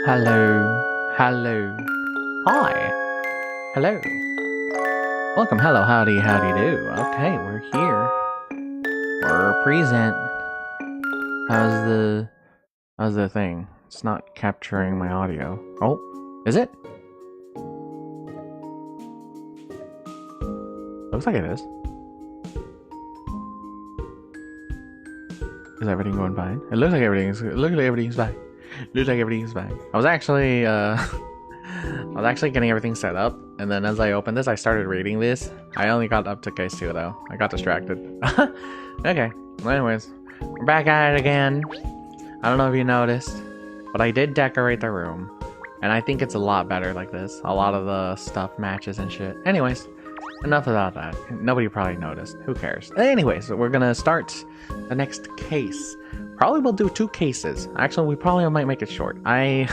Hello. Hello. Hi. Hello. Welcome. Hello. Howdy. Howdy do. Okay, we're here. We're present. How's the thing? It's not capturing my audio. Oh, is it? Looks like it is. Is everything going fine? It looks like everything's fine. Looks like everything's fine. I was actually getting everything set up, and then as I opened this, I started reading this. I only got up to case 2 though. I got distracted. Okay. Well, anyways, we're back at it again. I don't know if you noticed, but I did decorate the room, and I think it's a lot better like this. A lot of the stuff matches and shit. Anyways, enough about that. Nobody probably noticed. Who cares? Anyways, we're gonna start the next case. Probably we'll do 2 cases. Actually, we probably might make it short. I'm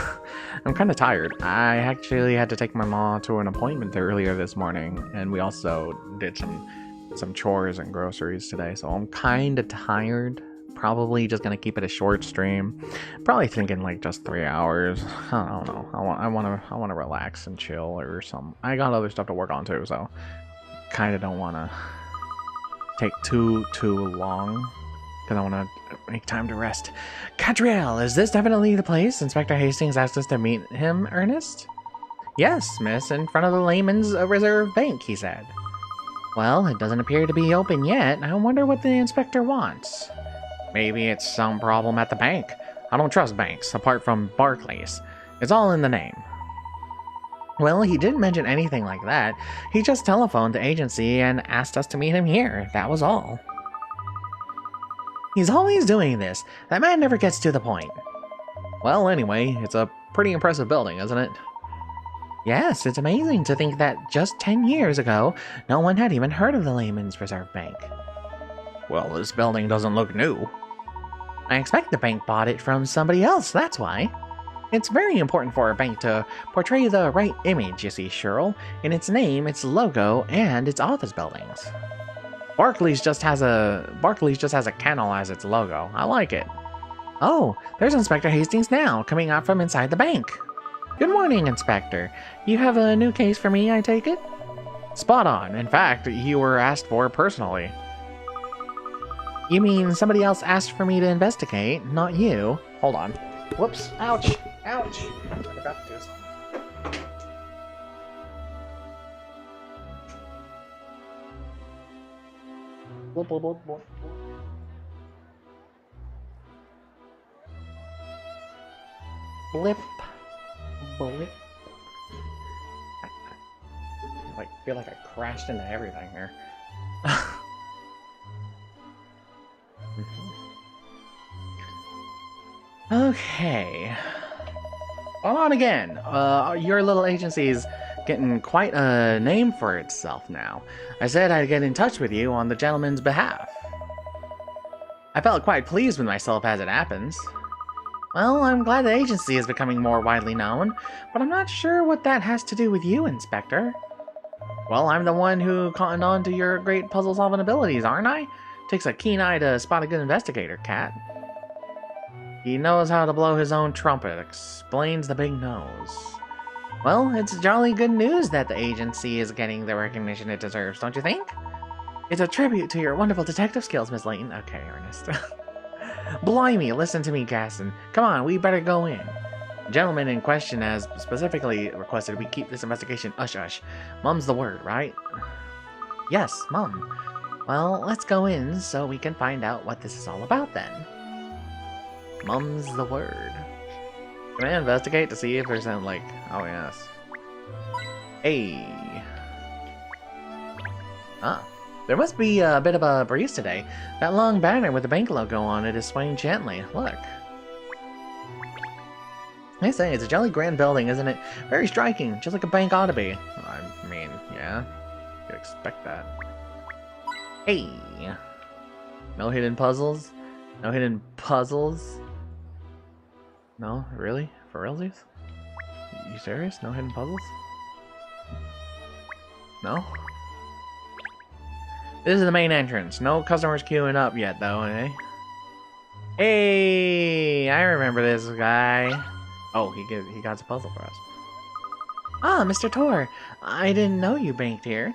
kind of tired. I actually had to take my mom to an appointment earlier this morning, and we also did some chores and groceries today, so I'm kind of tired. Probably just gonna keep it a short stream. Probably thinking like just 3 hours. I don't know. I wanna relax and chill or something. I got other stuff to work on too, so kind of don't want to take too long. Because I want to make time to rest. Katrielle, is this definitely the place? Inspector Hastings asked us to meet him, Ernest? Yes, miss, in front of the Layman's Reserve Bank, he said. Well, it doesn't appear to be open yet. I wonder what the inspector wants. Maybe it's some problem at the bank. I don't trust banks, apart from Barclays. It's all in the name. Well, he didn't mention anything like that. He just telephoned the agency and asked us to meet him here. That was all. He's always doing this. That man never gets to the point. Well, anyway, it's a pretty impressive building, isn't it? Yes, it's amazing to think that just 10 years ago, no one had even heard of the Layman's Reserve Bank. Well, this building doesn't look new. I expect the bank bought it from somebody else, that's why. It's very important for a bank to portray the right image, you see, Cheryl, in its name, its logo, and its office buildings. Barclays just has a kennel as its logo. I like it. Oh, there's Inspector Hastings now, coming out from inside the bank. Good morning, Inspector. You have a new case for me, I take it? Spot on. In fact, you were asked for personally. You mean somebody else asked for me to investigate, not you? Hold on. Whoops. Ouch. Ouch. I forgot to do something. Blip, blip, blip, blip. Blip. Blip. I feel like I crashed into everything here. Okay. On again. Your little agency's getting quite a name for itself now. I said I'd get in touch with you on the gentleman's behalf. I felt quite pleased with myself as it happens. Well, I'm glad the agency is becoming more widely known, but I'm not sure what that has to do with you, Inspector. Well, I'm the one who cottoned on to your great puzzle-solving abilities, aren't I? Takes a keen eye to spot a good investigator, Cat. He knows how to blow his own trumpet, explains the big nose. Well, it's jolly good news that the agency is getting the recognition it deserves, don't you think? It's a tribute to your wonderful detective skills, Miss Layton. Okay, Ernest. Blimey, listen to me, Gaston. Come on, we better go in. The gentleman in question has specifically requested we keep this investigation hush-hush. Mum's the word, right? Yes, Mum. Well, let's go in so we can find out what this is all about then. Mum's the word. Can I investigate to see if there's any, like... Oh, yes. Hey. Ah. There must be a bit of a breeze today. That long banner with the bank logo on it is swaying gently. Look. I say, it's a jolly grand building, isn't it? Very striking, just like a bank ought to be. I mean, yeah. You'd expect that. Hey. No hidden puzzles? No hidden puzzles? No? Really? For realsies? You serious? No hidden puzzles? No? This is the main entrance. No customers queuing up yet, though, eh? Hey! I remember this guy. Oh, he got a puzzle for us. Ah, Mr. Tor, I didn't know you banked here.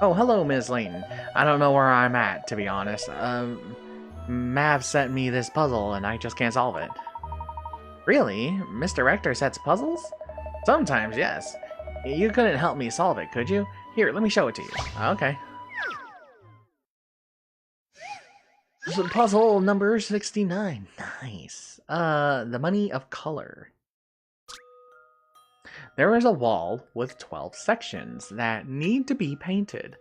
Oh, hello, Ms. Layton. I don't know where I'm at, to be honest. Mav sent me this puzzle, and I just can't solve it. Really? Mr. Rector sets puzzles? Sometimes, yes. You couldn't help me solve it, could you? Here, let me show it to you. Okay. So puzzle number 69. Nice. The money of color. There is a wall with 12 sections that need to be painted,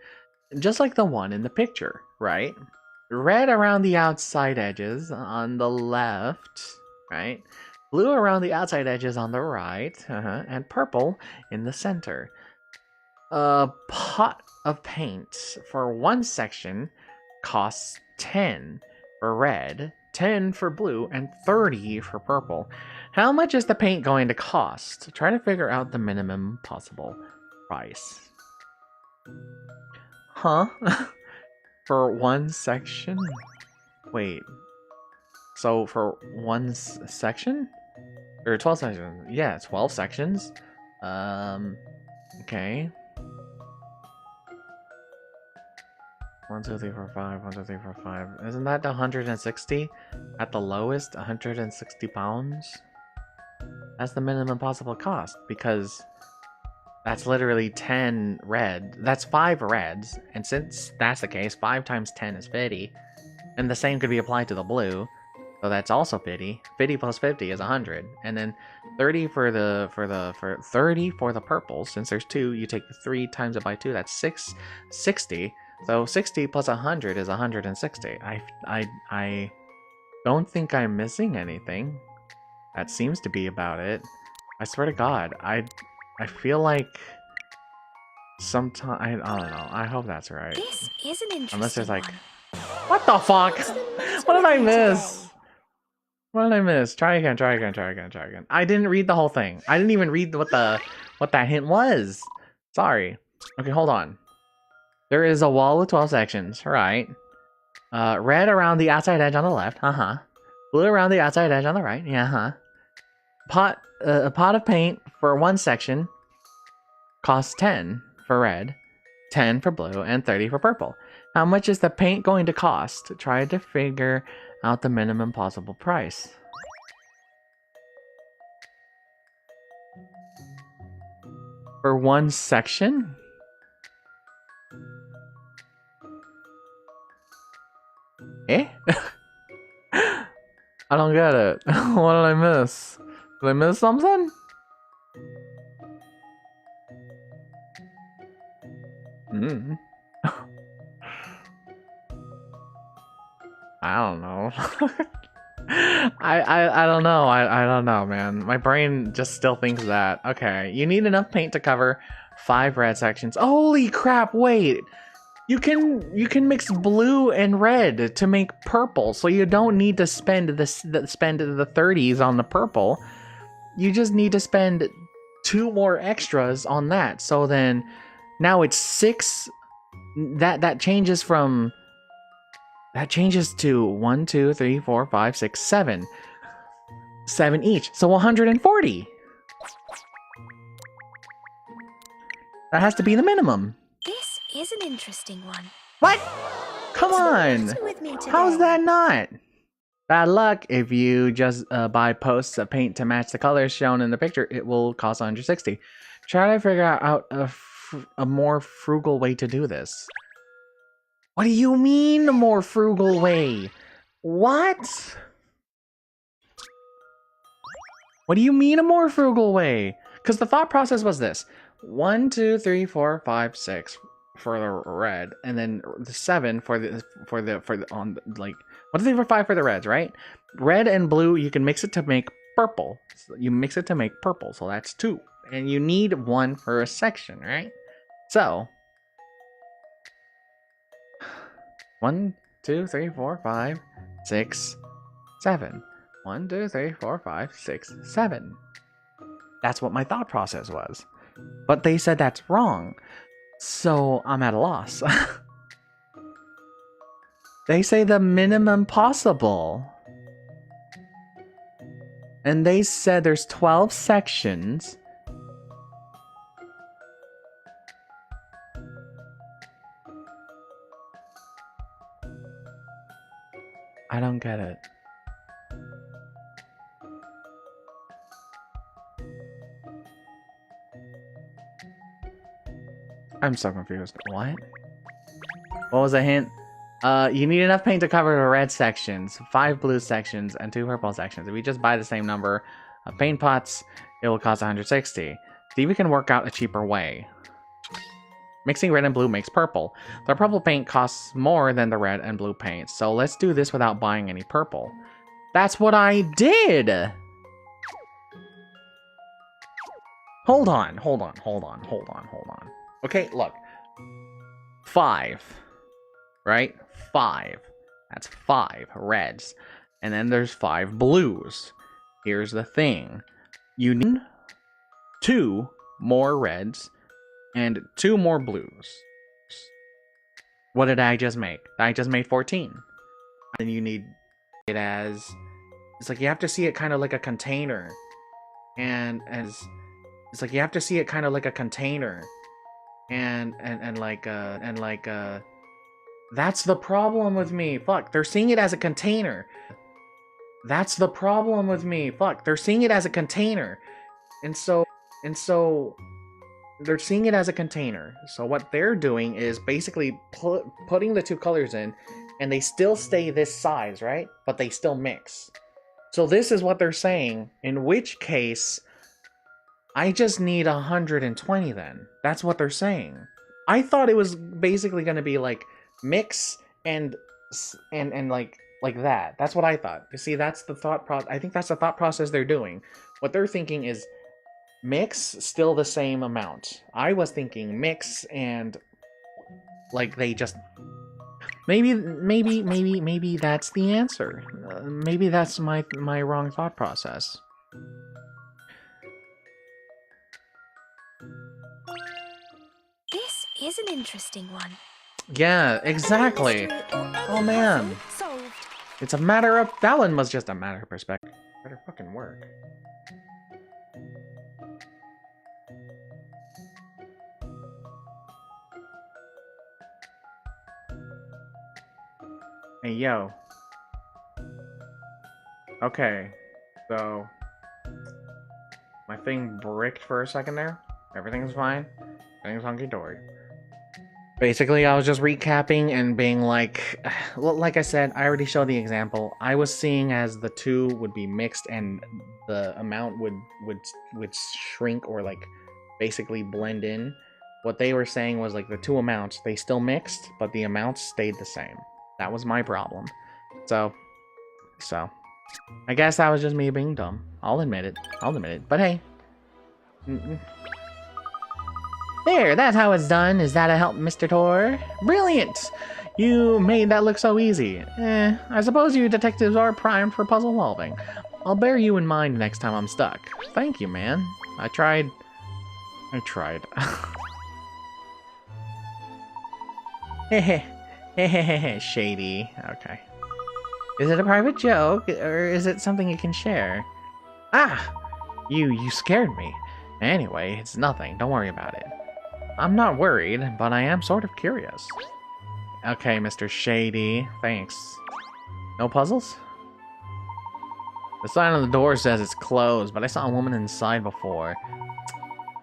just like the one in the picture, right? Red around the outside edges on the left, right? Blue around the outside edges on the right, and purple in the center. A pot of paint for one section costs 10 for red, 10 for blue, and 30 for purple. How much is the paint going to cost? Try to figure out the minimum possible price. Huh? For one section? Wait. So for one section? Or 12 sections? Yeah, 12 sections. Okay. 1, 2, 3, 4, 5. 1, 2, 3, 4, 5. Isn't that 160? At the lowest, 160 pounds? That's the minimum possible cost, because that's literally 10 red. That's 5 reds, and since that's the case, 5 times 10 is 50. And the same could be applied to the blue, so that's also 50. 50 plus 50 is 100, and then 30 for the 30 for the purple. Since there's 2, you take 3 times it by 2. That's 60. So 60 plus 100 is 160. I don't think I'm missing anything. That seems to be about it. I swear to God, I feel like sometime I don't know. I hope that's right. This is an interesting Unless there's like, one. what the fuck? What did I miss? What did I miss? Try again. I didn't read the whole thing. I didn't even read what that hint was. Sorry. Okay, hold on. There is a wall with 12 sections, right? Red around the outside edge on the left. Blue around the outside edge on the right. Yeah, a pot of paint for one section costs 10 for red, 10 for blue, and 30 for purple. How much is the paint going to cost? Try to figure out the minimum possible price. For one section? Eh? I don't get it. What did I miss? Did I miss something? I don't know. I don't know. I don't know, man. My brain just still thinks that. Okay, you need enough paint to cover 5 red sections. Holy crap, wait. You can mix blue and red to make purple, so you don't need to spend the 30s on the purple. You just need to spend 2 more extras on that. So then now it's 6. That changes from to 1, 2, 3, 4, 5, 6, 7. 7 each. So 140. That has to be the minimum. This is an interesting one. What? Come on. How's that not? Bad luck. If you just buy posts of paint to match the colors shown in the picture, it will cost 160. Try to figure out a more frugal way to do this. What do you mean a more frugal way? What? What do you mean a more frugal way? Because the thought process was this. 1, 2, 3, 4, 5, 6 for the red, and then the 7 for the on like 1, 2, 3, 4, 5 for the reds, right? Red and blue, you can mix it to make purple. So you mix it to make purple, so that's 2, and you need 1 for a section, right? So 1, 2, 3, 4, 5, 6, 7. 1, 2, 3, 4, 5, 6, 7. That's what my thought process was. But they said that's wrong. So I'm at a loss. They say the minimum possible. And they said there's 12 sections. I don't get it. I'm so confused. What? What was the hint? You need enough paint to cover the red sections, 5 blue sections, and 2 purple sections. If we just buy the same number of paint pots, it will cost 160. See if we can work out a cheaper way. Mixing red and blue makes purple. The purple paint costs more than the red and blue paint, so let's do this without buying any purple. That's what I did! Hold on. Okay, look. 5. Right? 5. That's 5 reds. And then there's 5 blues. Here's the thing. You need 2 more reds and 2 more blues. What did I just make? I just made 14. And you need it as... It's like you have to see it kind of like a container. And as... It's like you have to see it kind of like a container. And that's the problem with me. Fuck, they're seeing it as a container. That's the problem with me. Fuck, they're seeing it as a container. And so they're seeing it as a container. So what they're doing is basically putting the 2 colors in, and they still stay this size, right? But they still mix. So this is what they're saying, in which case I just need 120 then. That's what they're saying. I thought it was basically going to be like mix and like that. That's what I thought. You see, that's the thought process. I think that's the thought process they're doing. What they're thinking is mix still the same amount. I was thinking mix and like they just maybe that's the answer. Maybe that's my wrong thought process. This is an interesting one. Yeah, exactly. Oh man. Solved. It's a matter of... That one was just a matter of perspective. Better fucking work. Hey, yo. Okay. So... My thing bricked for a second there. Everything's fine. Everything's hunky-dory. Basically, I was just recapping and being like... Well, like I said, I already showed the example. I was seeing as the 2 would be mixed and the amount would shrink or like basically blend in. What they were saying was like the 2 amounts, they still mixed, but the amounts stayed the same. That was my problem. So... I guess that was just me being dumb. I'll admit it. But hey. There, that's how it's done. Is that a help, Mr. Tor? Brilliant! You made that look so easy. I suppose you detectives are primed for puzzle solving. I'll bear you in mind next time I'm stuck. Thank you, man. I tried. Hehehe. Shady. Okay. Is it a private joke, or is it something you can share? Ah! You scared me. Anyway, it's nothing. Don't worry about it. I'm not worried, but I am sort of curious. Okay, Mr. Shady. Thanks. No puzzles? The sign on the door says it's closed, but I saw a woman inside before.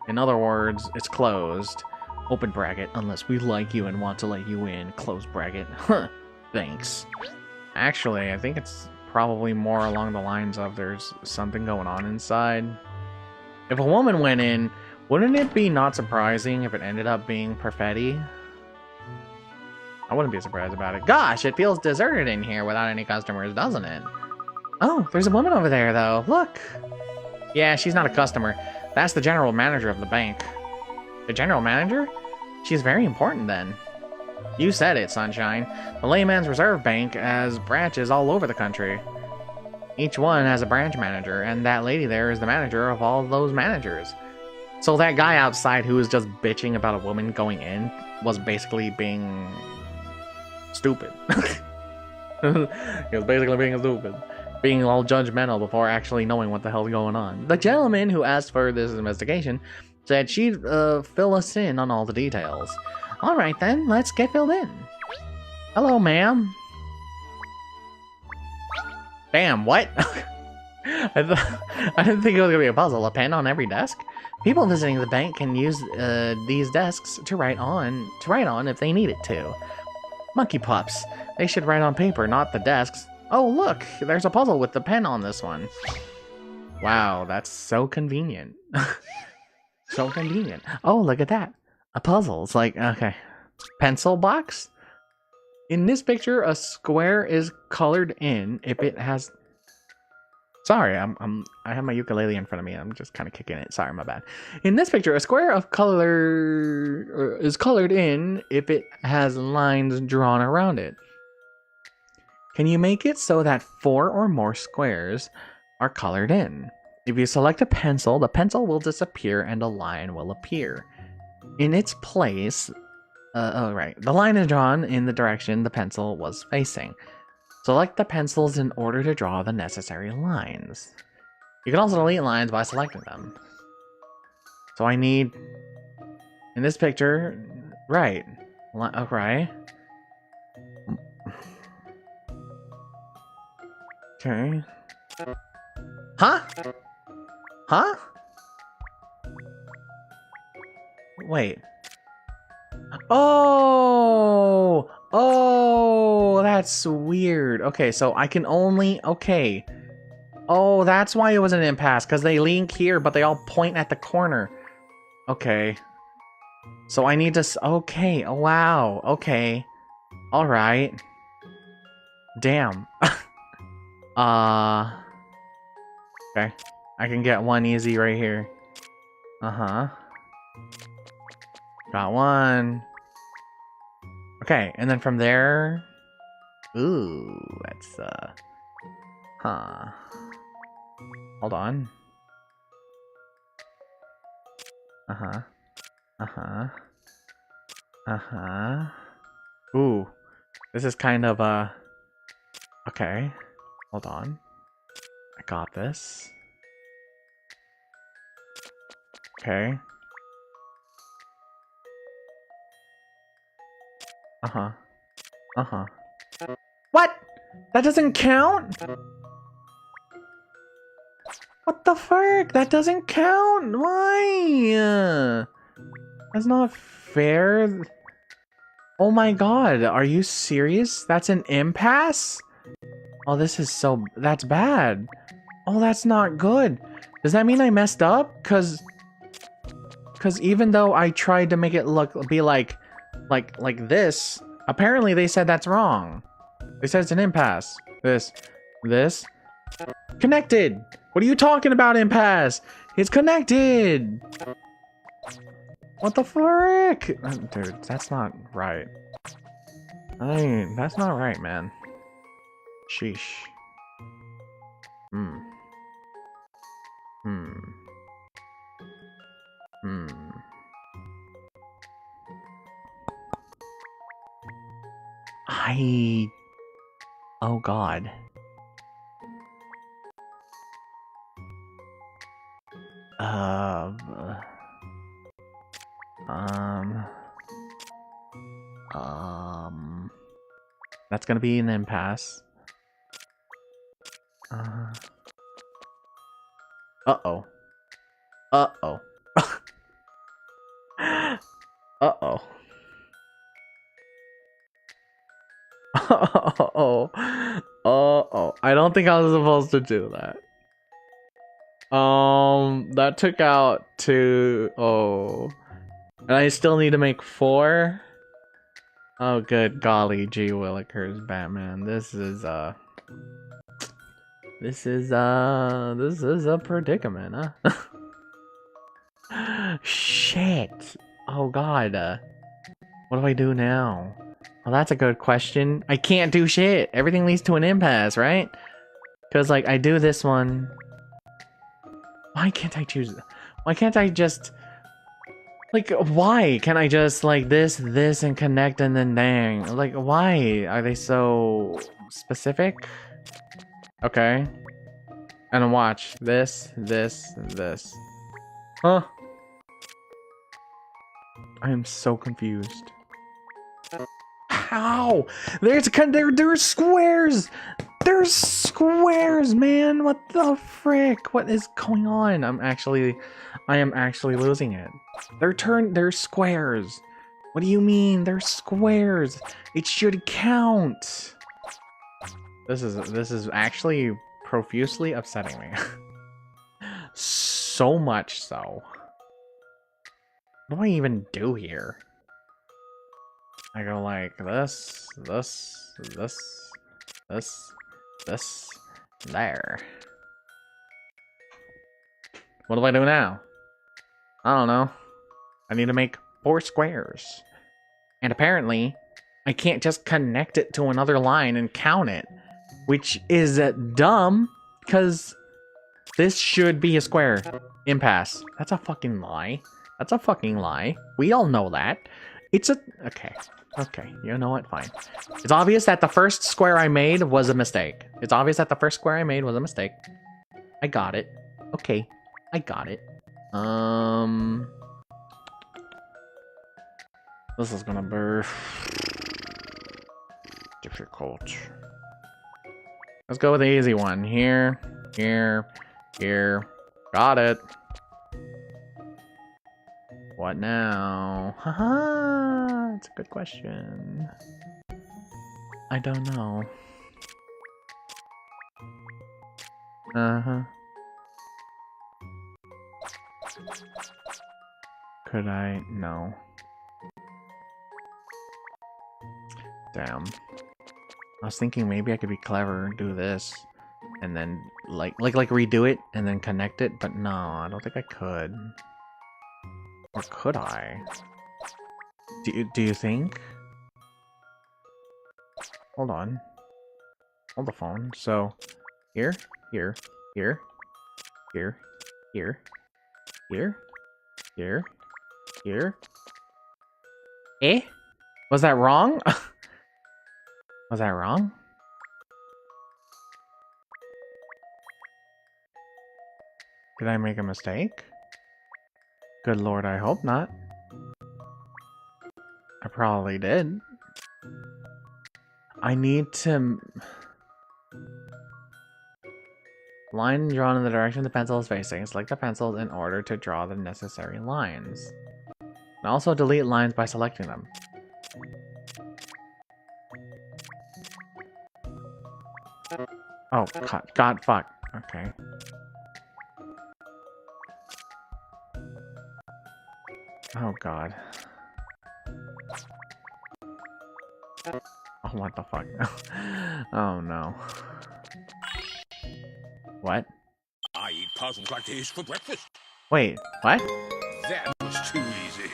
In other words, it's closed. Open bracket, unless we like you and want to let you in. Close bracket. Huh. Thanks. Actually, I think it's probably more along the lines of there's something going on inside. If a woman went in, wouldn't it be not surprising if it ended up being Perfetti? I wouldn't be surprised about it. Gosh, it feels deserted in here without any customers, doesn't it? Oh, there's a woman over there, though. Look! Yeah, she's not a customer. That's the general manager of the bank. The general manager? She's very important, then. You said it, Sunshine. The Layman's Reserve Bank has branches all over the country. Each one has a branch manager, and that lady there is the manager of all those managers. So that guy outside who was just bitching about a woman going in was basically being... stupid. He was basically being stupid. being all judgmental before actually knowing what the hell's going on. The gentleman who asked for this investigation said she'd fill us in on all the details. Alright then, let's get filled in. Hello, ma'am. Damn, what? I didn't think it was gonna be a puzzle. A pen on every desk? People visiting the bank can use these desks to write on if they need it to. Monkey pups. They should write on paper, not the desks. Oh, look! There's a puzzle with the pen on this one. Wow, that's so convenient. So convenient. Oh, look at that. A puzzle. It's like, okay. Pencil box? In this picture, a square is colored in if it has... Sorry, I have my ukulele in front of me. I'm just kind of kicking it. Sorry, my bad. In this picture, a square of color is colored in if it has lines drawn around it. Can you make it so that 4 or more squares are colored in? If you select a pencil, the pencil will disappear and a line will appear. In its place, the line is drawn in the direction the pencil was facing. Select the pencils in order to draw the necessary lines. You can also delete lines by selecting them. So I need, in this picture, right, okay. Okay. Huh? Huh? Wait. Oh! Oh, that's weird. Okay, so I can only... Okay. Oh, that's why it was an impasse, because they link here, but they all point at the corner. Okay. So I need to... Okay. Oh, wow. Okay. Alright. Damn. Okay. I can get one easy right here. Uh-huh. Got one. Okay, and then from there... Ooh, that's, huh. Hold on. Uh-huh. Uh-huh. Uh-huh. Ooh. This is kind of, okay. Hold on. I got this. Okay. Uh-huh. Uh-huh. What? That doesn't count? What the frick? That doesn't count? Why? That's not fair. Oh my god, are you serious? That's an impasse? Oh, this is so... That's bad. Oh, that's not good. Does that mean I messed up? Cause even though I tried to make it be like this, apparently they said that's wrong. They said it's an impasse. This. Connected! What are you talking about, impasse? It's connected! What the frick? Dude, that's not right. I mean, that's not right, man. Sheesh. Oh god. That's gonna be an impasse. Uh-oh. Uh-oh. Uh-oh. Uh-oh. Uh-oh. I don't think I was supposed to do that. That took out 2. Oh. And I still need to make 4? Oh, good golly gee willikers, Batman. This is a predicament, huh? Shit. Oh god. What do I do now? Well, that's a good question. I can't do shit. Everything leads to an impasse, right? Because, like, I do this one. Why can't I choose? Why can't I just... Like, why can't I just, like, this, and connect, and then dang? Like, why are they so specific? Okay. And watch. This. Huh? I am so confused. How? There's squares! There's squares, man! What the frick? What is going on? I am actually losing it. They're squares. What do you mean? They're squares. It should count. This is actually profusely upsetting me. So much so. What do I even do here? I go like this, there. What do I do now? I don't know. I need to make 4 squares. And apparently, I can't just connect it to another line and count it. Which is dumb, because this should be a square. Impasse. That's a fucking lie. That's a fucking lie. We all know that. It's a... Okay. Okay. You know what? Fine. It's obvious that the first square I made was a mistake. It's obvious that the first square I made was a mistake. I got it. Okay. I got it. This is gonna be... difficult. Let's go with the easy one. Here. Got it. What now? Haha, it's a good question. I don't know. Could I? No. Damn. I was thinking maybe I could be clever and do this, and then like redo it and then connect it, but no, I don't think I could. Or could I? Do you think? Hold on. Hold the phone. So, here. Eh? Was that wrong? Was that wrong? Did I make a mistake? Good lord, I hope not. I probably did. I need to... Line drawn in the direction the pencil is facing. Select the pencils in order to draw the necessary lines. And also delete lines by selecting them. Oh, God, fuck. Okay. Oh, God. Oh, what the fuck? Oh, no. What? I eat puzzles like this for breakfast. Wait, what? That was too easy.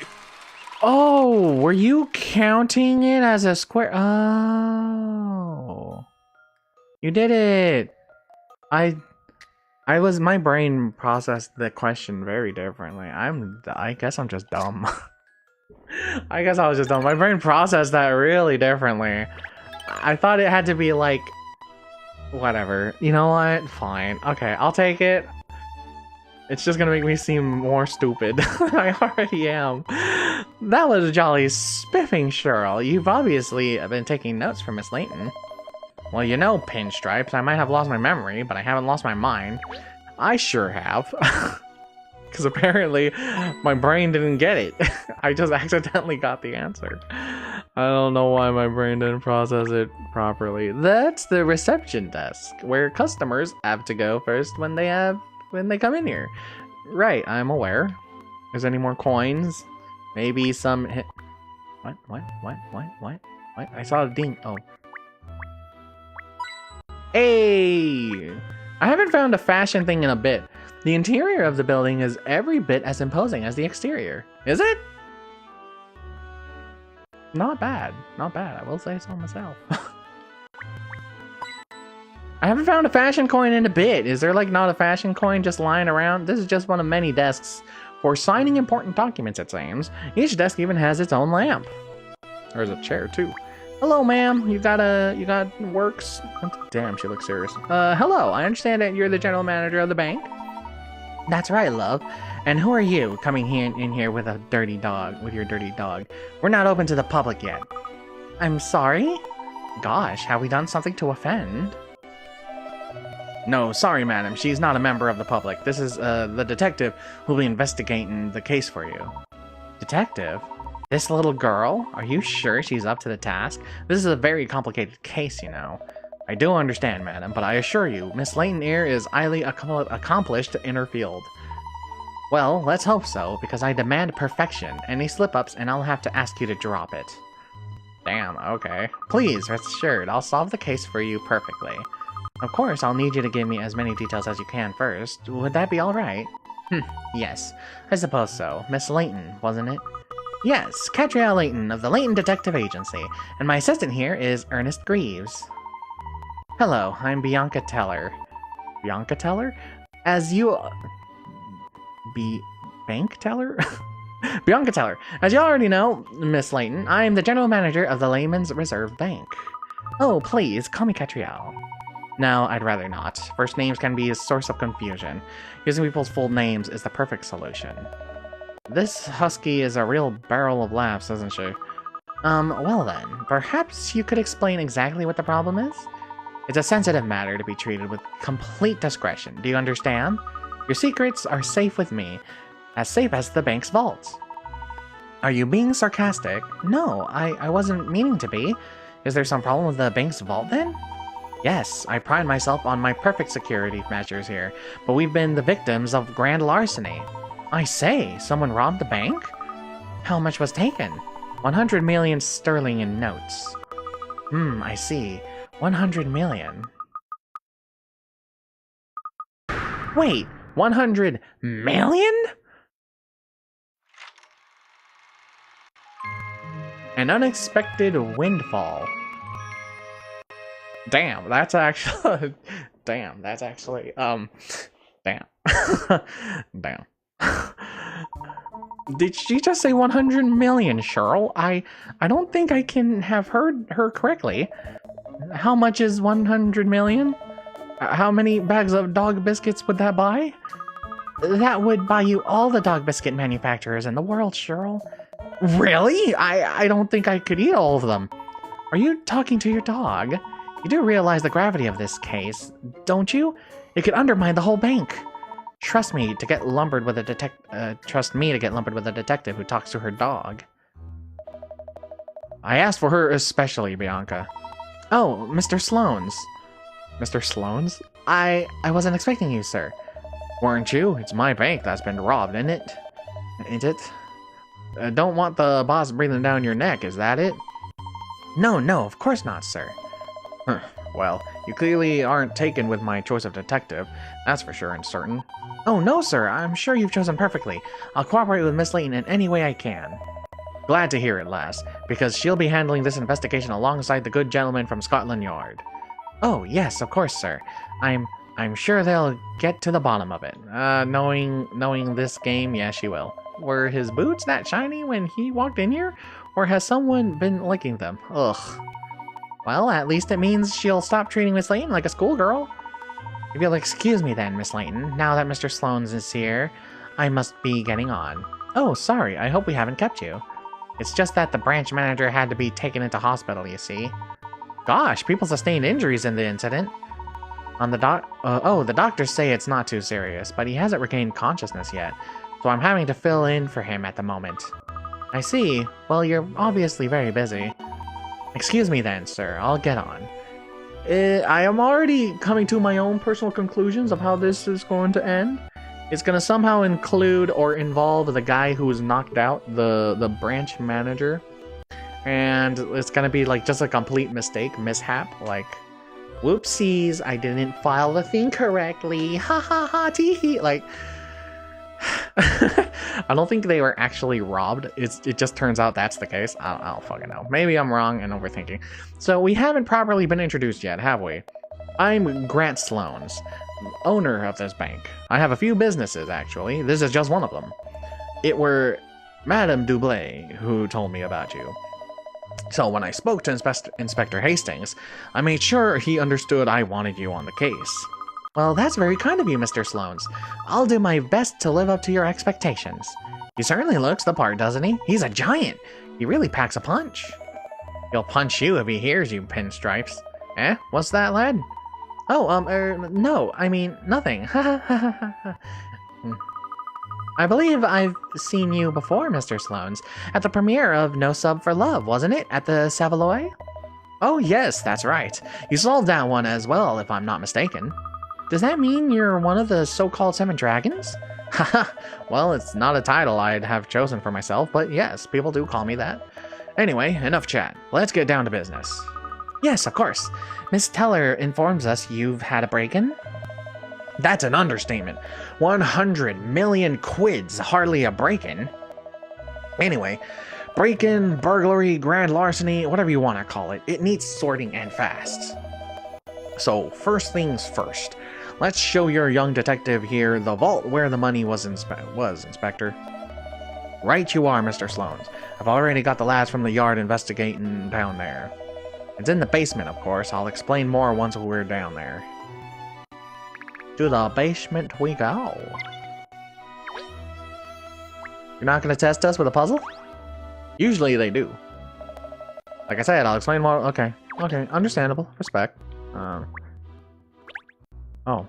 Oh, were you counting it as a square? Oh. You did it. My brain processed the question very differently. I guess I'm just dumb. I guess I was just dumb. My brain processed that really differently. I thought it had to be like, whatever. You know what? Fine. Okay, I'll take it. It's just gonna make me seem more stupid than I already am. That was a jolly spiffing, Cheryl. You've obviously been taking notes from Miss Layton. Well, you know, Pinstripes, I might have lost my memory, but I haven't lost my mind. I sure have. Because apparently, my brain didn't get it. I just accidentally got the answer. I don't know why my brain didn't process it properly. That's the reception desk, where customers have to go first when they come in here. Right, I'm aware. Is any more coins? Maybe some hit... What? I saw a ding. Oh. Hey! I haven't found a fashion thing in a bit. The interior of the building is every bit as imposing as the exterior. Is it? Not bad. Not bad. I will say so myself. I haven't found a fashion coin in a bit. Is there like not a fashion coin just lying around? This is just one of many desks for signing important documents, it seems. Each desk even has its own lamp. There's a chair too. Hello, ma'am. You got works? Damn, she looks serious. Hello. I understand that you're the general manager of the bank. That's right, love. And who are you coming in here with a dirty dog, with your dirty dog? We're not open to the public yet. I'm sorry? Gosh, have we done something to offend? No, sorry, madam. She's not a member of the public. This is, the detective who'll be investigating the case for you. Detective? This little girl? Are you sure she's up to the task? This is a very complicated case, you know. I do understand, madam, but I assure you, Miss Layton here is highly accomplished in her field. Well, let's hope so, because I demand perfection. Any slip-ups, and I'll have to ask you to drop it. Damn, okay. Please, rest assured, I'll solve the case for you perfectly. Of course, I'll need you to give me as many details as you can first. Would that be alright? Yes, I suppose so. Miss Layton, wasn't it? Yes, Katrielle Layton of the Layton Detective Agency, and my assistant here is Ernest Greaves. Hello, I'm Bianca Teller. Bianca Teller? As you... Bank Teller? Bianca Teller. As you already know, Miss Layton, I am the general manager of the Layman's Reserve Bank. Oh, please, call me Katrielle. No, I'd rather not. First names can be a source of confusion. Using people's full names is the perfect solution. This husky is a real barrel of laughs, isn't she? Well then, perhaps you could explain exactly what the problem is? It's a sensitive matter to be treated with complete discretion. Do you understand? Your secrets are safe with me, as safe as the bank's vaults. Are you being sarcastic? No, I wasn't meaning to be. Is there some problem with the bank's vault then? Yes, I pride myself on my perfect security measures here, but we've been the victims of grand larceny. I say, someone robbed the bank? How much was taken? 100 million sterling in notes. I see. 100 million. Wait, 100 million? An unexpected windfall. Damn, that's actually... damn. Damn. Did she just say 100 million, Cheryl? I don't think I can have heard her correctly. How much is 100 million? How many bags of dog biscuits would that buy? That would buy you all the dog biscuit manufacturers in the world, Cheryl. Really? I don't think I could eat all of them. Are you talking to your dog? You do realize the gravity of this case, don't you? It could undermine the whole bank. Trust me to get lumbered with a detective who talks to her dog. I asked for her especially, Bianca. Oh, Mr. Sloane's. Mr. Sloane's? I wasn't expecting you, sir. Weren't you? It's my bank that's been robbed, isn't it? Ain't it? Don't want the boss breathing down your neck, is that it? No, of course not, sir. Well, you clearly aren't taken with my choice of detective, that's for sure and certain. Oh, no, sir, I'm sure you've chosen perfectly. I'll cooperate with Miss Layton in any way I can. Glad to hear it, lass, because she'll be handling this investigation alongside the good gentleman from Scotland Yard. Oh, yes, of course, sir. I'm sure they'll get to the bottom of it. Knowing this game, yeah, she will. Were his boots that shiny when he walked in here? Or has someone been licking them? Ugh. Well, at least it means she'll stop treating Miss Layton like a schoolgirl. If you'll excuse me then, Miss Layton, now that Mr. Sloane's is here, I must be getting on. Oh, sorry, I hope we haven't kept you. It's just that the branch manager had to be taken into hospital, you see. Gosh, people sustained injuries in the incident. The doctors say it's not too serious, but he hasn't regained consciousness yet, so I'm having to fill in for him at the moment. I see. Well, you're obviously very busy. Excuse me then, sir. I'll get on. I am already coming to my own personal conclusions of how this is going to end. It's going to somehow include or involve the guy who was knocked out, the branch manager. And it's going to be like just a complete mishap. Like, whoopsies, I didn't file the thing correctly. Ha ha ha tee hee. Like, I don't think they were actually robbed. It just turns out that's the case. I don't fucking know. Maybe I'm wrong and overthinking. So we haven't properly been introduced yet, have we? I'm Grant Sloane's, owner of this bank. I have a few businesses, actually. This is just one of them. It were Madame Dublé who told me about you. So when I spoke to Inspector Hastings, I made sure he understood I wanted you on the case. Well, that's very kind of you, Mr. Sloanes. I'll do my best to live up to your expectations. He certainly looks the part, doesn't he? He's a giant. He really packs a punch. He'll punch you if he hears you, Pinstripes. Eh? What's that, lad? Oh, no, I mean, nothing. I believe I've seen you before, Mr. Sloanes, at the premiere of No Sub for Love, wasn't it? At the Savoy? Oh, yes, that's right. You solved that one as well, if I'm not mistaken. Does that mean you're one of the so-called 7 dragons? Haha, well, it's not a title I'd have chosen for myself, but yes, people do call me that. Anyway, enough chat. Let's get down to business. Yes, of course. Miss Teller informs us you've had a break-in? That's an understatement. 100 million quid's hardly a break-in. Anyway, break-in, burglary, grand larceny, whatever you want to call it, it needs sorting and fast. So, first things first. Let's show your young detective here the vault where the money was, Inspector. Right you are, Mr. Sloanes. I've already got the lads from the yard investigating down there. It's in the basement, of course. I'll explain more once we're down there. To the basement we go. You're not going to test us with a puzzle? Usually they do. Like I said, I'll explain more. Okay. Okay. Understandable. Respect. Oh.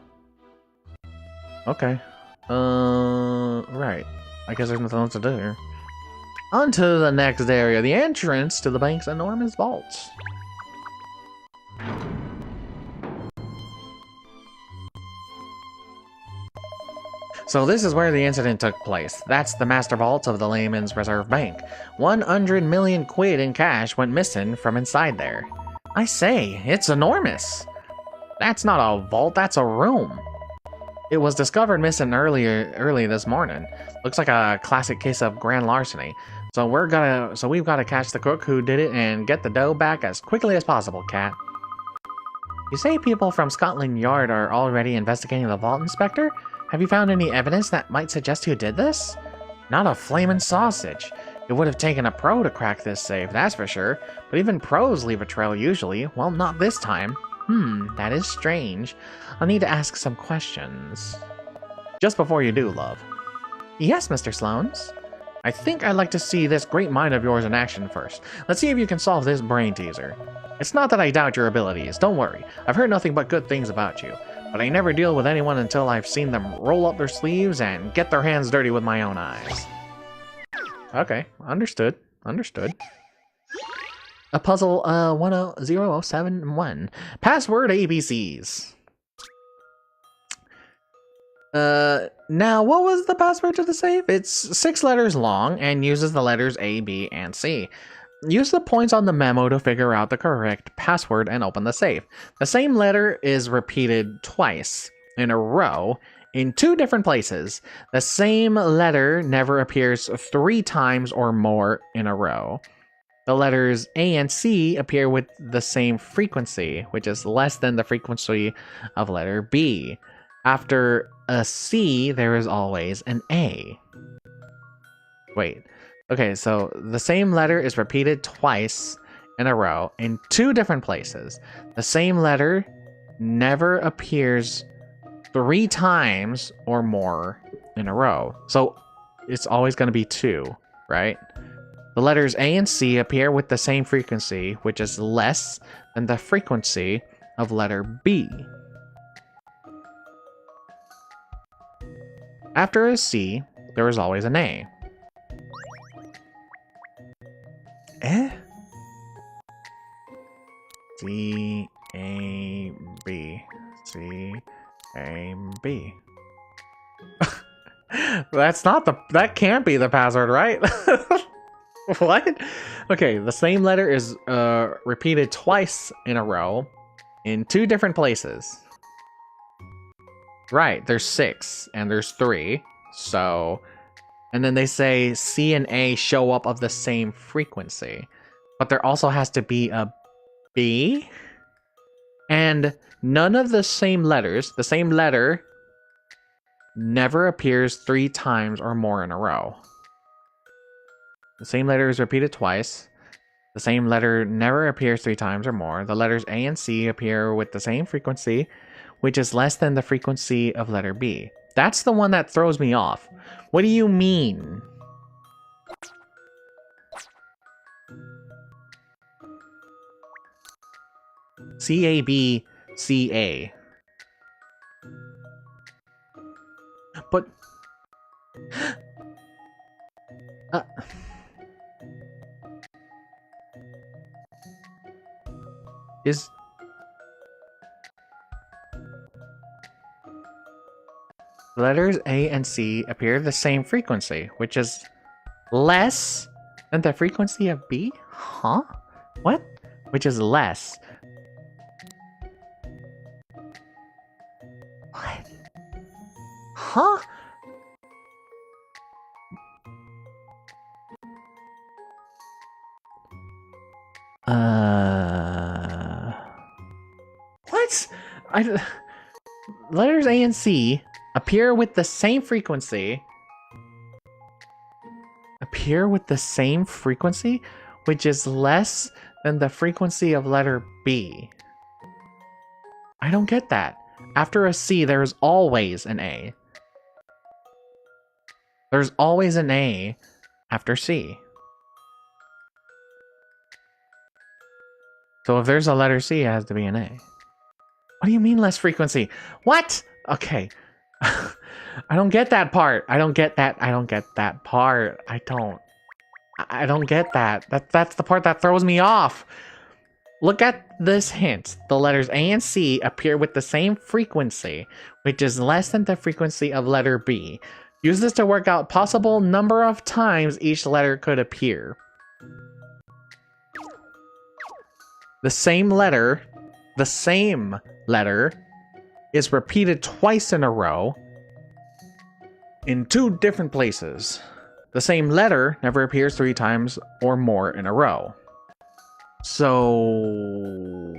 Okay. Right. I guess there's nothing else to do here. On to the next area. The entrance to the bank's enormous vaults. So this is where the incident took place. That's the master vault of the Layman's Reserve Bank. 100 million quid in cash went missing from inside there. I say, it's enormous. That's not a vault, that's a room. It was discovered missing early this morning. Looks like a classic case of grand larceny. So we've got to catch the crook who did it and get the dough back as quickly as possible, Cat. You say people from Scotland Yard are already investigating the vault, Inspector? Have you found any evidence that might suggest who did this? Not a flaming sausage. It would have taken a pro to crack this safe, that's for sure. But even pros leave a trail usually. Well, not this time. That is strange. I'll need to ask some questions. Just before you do, love. Yes, Mr. Sloanes? I think I'd like to see this great mind of yours in action first. Let's see if you can solve this brain teaser. It's not that I doubt your abilities, don't worry. I've heard nothing but good things about you. But I never deal with anyone until I've seen them roll up their sleeves and get their hands dirty with my own eyes. Okay, understood. Understood. A puzzle 10071. Password ABCs. Now what was the password to the safe? It's 6 letters long and uses the letters A, B, and C. Use the points on the memo to figure out the correct password and open the safe. The same letter is repeated twice in a row in 2 different places. The same letter never appears 3 times or more in a row. The letters A and C appear with the same frequency, which is less than the frequency of letter B. After a C, there is always an A. Wait. Okay, so the same letter is repeated twice in a row in 2 different places. The same letter never appears 3 times or more in a row. So it's always going to be 2, right? The letters A and C appear with the same frequency, which is less than the frequency of letter B. After a C, there is always an A. Eh? C, A, B. C, A, B. That can't be the password, right? What? Okay, the same letter is repeated twice in a row in 2 different places. Right, there's 6 and there's 3. So, and then they say C and A show up of the same frequency. But there also has to be a B. And none of the same letters, the same letter never appears 3 times or more in a row. The same letter is repeated twice. The same letter never appears 3 times or more. The letters A and C appear with the same frequency, which is less than the frequency of letter B. That's the one that throws me off. What do you mean? C-A-B-C-A. But... Is... Letters A and C appear the same frequency, which is less than the frequency of B? Huh? What? Which is less. What? Huh? What? Letters A and C appear with the same frequency. Appear with the same frequency, which is less than the frequency of letter B. I don't get that. After a C, there's always an A. There's always an A after C. So if there's a letter C, it has to be an A. What do you mean less frequency? What? Okay. I don't get that part. I don't get that. I don't get that part. I don't get that. That's the part that throws me off. Look at this hint. The letters A and C appear with the same frequency, which is less than the frequency of letter B. Use this to work out possible number of times each letter could appear. The same letter is repeated twice in a row in 2 different places. The same letter never appears 3 times or more in a row. So...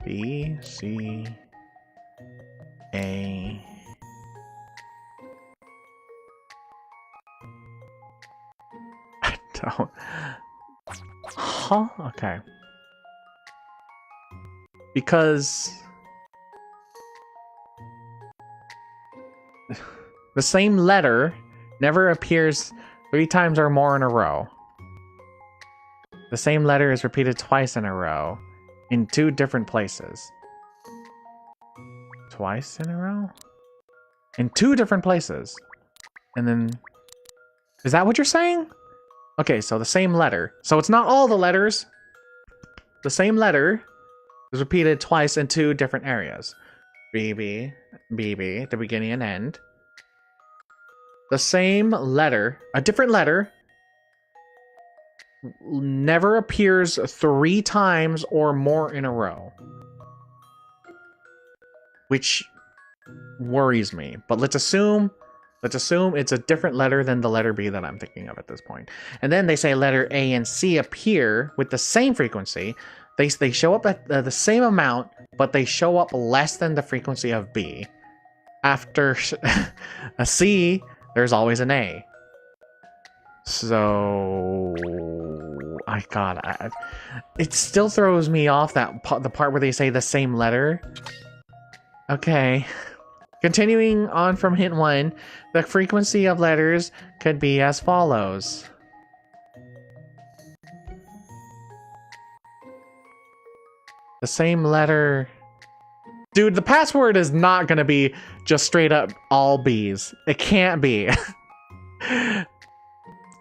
B, C, A... I don't... Huh? Okay. Because... the same letter never appears 3 times or more in a row. The same letter is repeated twice in a row in 2 different places. Twice in a row? In 2 different places. And then... Is that what you're saying? Okay, so the same letter. So it's not all the letters. The same letter is repeated twice in 2 different areas. BB, BB, the beginning and end. The same letter, a different letter, never appears 3 times or more in a row. Which worries me. But let's assume it's a different letter than the letter B that I'm thinking of at this point. And then they say letter A and C appear with the same frequency. They show up at the same amount, but they show up less than the frequency of B. After a C, there's always an A. So... it still throws me off, the part where they say the same letter. Okay. Continuing on from hint 1, the frequency of letters could be as follows. The same letter... Dude, the password is not gonna be just straight up all B's. It can't be.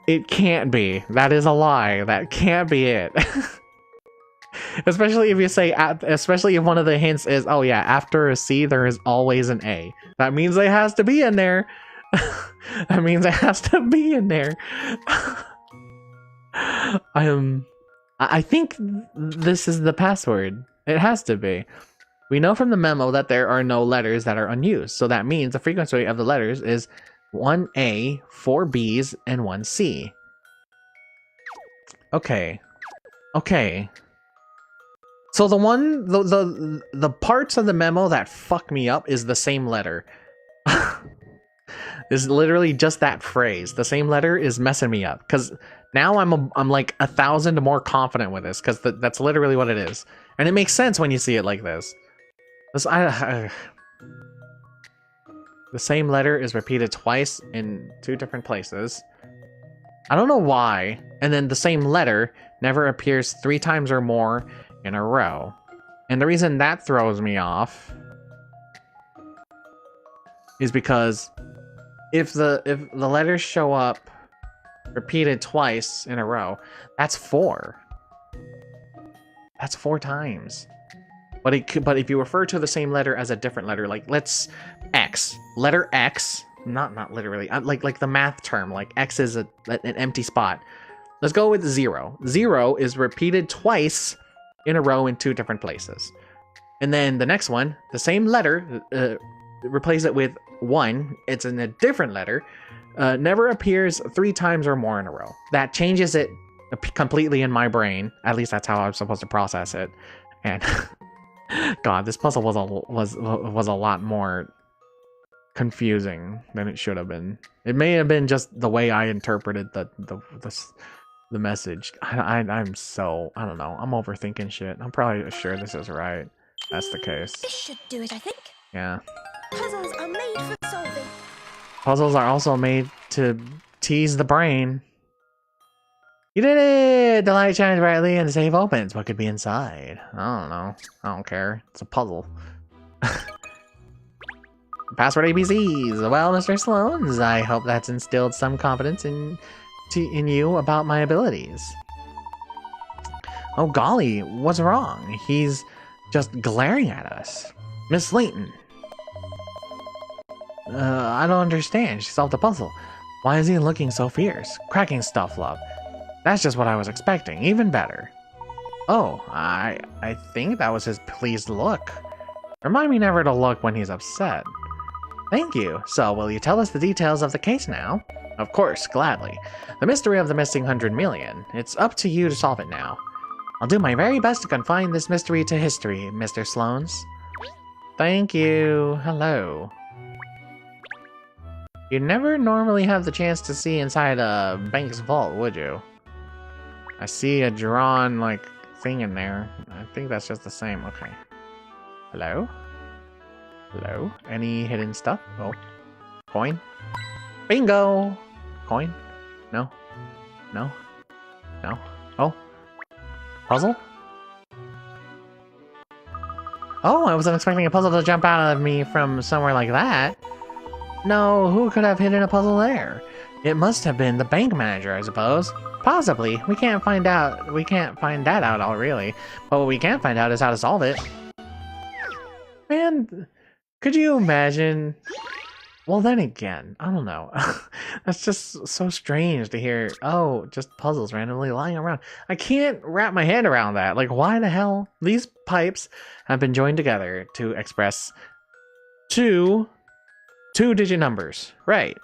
It can't be. That is a lie. That can't be it. Especially if you say, especially if one of the hints is, oh yeah, after a C, there is always an A. That means it has to be in there. That means it has to be in there. I think this is the password. It has to be. We know from the memo that there are no letters that are unused. So that means the frequency of the letters is 1 A, 4 B's, and 1 C. Okay. Okay. So the parts of the memo that fuck me up is the same letter. Is literally just that phrase. The same letter is messing me up because now I'm like 1,000 more confident with this because that's literally what it is, and it makes sense when you see it like this. The same letter is repeated twice in 2 different places. I don't know why. And then the same letter never appears 3 times or more in a row. And the reason that throws me off is because if the letters show up repeated twice in a row, that's 4. That's 4 times. But if you refer to the same letter as a different letter, like let's X, letter X, not literally, like the math term, like X is an empty spot. Let's go with 0. 0 is repeated twice in a row in 2 different places. And then the next one, the same letter, replace it with 1. It's in a different letter. Never appears 3 times or more in a row. That changes it completely in my brain. At least that's how I'm supposed to process it. And God, this puzzle was a lot more confusing than it should have been. It may have been just the way I interpreted the message. I don't know. I'm overthinking shit. I'm probably sure this is right. That's the case. This should do it, I think. Yeah. Puzzles are made for solving. Puzzles are also made to tease the brain. You did it! The light shines brightly and the safe opens. What could be inside? I don't know. I don't care. It's a puzzle. Password ABCs. Well, Mr. Sloans, I hope that's instilled some confidence in you about my abilities. Oh golly, what's wrong? He's just glaring at us. Miss Layton. I don't understand. She solved the puzzle. Why is he looking so fierce? Cracking stuff, love. That's just what I was expecting. Even better. Oh, I think that was his pleased look. Remind me never to look when he's upset. Thank you. So, will you tell us the details of the case now? Of course, gladly. The mystery of the missing 100 million. It's up to you to solve it now. I'll do my very best to confine this mystery to history, Mr. Sloans. Thank you. Hello. You'd never normally have the chance to see inside a bank's vault, would you? I see a drawn, like, thing in there. I think that's just the same. Okay. Hello? Hello? Any hidden stuff? Oh. Coin? Bingo! Coin? No? No? No? Oh. Puzzle? Oh, I wasn't expecting a puzzle to jump out of me from somewhere like that. No, who could have hidden a puzzle there? It must have been the bank manager, I suppose. Possibly. We can't find out. We can't find that out all really. But what we can find out is how to solve it. Man, could you imagine? Well, then again, I don't know. That's just so strange to hear. Oh, just puzzles randomly lying around. I can't wrap my head around that. Like, why the hell? These pipes have been joined together to express two-digit numbers. Right.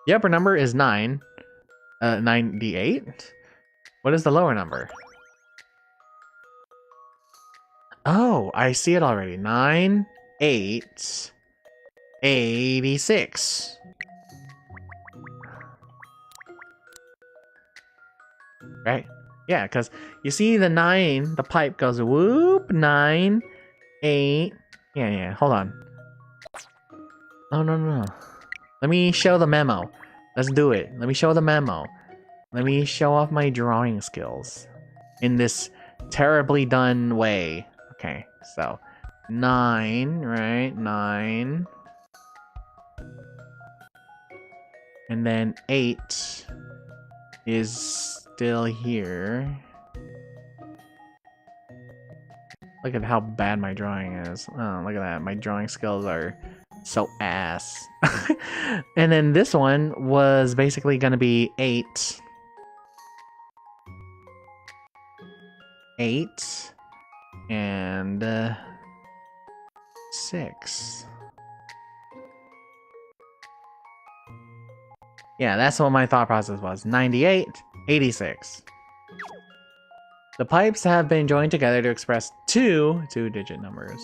The upper number is 9. 98? What is the lower number? Oh, I see it already. 9, 8, 86. Right? Yeah, because you see the 9, the pipe goes whoop, 9, 8. Yeah, hold on. Oh, no. Let me show the memo. Let's do it. Let me show the memo. Let me show off my drawing skills in this terribly done way. Okay, so 9, right? 9. And then 8 is still here. Look at how bad my drawing is. Oh, look at that. My drawing skills are so ass. And then this one was basically gonna be 8. 8 and 6. Yeah, that's what my thought process was. 98, 86. The pipes have been joined together to express two-digit numbers.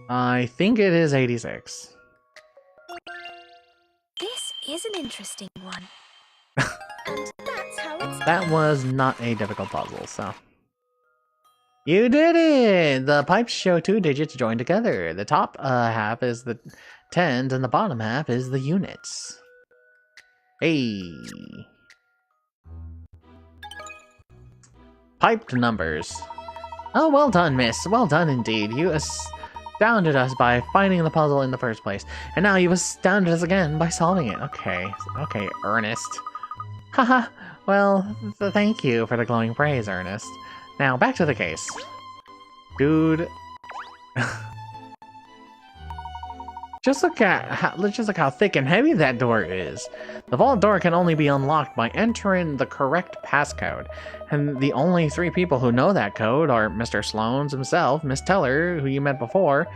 I think it is 86. This Here's an interesting one. And that's how it's That was not a difficult puzzle, so. You did it! The pipes show 2 digits joined together. The top half is the tens and the bottom half is the units. Hey! Piped numbers. Oh, well done, miss. Well done indeed. You astounded us by finding the puzzle in the first place. And now you astounded us again by solving it. Okay, Ernest. Haha, well, thank you for the glowing praise, Ernest. Now, back to the case. Dude. Just look how thick and heavy that door is. The vault door can only be unlocked by entering the correct passcode. And the only 3 people who know that code are Mr. Sloanes himself, Miss Teller, who you met before,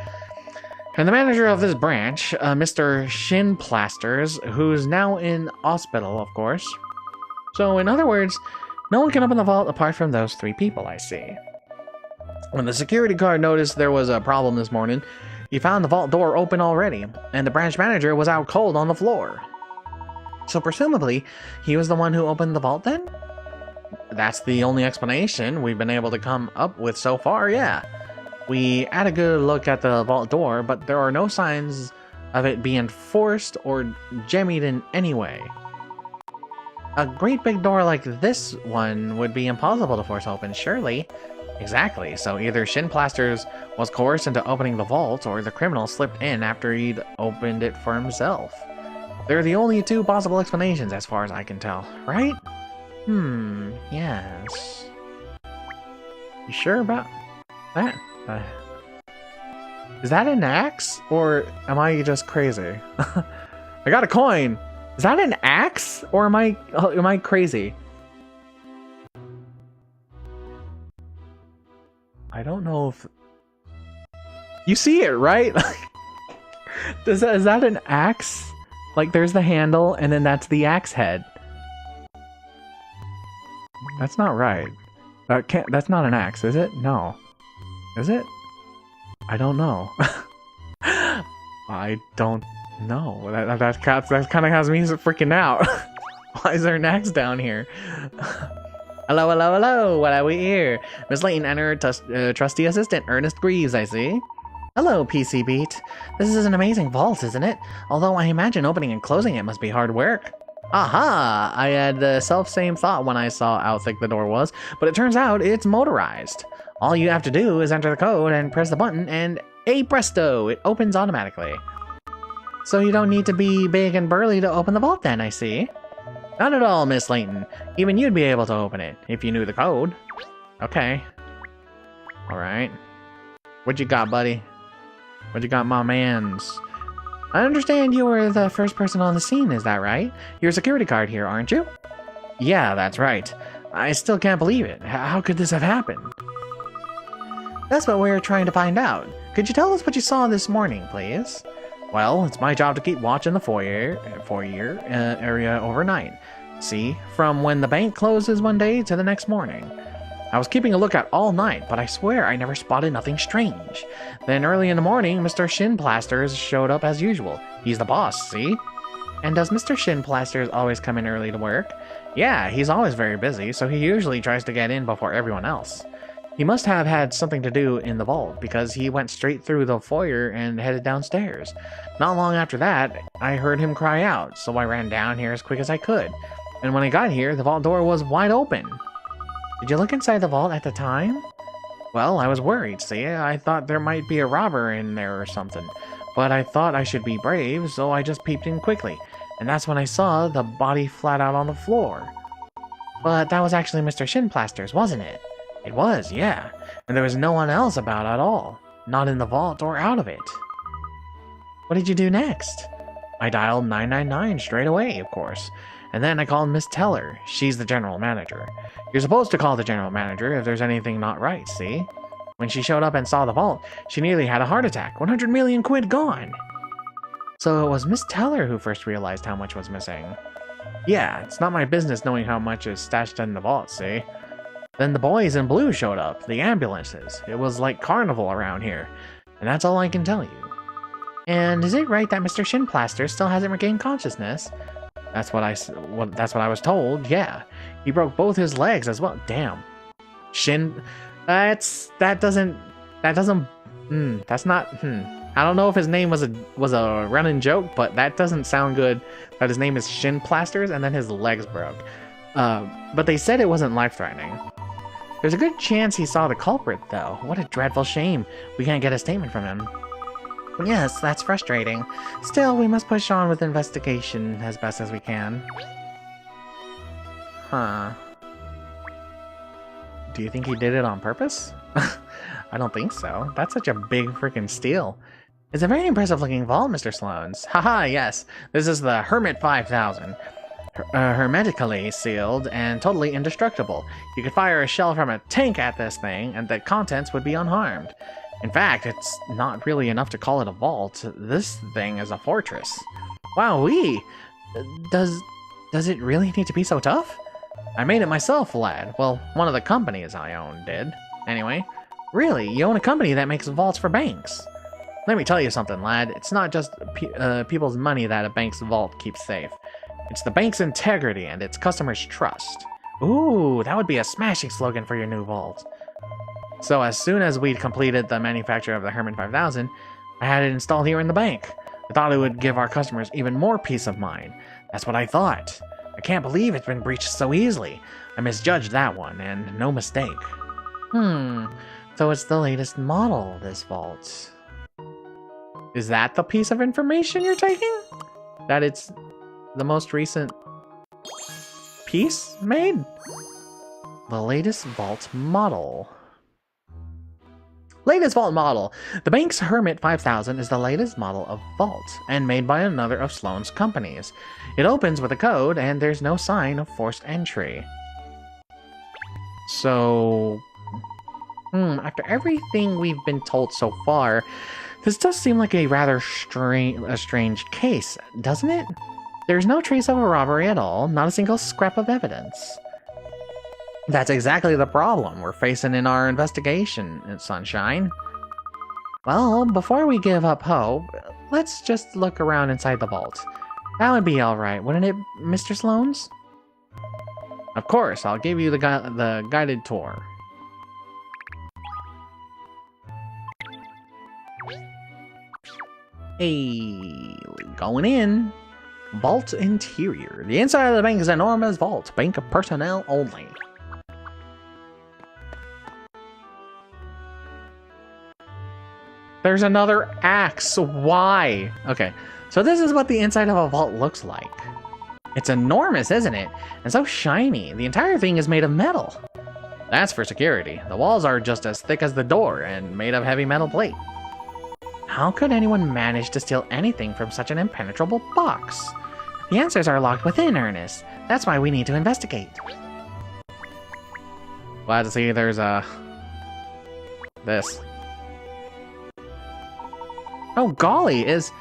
and the manager of this branch, Mr. Shinplasters, who's now in hospital, of course. So, in other words, no one can open the vault apart from those 3 people, I see. When the security guard noticed there was a problem this morning, he found the vault door open already, and the branch manager was out cold on the floor. So presumably, he was the one who opened the vault then? That's the only explanation we've been able to come up with so far, yeah. We had a good look at the vault door, but there are no signs of it being forced or jemmied in any way. A great big door like this one would be impossible to force open, surely. Exactly, so either Shinplasters was coerced into opening the vault, or the criminal slipped in after he'd opened it for himself. They're the only 2 possible explanations as far as I can tell, right? Yes. You sure about that? Is that an axe? Or am I just crazy? I got a coin! Is that an axe? Or am I crazy? I don't know if... You see it, right? Is that an axe? Like, there's the handle, and then that's the axe head. That's not right. That's not an axe, is it? No. Is it? I don't know. I don't know. That kind of has me freaking out. Why is there an axe down here? Hello, hello, hello. What are we here? Miss Layton and her trusty assistant, Ernest Greaves, I see. Hello, PC Beat. This is an amazing vault, isn't it? Although I imagine opening and closing it must be hard work. Aha! I had the self-same thought when I saw how thick the door was, but it turns out it's motorized. All you have to do is enter the code and press the button, and hey presto, it opens automatically. So you don't need to be big and burly to open the vault then, I see. Not at all, Miss Layton. Even you'd be able to open it, if you knew the code. Okay. Alright. What you got, buddy? What you got, my mans? I understand you were the first person on the scene, is that right? You're a security guard here, aren't you? Yeah, that's right. I still can't believe it. How could this have happened? That's what we're trying to find out. Could you tell us what you saw this morning, please? Well, it's my job to keep watch in the foyer area overnight. See, from when the bank closes one day to the next morning. I was keeping a lookout all night, but I swear I never spotted nothing strange. Then early in the morning, Mr. Shinplasters showed up as usual. He's the boss, see? And does Mr. Shinplasters always come in early to work? Yeah, he's always very busy, so he usually tries to get in before everyone else. He must have had something to do in the vault, because he went straight through the foyer and headed downstairs. Not long after that, I heard him cry out, so I ran down here as quick as I could. And when I got here, the vault door was wide open. Did you look inside the vault at the time? Well, I was worried, see? I thought there might be a robber in there or something. But I thought I should be brave, so I just peeped in quickly. And that's when I saw the body flat out on the floor. But that was actually Mr. Shinplasters, wasn't it? It was, yeah. And there was no one else about at all. Not in the vault or out of it. What did you do next? I dialed 999 straight away, of course. And then I called Miss Teller. She's the general manager. You're supposed to call the general manager if there's anything not right, see? When she showed up and saw the vault, she nearly had a heart attack. 100 million quid gone! So it was Miss Teller who first realized how much was missing. Yeah, it's not my business knowing how much is stashed in the vault, see? Then the boys in blue showed up, the ambulances. It was like carnival around here. And that's all I can tell you. And is it right that Mr. Shinplaster still hasn't regained consciousness? That's what that's what I was told. Yeah, he broke both his legs as well. Damn, shin. That's not. I don't know if his name was a running joke, but that doesn't sound good. That his name is Shin Plasters and then his legs broke. But they said it wasn't life-threatening. There's a good chance he saw the culprit, though. What a dreadful shame. We can't get a statement from him. Yes, that's frustrating. Still, we must push on with the investigation as best as we can. Huh. Do you think he did it on purpose? I don't think so. That's such a big freaking steal. It's a very impressive looking vault, Mr. Sloane's. Haha, yes. This is the Hermit 5000. Hermetically sealed and totally indestructible. You could fire a shell from a tank at this thing and the contents would be unharmed. In fact, it's not really enough to call it a vault. This thing is a fortress. Wowee! Does it really need to be so tough? I made it myself, lad. Well, one of the companies I own did. Anyway, really, you own a company that makes vaults for banks. Let me tell you something, lad. It's not just people's money that a bank's vault keeps safe. It's the bank's integrity and its customers' trust. Ooh, that would be a smashing slogan for your new vault. So as soon as we'd completed the manufacture of the Hermit 5000, I had it installed here in the bank. I thought it would give our customers even more peace of mind. That's what I thought. I can't believe it's been breached so easily. I misjudged that one, and no mistake. So it's the latest model, this vault. Is that the piece of information you're taking? That it's the most recent piece made? The latest vault model. Latest vault model. The bank's Hermit 5000 is the latest model of vault, and made by another of Sloane's companies. It opens with a code, and there's no sign of forced entry. So... after everything we've been told so far, this does seem like a rather strange case, doesn't it? There's no trace of a robbery at all, not a single scrap of evidence. That's exactly the problem we're facing in our investigation, Sunshine. Well, before we give up hope, let's just look around inside the vault. That would be alright, wouldn't it, Mr. Sloane's? Of course, I'll give you the guided tour. Hey, going in. Vault interior. The inside of the bank is an enormous vault. Bank personnel only. There's another axe. Why? Okay, so this is what the inside of a vault looks like. It's enormous, isn't it? And so shiny. The entire thing is made of metal. That's for security. The walls are just as thick as the door and made of heavy metal plate. How could anyone manage to steal anything from such an impenetrable box? The answers are locked within, Ernest. That's why we need to investigate. Glad to see there's this. Oh golly, is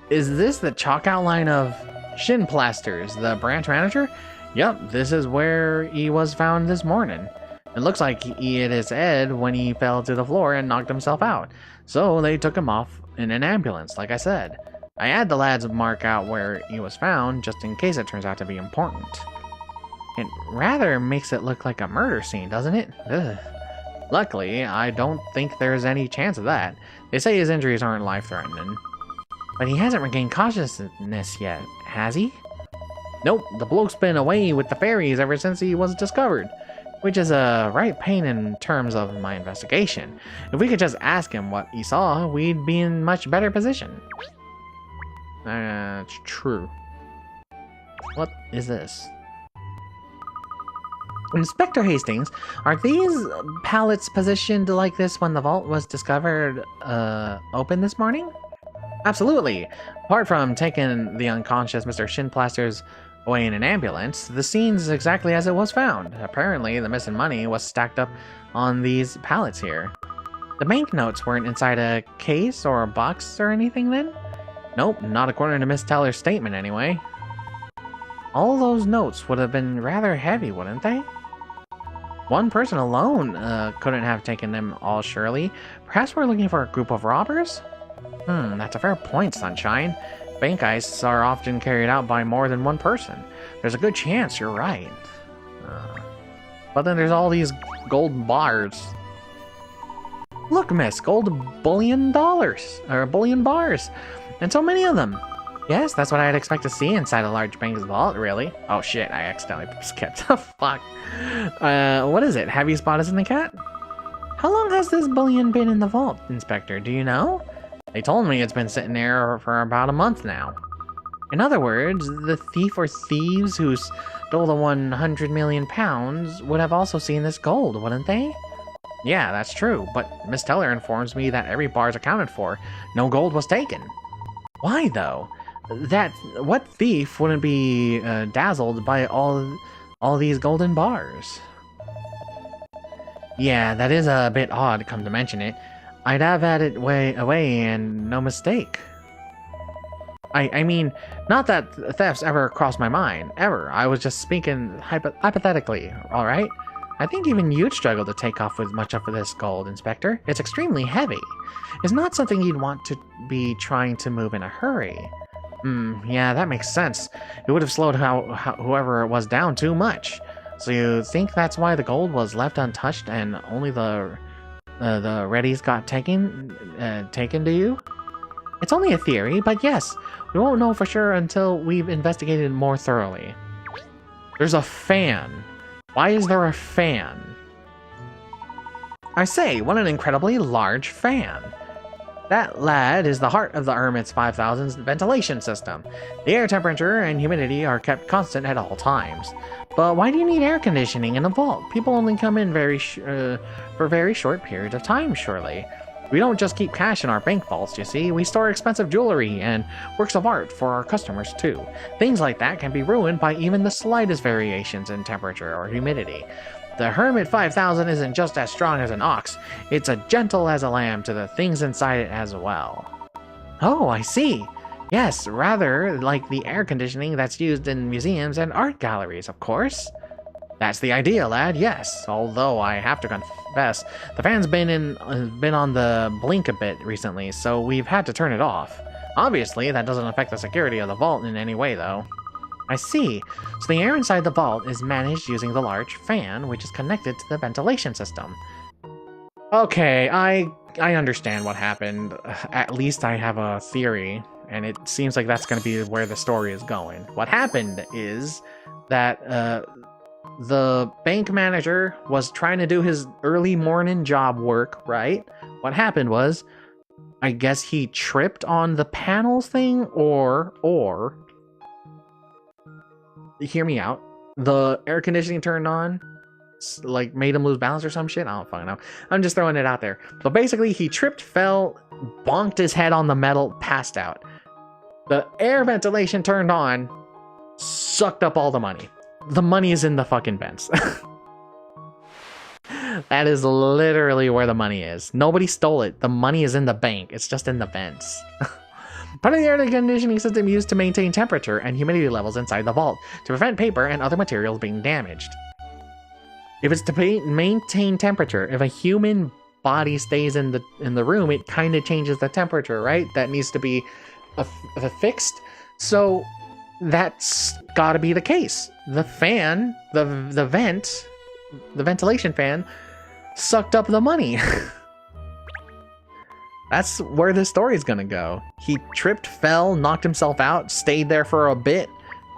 this the chalk outline of Shin Plasters, the branch manager? Yep, this is where he was found this morning. It looks like he hit his head when he fell to the floor and knocked himself out. So they took him off in an ambulance, like I said. I had the lads mark out where he was found, just in case it turns out to be important. It rather makes it look like a murder scene, doesn't it? Ugh. Luckily, I don't think there's any chance of that. They say his injuries aren't life-threatening. But he hasn't regained consciousness yet, has he? Nope, the bloke's been away with the fairies ever since he was discovered. Which is a right pain in terms of my investigation. If we could just ask him what he saw, we'd be in much better position. That's true. What is this? Inspector Hastings, are these pallets positioned like this when the vault was discovered open this morning? Absolutely. Apart from taking the unconscious Mr. Shinplasters away in an ambulance, the scene's exactly as it was found. Apparently, the missing money was stacked up on these pallets here. The banknotes weren't inside a case or a box or anything then? Nope, not according to Miss Teller's statement anyway. All those notes would have been rather heavy, wouldn't they? One person alone couldn't have taken them all, surely. Perhaps we're looking for a group of robbers? That's a fair point, Sunshine. bank heists are often carried out by more than one person. There's a good chance you're right. But then there's all these gold bars. Look, miss, gold bullion dollars, or bullion bars, and so many of them. Yes, that's what I'd expect to see inside a large bank's vault, really. Oh shit, I accidentally skipped. Fuck. What is it? Have you spotted something, cat? How long has this bullion been in the vault, Inspector? Do you know? They told me it's been sitting there for about a month now. In other words, the thief or thieves who stole the 100 million pounds would have also seen this gold, wouldn't they? Yeah, that's true, but Miss Teller informs me that every bar is accounted for. No gold was taken. Why, though? What thief wouldn't be dazzled by all these golden bars? Yeah, that is a bit odd, come to mention it. I'd have had it away and no mistake. I mean, not that thefts ever crossed my mind, ever. I was just speaking hypothetically, alright? I think even you'd struggle to take off with much of this gold, Inspector. It's extremely heavy. It's not something you'd want to be trying to move in a hurry. Yeah, that makes sense. It would have slowed whoever it was down too much. So you think that's why the gold was left untouched and only the readies got taken, do you? It's only a theory, but yes, we won't know for sure until we've investigated more thoroughly. There's a fan. Why is there a fan? I say, what an incredibly large fan. That, lad, is the heart of the Hermit's 5000's ventilation system. The air temperature and humidity are kept constant at all times. But why do you need air conditioning in a vault? People only come in for very short periods of time, surely. We don't just keep cash in our bank vaults, you see. We store expensive jewelry and works of art for our customers, too. Things like that can be ruined by even the slightest variations in temperature or humidity. The Hermit 5000 isn't just as strong as an ox, it's as gentle as a lamb to the things inside it as well. Oh, I see. Yes, rather like the air conditioning that's used in museums and art galleries, of course. That's the idea, lad, yes. Although I have to confess, the fan's been on the blink a bit recently, so we've had to turn it off. Obviously, that doesn't affect the security of the vault in any way, though. I see. So the air inside the vault is managed using the large fan, which is connected to the ventilation system. Okay, I understand what happened. At least I have a theory, and it seems like that's going to be where the story is going. What happened is that the bank manager was trying to do his early morning job work, right? What happened was, I guess he tripped on the panels thing, or hear me out. The air conditioning turned on, like made him lose balance or some shit. I don't fucking know. I'm just throwing it out there. But basically, he tripped, fell, bonked his head on the metal, passed out. The air ventilation turned on, sucked up all the money. The money is in the fucking vents. That is literally where the money is. Nobody stole it. The money is in the bank. It's just in the vents. Part of the air conditioning system used to maintain temperature and humidity levels inside the vault to prevent paper and other materials being damaged. If it's to maintain temperature, if a human body stays in the room, it kind of changes the temperature, right? That needs to be fixed. So that's got to be the case. The fan, the ventilation fan, sucked up the money. That's where the story's gonna go. He tripped, fell, knocked himself out, stayed there for a bit,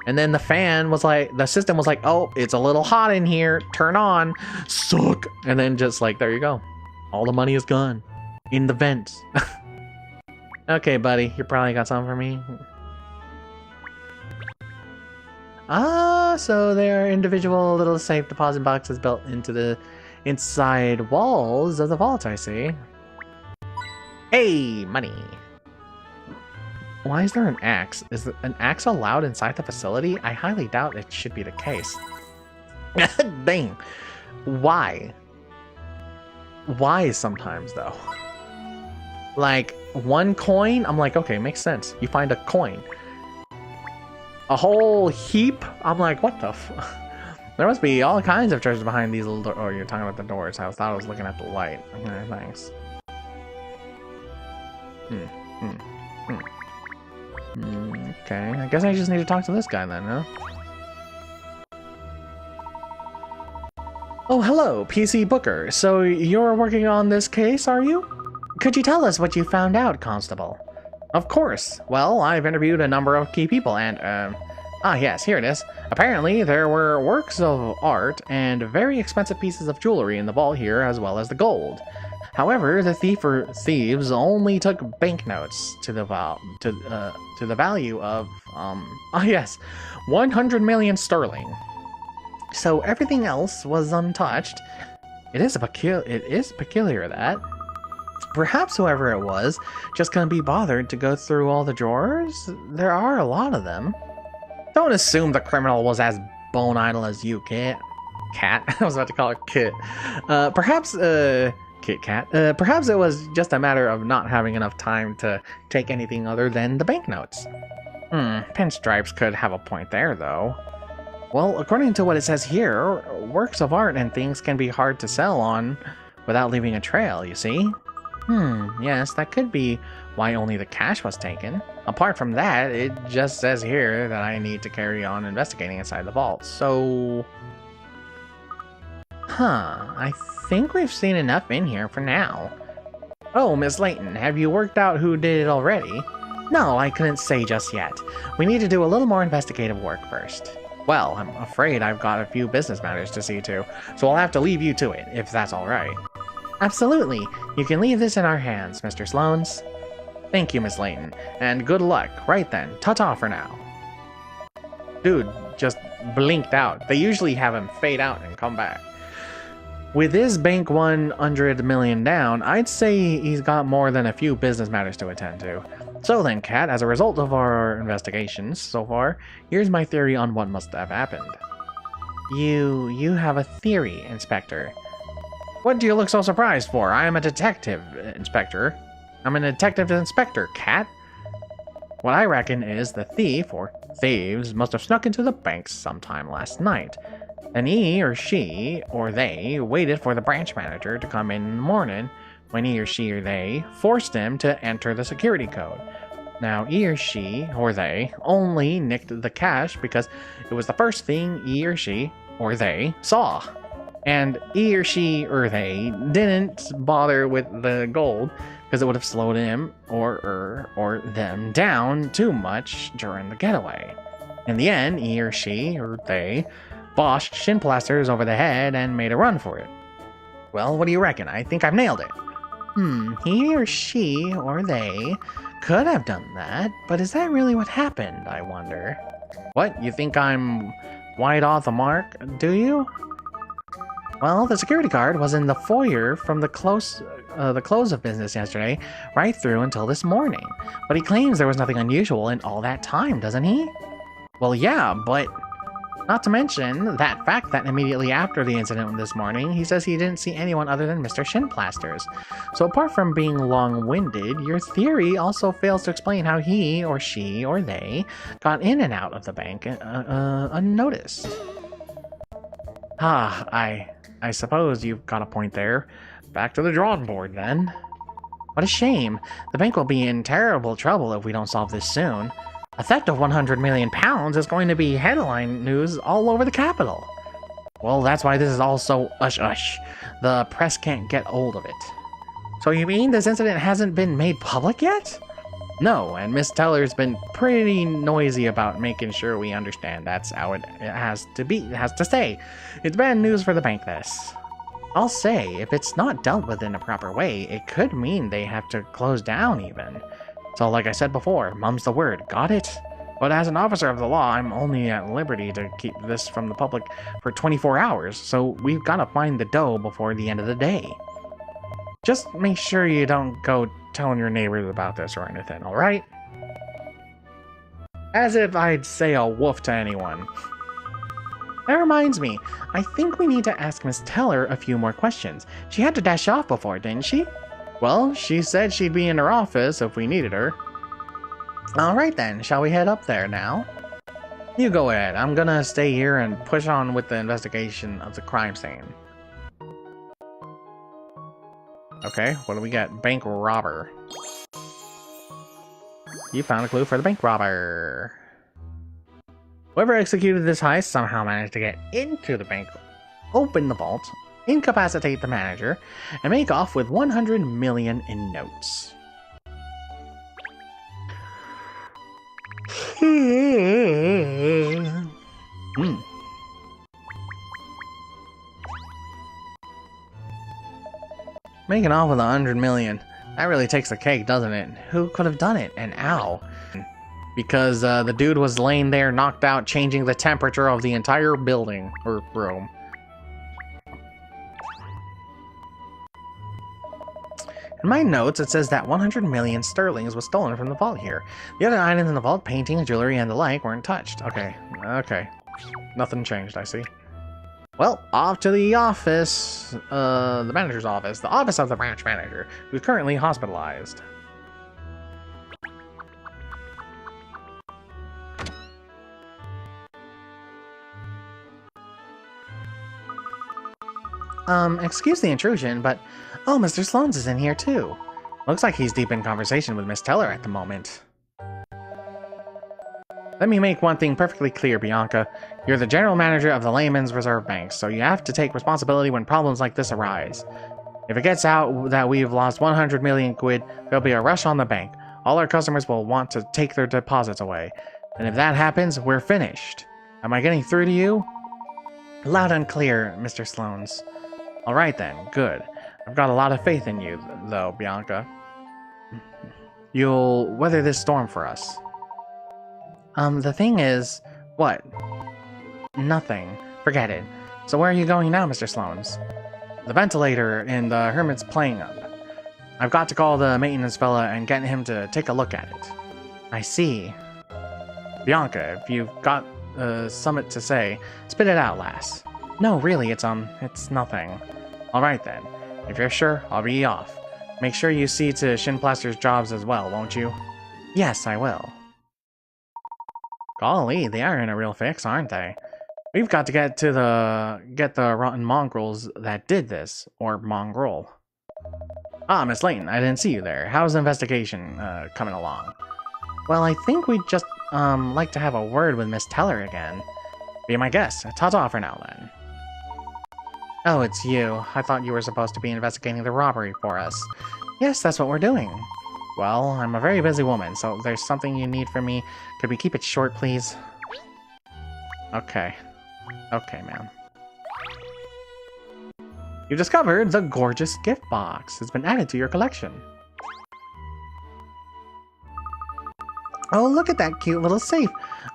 and then the system was like, oh, it's a little hot in here, turn on, suck, and then just like, there you go. All the money is gone. In the vents. Okay, buddy, you probably got something for me. So there are individual little safe deposit boxes built into the inside walls of the vault, I see. Hey, money. Why is there an axe? Is an axe allowed inside the facility? I highly doubt it should be the case. Dang. Why? Why sometimes, though? Like, one coin? I'm like, okay, makes sense. You find a coin. A whole heap? I'm like, what the f... There must be all kinds of treasures behind these little oh, you're talking about the doors. I thought I was looking at the light. Okay, thanks. Okay, I guess I just need to talk to this guy then, huh? Oh, hello, PC Booker. So you're working on this case, are you? Could you tell us what you found out, Constable? Of course. Well, I've interviewed a number of key people and, yes, here it is. Apparently, there were works of art and very expensive pieces of jewelry in the vault here, as well as the gold. However, the thieves only took banknotes to the value of, 100 million sterling. So everything else was untouched. It is peculiar that perhaps whoever it was just couldn't be bothered to go through all the drawers. There are a lot of them. Don't assume the criminal was as bone idle as you, Cat. I was about to call her Kit. Kit Kat. Perhaps it was just a matter of not having enough time to take anything other than the banknotes. Pinstripes could have a point there, though. Well, according to what it says here, works of art and things can be hard to sell on without leaving a trail, you see? Yes, that could be why only the cash was taken. Apart from that, it just says here that I need to carry on investigating inside the vault, so... I think we've seen enough in here for now. Oh, Miss Layton, have you worked out who did it already? No, I couldn't say just yet. We need to do a little more investigative work first. Well, I'm afraid I've got a few business matters to see to, so I'll have to leave you to it, if that's alright. Absolutely. You can leave this in our hands, Mr. Sloanes. Thank you, Miss Layton, and good luck. Right then, ta-ta for now. Dude just blinked out. They usually have him fade out and come back. With his bank 100 million down, I'd say he's got more than a few business matters to attend to. So then, Kat, as a result of our investigations so far, here's my theory on what must have happened. You have a theory, Inspector. What do you look so surprised for? I am a detective, Inspector. I'm a detective inspector, Kat. What I reckon is the thief, or thieves, must have snuck into the bank sometime last night. Then he, or she, or they waited for the branch manager to come in the morning when he or she or they forced him to enter the security code. Now, he or she, or they, only nicked the cash because it was the first thing he or she, or they, saw. And he or she, or they, didn't bother with the gold because it would have slowed him, or them down too much during the getaway. In the end, he or she, or they, boshed shin plasters over the head and made a run for it. Well, what do you reckon? I think I've nailed it. He or she, or they, could have done that, but is that really what happened, I wonder? What, you think I'm wide off the mark, do you? Well, the security guard was in the foyer from the close of business yesterday, right through until this morning. But he claims there was nothing unusual in all that time, doesn't he? Well, yeah, but... not to mention that fact that immediately after the incident this morning, he says he didn't see anyone other than Mr. Shinplasters. So apart from being long-winded, your theory also fails to explain how he, or she, or they got in and out of the bank unnoticed. I suppose you've got a point there. Back to the drawing board, then. What a shame. The bank will be in terrible trouble if we don't solve this soon. A theft of 100 million pounds is going to be headline news all over the capital. Well, that's why this is all so ush-ush. The press can't get hold of it. So you mean this incident hasn't been made public yet? No, and Miss Teller's been pretty noisy about making sure we understand that's how it has to be. It has to stay. It's bad news for the bank, this. I'll say, if it's not dealt with in a proper way, it could mean they have to close down even. So like I said before, mum's the word, got it? But as an officer of the law, I'm only at liberty to keep this from the public for 24 hours, so we've got to find the dough before the end of the day. Just make sure you don't go telling your neighbors about this or anything, alright? As if I'd say a woof to anyone. That reminds me, I think we need to ask Miss Teller a few more questions. She had to dash off before, didn't she? Well, she said she'd be in her office if we needed her. Alright then, shall we head up there now? You go ahead, I'm gonna stay here and push on with the investigation of the crime scene. Okay, what do we got? Bank robber. You found a clue for the bank robber. Whoever executed this heist somehow managed to get into the bank, open the vault, incapacitate the manager, and make off with 100 million in notes. Making off with 100 million. That really takes the cake, doesn't it? Who could have done it? And ow. Because the dude was laying there knocked out, changing the temperature of the entire building or room. In my notes, it says that 100 million sterlings was stolen from the vault here. The other items in the vault, painting, jewelry, and the like, weren't touched. Okay, okay. Nothing changed, I see. Well, off to the office, the manager's office, the office of the branch manager, who's currently hospitalized. Excuse the intrusion, but... Oh, Mr. Sloanes is in here too. Looks like he's deep in conversation with Miss Teller at the moment. Let me make one thing perfectly clear, Bianca. You're the general manager of the Layman's Reserve Bank, so you have to take responsibility when problems like this arise. If it gets out that we've lost 100 million quid, there'll be a rush on the bank. All our customers will want to take their deposits away. And if that happens, we're finished. Am I getting through to you? Loud and clear, Mr. Sloanes. Alright then, good. I've got a lot of faith in you, though, Bianca. You'll weather this storm for us. The thing is... What? Nothing. Forget it. So where are you going now, Mr. Sloanes? The ventilator in the Hermit's playing up. I've got to call the maintenance fella and get him to take a look at it. I see. Bianca, if you've got something to say, spit it out, lass. No, really, it's nothing. Alright then. If you're sure, I'll be off. Make sure you see to Shinplaster's jobs as well, won't you? Yes, I will. Golly, they are in a real fix, aren't they? We've got to get the rotten mongrels that did this, or mongrel. Ah, Miss Layton, I didn't see you there. How's the investigation coming along? Well, I think we'd just like to have a word with Miss Teller again. Be my guest. Ta-ta for now, then. Oh, it's you. I thought you were supposed to be investigating the robbery for us. Yes, that's what we're doing. Well, I'm a very busy woman, so if there's something you need from me, could we keep it short, please? Okay. Okay, ma'am. You've discovered the gorgeous gift box. It's been added to your collection. Oh, look at that cute little safe.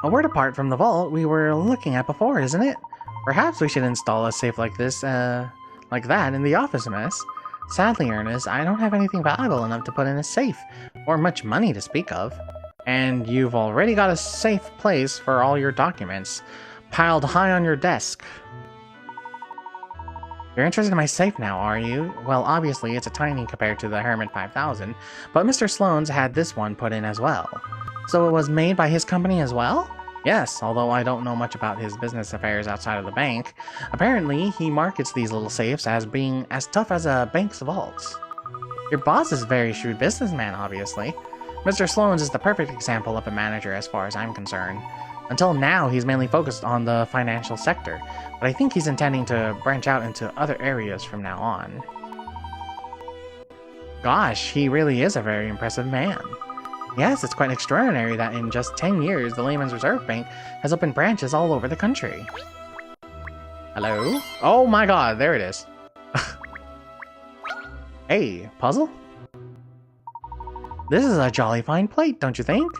A word apart from the vault we were looking at before, isn't it? Perhaps we should install a safe like this, like that in the office, miss. Sadly, Ernest, I don't have anything valuable enough to put in a safe, or much money to speak of. And you've already got a safe place for all your documents, piled high on your desk. You're interested in my safe now, are you? Well, obviously, it's a tiny compared to the Hermit 5000, but Mr. Sloanes had this one put in as well. So it was made by his company as well? Yes, although I don't know much about his business affairs outside of the bank. Apparently, he markets these little safes as being as tough as a bank's vaults. Your boss is a very shrewd businessman, obviously. Mr. Sloanes is the perfect example of a manager as far as I'm concerned. Until now, he's mainly focused on the financial sector, but I think he's intending to branch out into other areas from now on. Gosh, he really is a very impressive man. Yes, it's quite extraordinary that in just 10 years, the Layman's Reserve Bank has opened branches all over the country. Hello? Oh my god, there it is. Hey, puzzle? This is a jolly fine plate, don't you think?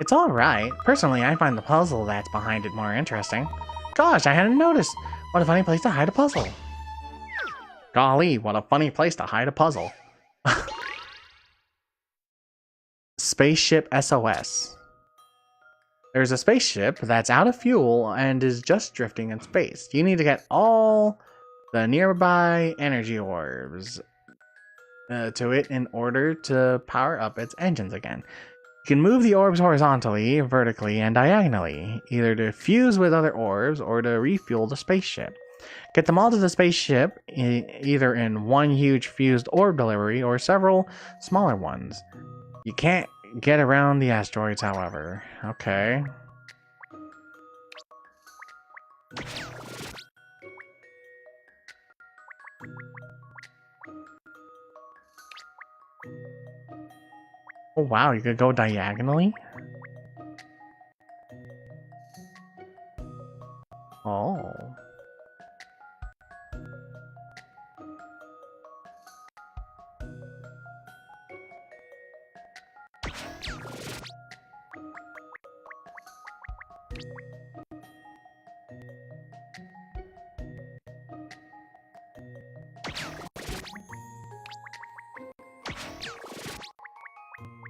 It's alright. Personally, I find the puzzle that's behind it more interesting. Gosh, I hadn't noticed. What a funny place to hide a puzzle. Golly, what a funny place to hide a puzzle. Spaceship SOS. There's a spaceship that's out of fuel and is just drifting in space. You need to get all the nearby energy orbs to it in order to power up its engines again. You can move the orbs horizontally, vertically, and diagonally, either to fuse with other orbs or to refuel the spaceship. Get them all to the spaceship, either in one huge fused orb delivery or several smaller ones. You can't get around the asteroids, however. Okay. Oh wow, you could go diagonally? Oh.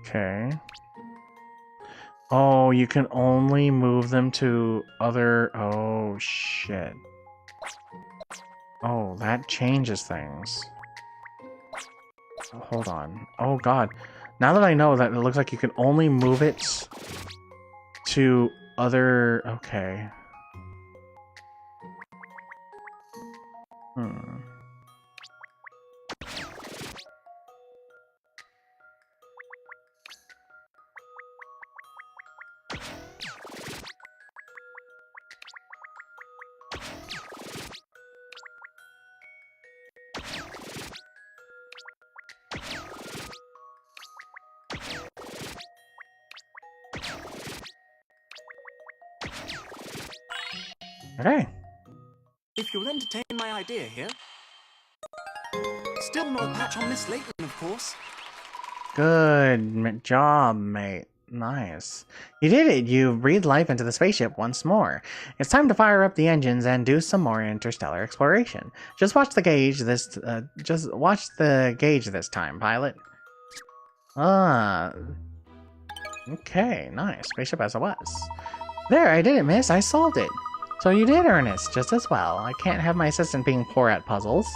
Okay. Oh, you can only move them to other... Oh, shit. Oh, that changes things. Hold on. Oh, God. Now that I know that it looks like you can only move it to other... Okay. Okay. If you'll entertain my idea here. Still no patch on Miss Layton, of course. Good job, mate. Nice. You did it! You breathed life into the spaceship once more. It's time to fire up the engines and do some more interstellar exploration. Just watch the gauge this time, pilot. Ah. Okay, nice. Spaceship SOS. There, I did it, miss. I solved it. So you did, Ernest, just as well. I can't have my assistant being poor at puzzles.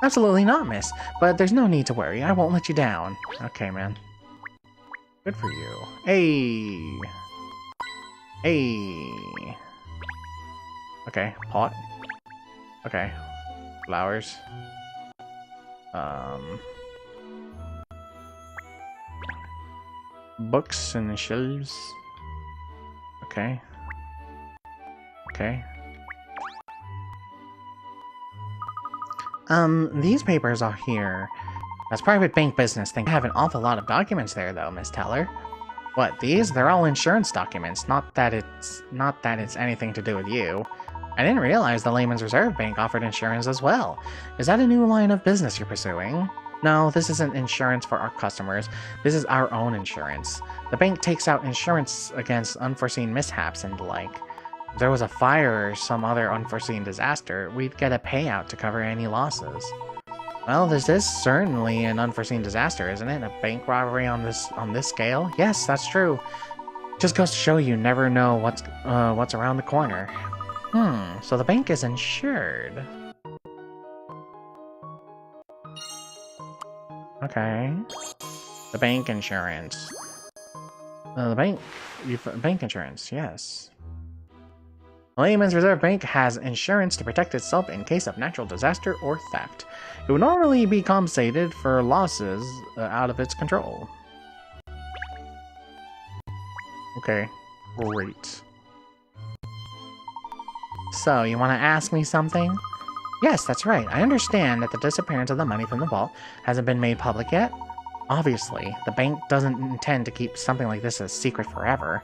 Absolutely not, miss. But there's no need to worry. I won't let you down. Okay, man. Good for you. Hey! Hey! Okay, pot. Okay. Flowers. Books and shelves. Okay. Okay. These papers are here. That's private bank business thing. I have an awful lot of documents there, though, Miss Teller. What, these? They're all insurance documents. Not that it's anything to do with you. I didn't realize the Layman's Reserve Bank offered insurance as well. Is that a new line of business you're pursuing? No, this isn't insurance for our customers. This is our own insurance. The bank takes out insurance against unforeseen mishaps and the like. If there was a fire or some other unforeseen disaster, we'd get a payout to cover any losses. Well, this is certainly an unforeseen disaster, isn't it? A bank robbery on this scale? Yes, that's true. Just goes to show you never know what's around the corner. So the bank is insured. Okay. The bank insurance. Bank insurance, yes. Layman's Reserve Bank has insurance to protect itself in case of natural disaster or theft. It would normally be compensated for losses out of its control. Okay, great. So, you want to ask me something? Yes, that's right. I understand that the disappearance of the money from the vault hasn't been made public yet. Obviously, the bank doesn't intend to keep something like this a secret forever.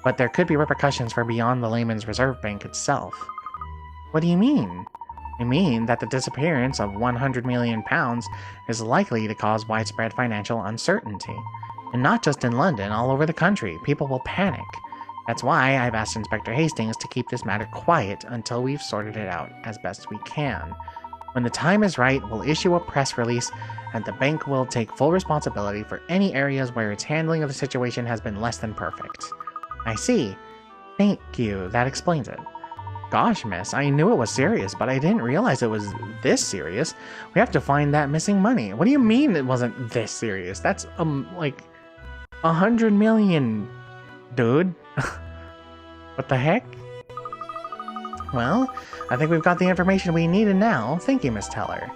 But there could be repercussions for beyond the Layman's Reserve Bank itself. What do you mean? I mean that the disappearance of £100 million is likely to cause widespread financial uncertainty. And not just in London, all over the country, people will panic. That's why I've asked Inspector Hastings to keep this matter quiet until we've sorted it out as best we can. When the time is right, we'll issue a press release, and the bank will take full responsibility for any areas where its handling of the situation has been less than perfect. I see. Thank you, that explains it. Gosh, miss, I knew it was serious, but I didn't realize it was this serious. We have to find that missing money. What do you mean it wasn't this serious? That's, like, 100 million, dude. What the heck? Well, I think we've got the information we needed now. Thank you, Miss Teller.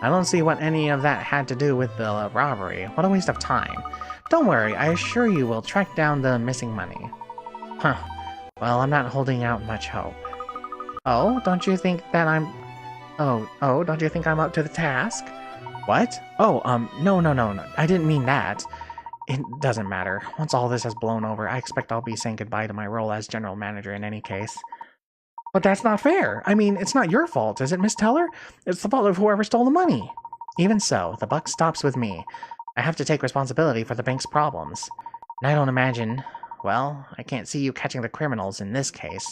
I don't see what any of that had to do with the robbery. What a waste of time. Don't worry, I assure you we'll track down the missing money. Huh. Well, I'm not holding out much hope. Oh, don't you think that I'm... Oh, don't you think I'm up to the task? What? Oh, no. I didn't mean that. It doesn't matter. Once all this has blown over, I expect I'll be saying goodbye to my role as general manager in any case. But that's not fair. I mean, it's not your fault, is it, Miss Teller? It's the fault of whoever stole the money. Even so, the buck stops with me. I have to take responsibility for the bank's problems. And I don't imagine... Well, I can't see you catching the criminals in this case.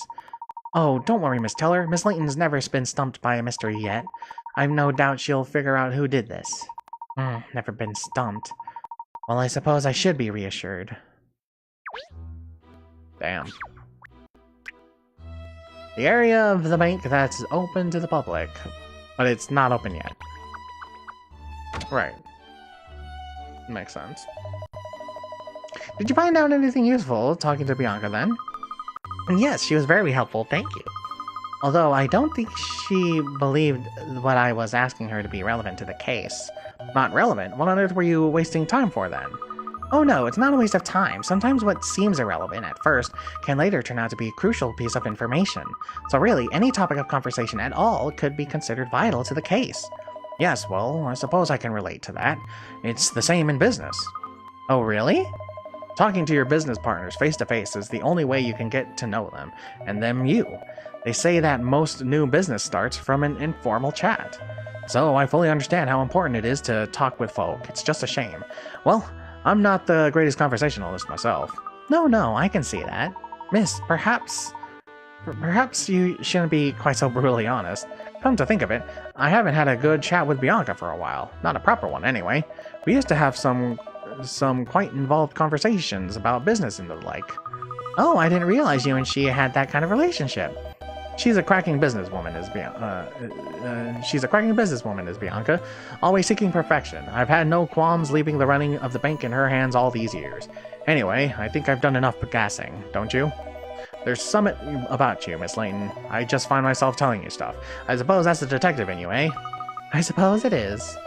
Oh, don't worry, Miss Teller. Miss Layton's never been stumped by a mystery yet. I've no doubt she'll figure out who did this. Never been stumped. Well, I suppose I should be reassured. Damn. The area of the bank that's open to the public. But it's not open yet. Right. Makes sense. Did you find out anything useful talking to Bianca then? Yes, she was very helpful, thank you. Although I don't think she believed what I was asking her to be relevant to the case. Not relevant? What on earth were you wasting time for then? Oh no, it's not a waste of time. Sometimes what seems irrelevant at first can later turn out to be a crucial piece of information. So really, any topic of conversation at all could be considered vital to the case. Yes, well, I suppose I can relate to that. It's the same in business. Oh really? Talking to your business partners face to face is the only way you can get to know them, and them you. They say that most new business starts from an informal chat. So I fully understand how important it is to talk with folk. It's just a shame. Well, I'm not the greatest conversationalist myself. No, I can see that. Miss, perhaps you shouldn't be quite so brutally honest. Come to think of it, I haven't had a good chat with Bianca for a while. Not a proper one, anyway. We used to have some quite involved conversations about business and the like. Oh, I didn't realize you and she had that kind of relationship. She's a cracking businesswoman, is Bianca. Always seeking perfection. I've had no qualms leaving the running of the bank in her hands all these years. Anyway, I think I've done enough gassing, don't you? There's something about you, Miss Layton. I just find myself telling you stuff. I suppose that's the detective in you, eh? I suppose it is.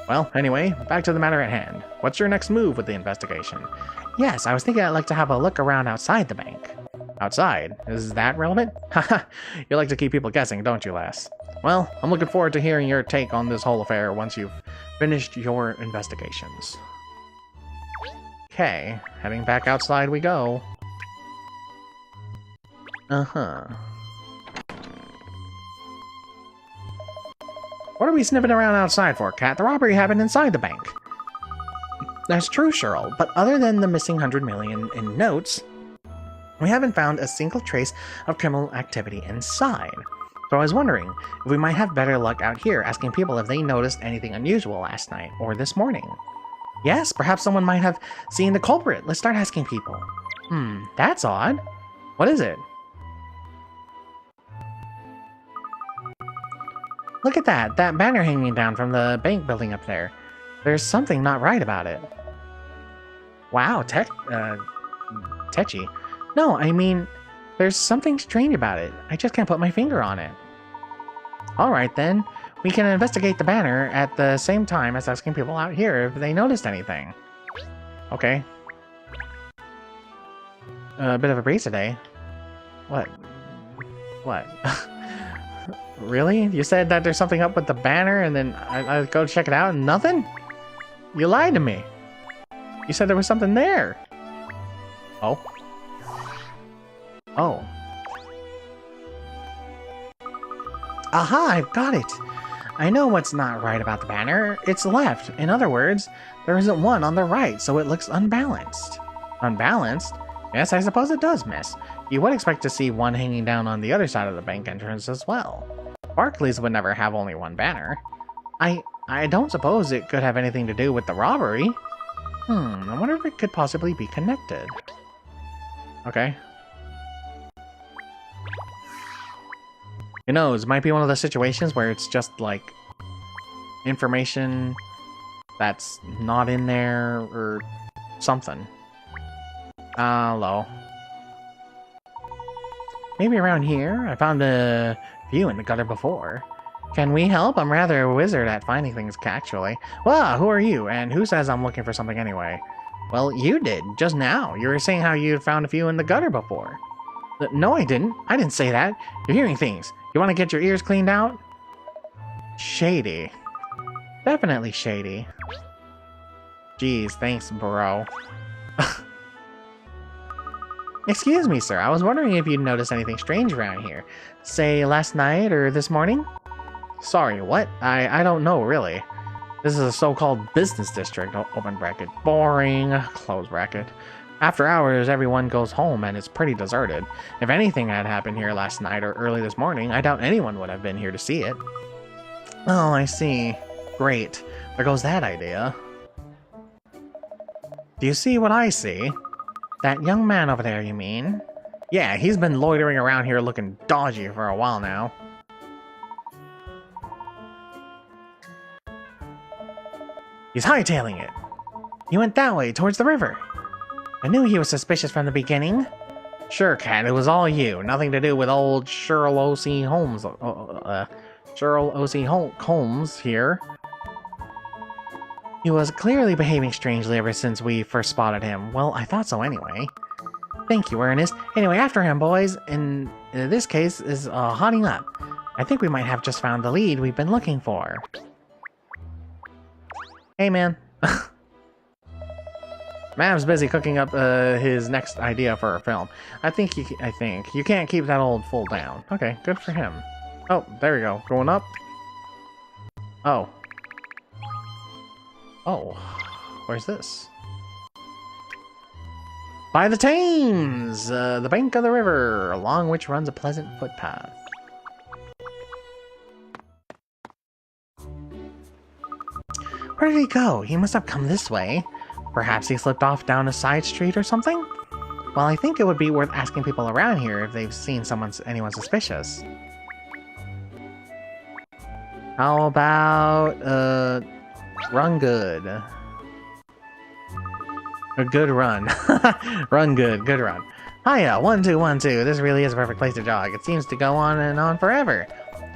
Well, anyway, back to the matter at hand. What's your next move with the investigation? Yes, I was thinking I'd like to have a look around outside the bank. Outside? Is that relevant? Haha, you like to keep people guessing, don't you, lass? Well, I'm looking forward to hearing your take on this whole affair once you've finished your investigations. Okay, heading back outside we go. What are we sniffing around outside for, Kat? The robbery happened inside the bank. That's true, Cheryl, but other than the missing 100 million in notes, we haven't found a single trace of criminal activity inside. So I was wondering if we might have better luck out here asking people if they noticed anything unusual last night or this morning. Yes, perhaps someone might have seen the culprit. Let's start asking people. That's odd. What is it? Look at that banner hanging down from the bank building up there. There's something not right about it. Wow, Techi. No, I mean, there's something strange about it. I just can't put my finger on it. Alright then, we can investigate the banner at the same time as asking people out here if they noticed anything. Okay. A bit of a breeze today. What? Really? You said that there's something up with the banner and then I go check it out and nothing? You lied to me. You said there was something there. Oh. Aha, I've got it. I know what's not right about the banner. It's left. In other words, there isn't one on the right, so it looks unbalanced. Unbalanced? Yes, I suppose it does, miss. You would expect to see one hanging down on the other side of the bank entrance as well. Barclays would never have only one banner. I don't suppose it could have anything to do with the robbery. I wonder if it could possibly be connected. Okay. Who knows, it might be one of the situations where it's just like information that's not in there or something. Hello. Maybe around here? I found a view in the gutter before. Can we help? I'm rather a wizard at finding things, actually. Well, who are you? And who says I'm looking for something anyway? Well, you did, just now. You were saying how you'd found a few in the gutter before. No, I didn't. I didn't say that. You're hearing things. You want to get your ears cleaned out? Shady. Definitely shady. Jeez, thanks, bro. Excuse me, sir. I was wondering if you'd noticed anything strange around here. Say, last night or this morning? Sorry, what? I don't know, really. This is a so-called business district. Open bracket. Boring. Close bracket. After hours, everyone goes home and it's pretty deserted. If anything had happened here last night or early this morning, I doubt anyone would have been here to see it. Oh, I see. Great. There goes that idea. Do you see what I see? That young man over there, you mean? Yeah, he's been loitering around here looking dodgy for a while now. He's hightailing it. He went that way, towards the river. I knew he was suspicious from the beginning. Sure, Cat, it was all you. Nothing to do with old Cheryl O.C. Holmes. Cheryl O.C. Holmes here. He was clearly behaving strangely ever since we first spotted him. Well, I thought so anyway. Thank you, Ernest. Anyway, after him, boys. In this case is hotting up. I think we might have just found the lead we've been looking for. Hey, man. Mav's busy cooking up his next idea for a film. I think you can't keep that old fool down. Okay, good for him. Oh, there we go. Going up. Oh. Oh. Where's this? By the Thames! The bank of the river, along which runs a pleasant footpath. Where did he go? He must have come this way. Perhaps he slipped off down a side street or something? Well, I think it would be worth asking people around here if they've seen anyone suspicious. How about, run good. A good run. Run good, good run. Hiya, 1, 2, 1, 2. This really is a perfect place to jog. It seems to go on and on forever.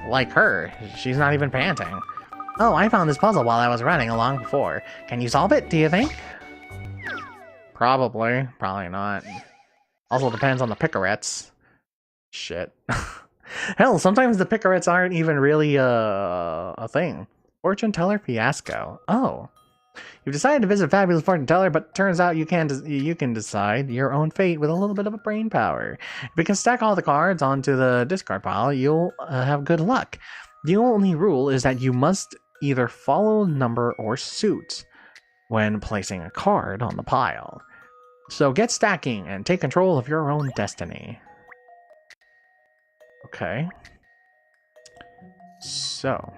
Like her. She's not even panting. Oh, I found this puzzle while I was running along before. Can you solve it, do you think? Probably. Probably not. Also depends on the picarettes. Shit. Hell, sometimes the picarettes aren't even really a thing. Fortune teller fiasco. Oh. You've decided to visit a fabulous fortune teller, but turns out you can decide your own fate with a little bit of a brain power. If you can stack all the cards onto the discard pile, you'll have good luck. The only rule is that you must either follow number or suit when placing a card on the pile. So get stacking and take control of your own destiny. Okay. So,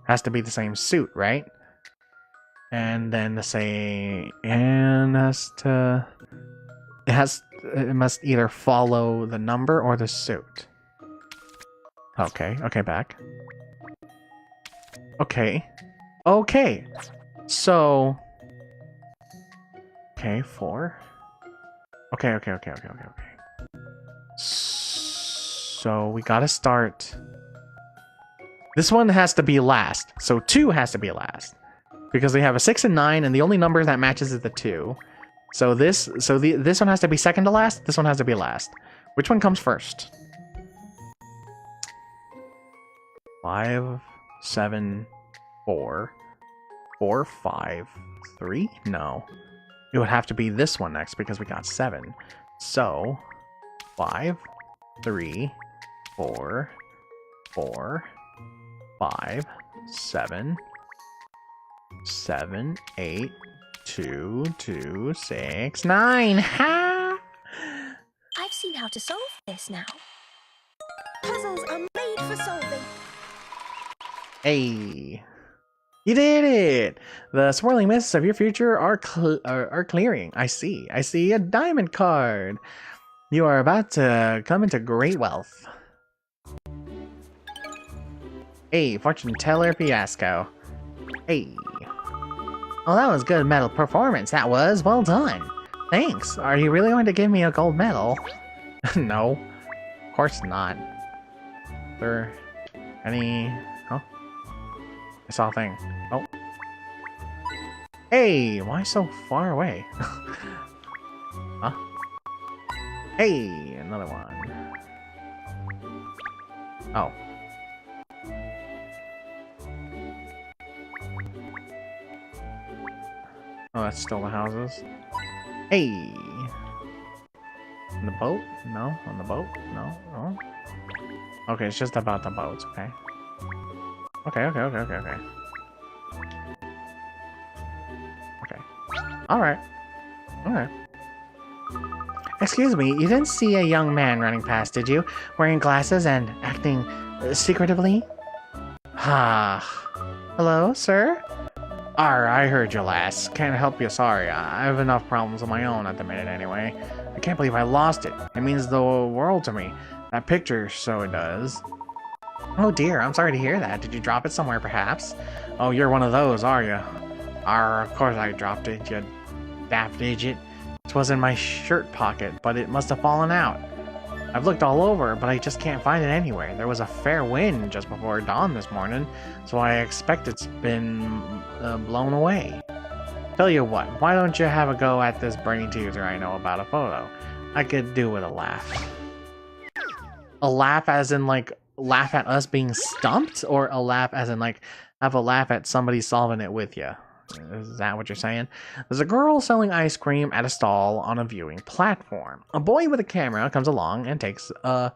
has to be the same suit, right? And then to say, and it must either follow the number or the suit. Okay, back. Okay. So, okay, 4. Okay. So we gotta start. This one has to be last. So 2 has to be last. Because they have a 6 and 9, and the only number that matches is the 2. So this one has to be second to last, this one has to be last. Which one comes first? 5, 7, 4, 4, 5, 3? No. It would have to be this one next because we got 7. So 5, 3, 4, 4, 5, 7, 7, 8, 2, 2, 6, 9. Ha! I've seen how to solve this now. Puzzles are made for solving. Hey, you did it! The swirling mists of your future are clearing. I see a diamond card. You are about to come into great wealth. Hey, fortune teller fiasco. Hey. Oh, that was good medal performance. That was well done. Thanks. Are you really going to give me a gold medal? No, of course not. Any saw a thing. Oh. Hey, why so far away? Huh? Hey, another one. Oh. Oh, that's still the houses. Hey! On the boat? No? On the boat? No? No? Okay, it's just about the boats, okay. Okay. Okay. Alright. Alright. Excuse me, you didn't see a young man running past, did you? Wearing glasses and acting secretively? Hello, sir? I heard you last. Can't help you, sorry. I have enough problems of my own at the minute anyway. I can't believe I lost it. It means the world to me. That picture, so it does. Oh dear, I'm sorry to hear that. Did you drop it somewhere, perhaps? Oh, you're one of those, are you? Of course I dropped it, you daft idiot. It was in my shirt pocket, but it must have fallen out. I've looked all over, but I just can't find it anywhere. There was a fair wind just before dawn this morning, so I expect it's been blown away. Tell you what, why don't you have a go at this brain teaser I know about a photo? I could do with a laugh. A laugh as in, like, laugh at us being stumped? Or a laugh as in, like, have a laugh at somebody solving it with you? Is that what you're saying? There's a girl selling ice cream at a stall on a viewing platform. A boy with a camera comes along and takes a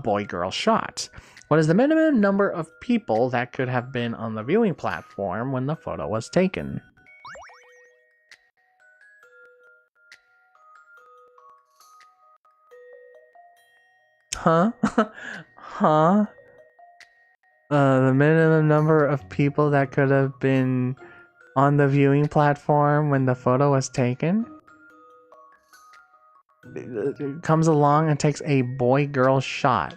boy-girl shot. What is the minimum number of people that could have been on the viewing platform when the photo was taken? Huh? Huh? The minimum number of people that could have been on the viewing platform when the photo was taken? Comes along and takes a boy-girl shot.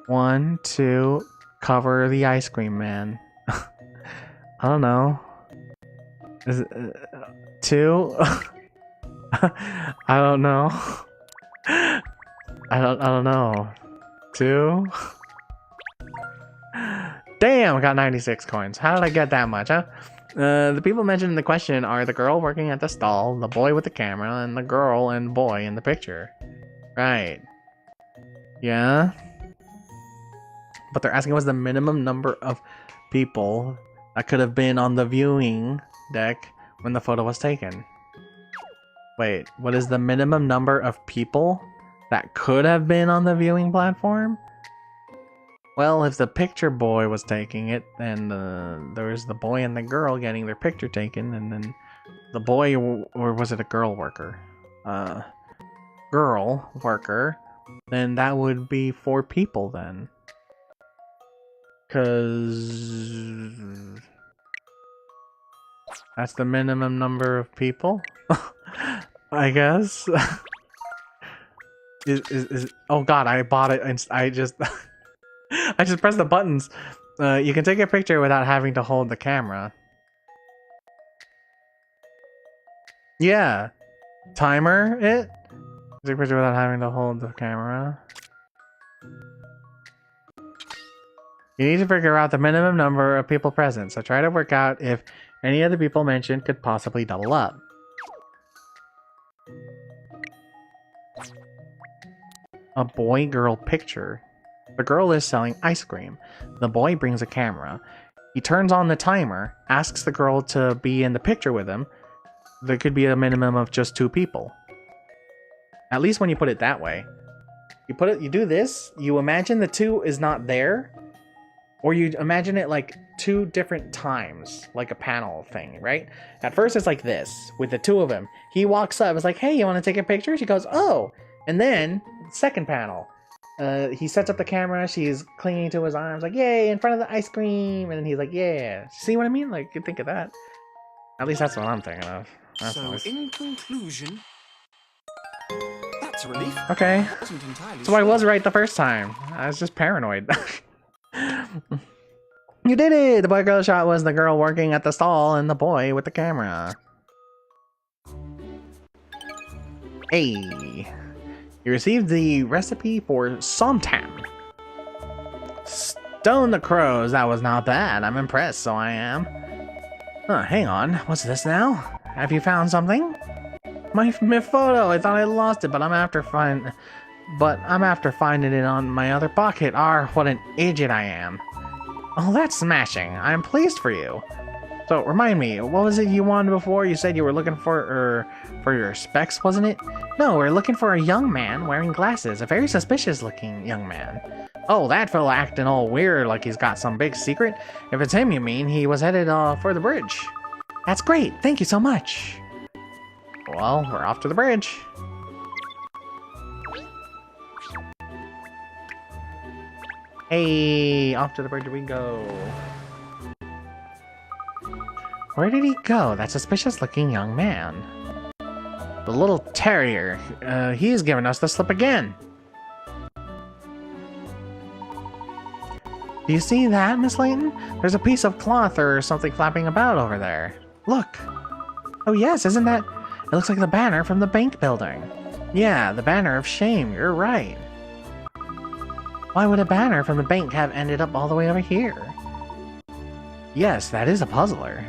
1, 2, cover the ice cream man. I don't know. Is it 2? I don't know. I don't know. 2? Damn, I got 96 coins. How did I get that much, huh? The people mentioned in the question are the girl working at the stall, the boy with the camera, and the girl and boy in the picture. Right. Yeah? But they're asking what's the minimum number of people that could have been on the viewing deck when the photo was taken. Wait, what is the minimum number of people that could have been on the viewing platform? Well, if the picture boy was taking it, then there was the boy and the girl getting their picture taken, and then the boy, or was it a girl worker? Girl worker, then that would be 4 people then. 'Cause that's the minimum number of people, I guess. Is oh god, I bought it and I just I just pressed the buttons. You can take a picture without having to hold the camera. Yeah. Timer it? Take a picture without having to hold the camera. You need to figure out the minimum number of people present, so try to work out if any of the people mentioned could possibly double up. A boy-girl picture. The girl is selling ice cream. The boy brings a camera. He turns on the timer, asks the girl to be in the picture with him. There could be a minimum of just 2 people. At least when you put it that way. You do this, you imagine the 2 is not there, or you imagine it like 2 different times, like a panel thing, right? At first it's like this, with the 2 of them. He walks up, it's like, hey, you want to take a picture? She goes, oh! And then, second panel. He sets up the camera, she's clinging to his arms, like, yay, in front of the ice cream, and then he's like, yeah. See what I mean? Like, you think of that. At least that's what I'm thinking of. That's So, nice. in conclusion, that's a relief. Okay. I wasn't entirely So I sure. was right the first time. I was just paranoid. You did it! The boy-girl shot was the girl working at the stall and the boy with the camera. Hey! You received the recipe for Totem. Stone the crows, that was not bad. I'm impressed, so I am. Hang on, what's this now? Have you found something? My photo, I thought I lost it, but I'm after finding it on my other pocket. What an idiot I am. Oh, that's smashing. I'm pleased for you. So, remind me, what was it you wanted before? You said you were looking for your specs, wasn't it? No, we're looking for a young man wearing glasses. A very suspicious-looking young man. Oh, that fella acting all weird like he's got some big secret? If it's him, you mean, he was headed for the bridge. That's great. Thank you so much. Well, we're off to the bridge. Hey, off to the bridge we go. Where did he go? That suspicious-looking young man. The little terrier. He's giving us the slip again. Do you see that, Miss Layton? There's a piece of cloth or something flapping about over there. Look. Oh yes, isn't that... It looks like the banner from the bank building. Yeah, the banner of shame, you're right. Why would a banner from the bank have ended up all the way over here? Yes, that is a puzzler.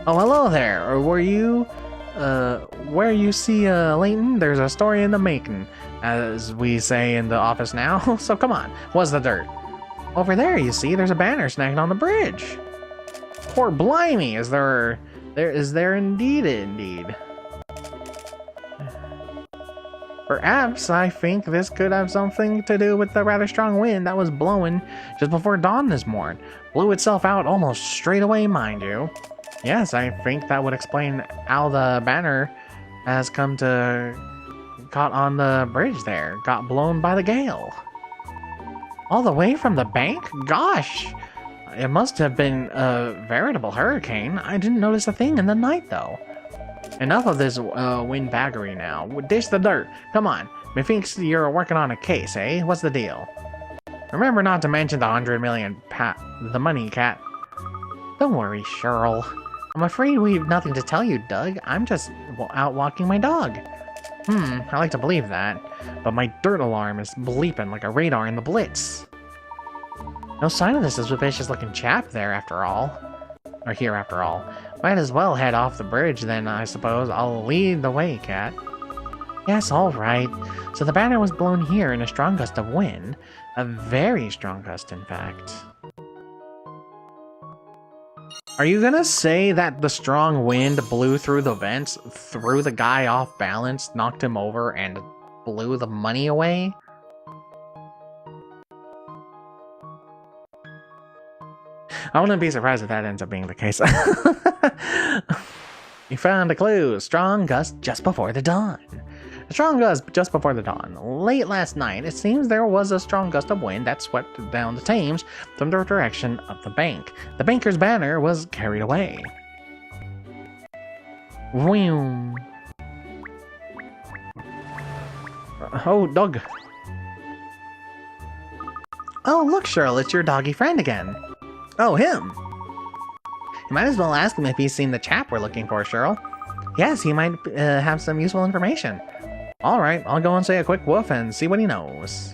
Oh, hello there. Or were you... where you see, Layton? There's a story in the making, as we say in the office now. So come on, what's the dirt? Over there, you see, there's a banner snagged on the bridge. Poor blimey, is there indeed. Perhaps I think this could have something to do with the rather strong wind that was blowing just before dawn this morning. Blew itself out almost straight away, mind you. Yes, I think that would explain how the banner has come to caught on the bridge there. Got blown by the gale. All the way from the bank? Gosh! It must have been a veritable hurricane. I didn't notice a thing in the night, though. Enough of this windbaggery now. Dish the dirt. Come on. Methinks you're working on a case, eh? What's the deal? Remember not to mention the 100 million the money, cat. Don't worry, Cheryl. I'm afraid we've nothing to tell you, Doug. I'm just out walking my dog. I like to believe that. But my dirt alarm is bleeping like a radar in the Blitz. No sign of this suspicious-looking chap there after all. Or here after all. Might as well head off the bridge then, I suppose. I'll lead the way, cat. Yes, alright. So the banner was blown here in a strong gust of wind. A very strong gust, in fact. Are you gonna say that the strong wind blew through the vents, threw the guy off balance, knocked him over, and blew the money away? I wouldn't be surprised if that ends up being the case. You found a clue. Strong gust just before the dawn. A strong gust just before the dawn. Late last night, it seems there was a strong gust of wind that swept down the Thames from the direction of the bank. The banker's banner was carried away. Vroom. Oh, dog. Oh, look, Cheryl, it's your doggy friend again. Oh, him! You might as well ask him if he's seen the chap we're looking for, Cheryl. Yes, he might have some useful information. Alright, I'll go and say a quick woof and see what he knows.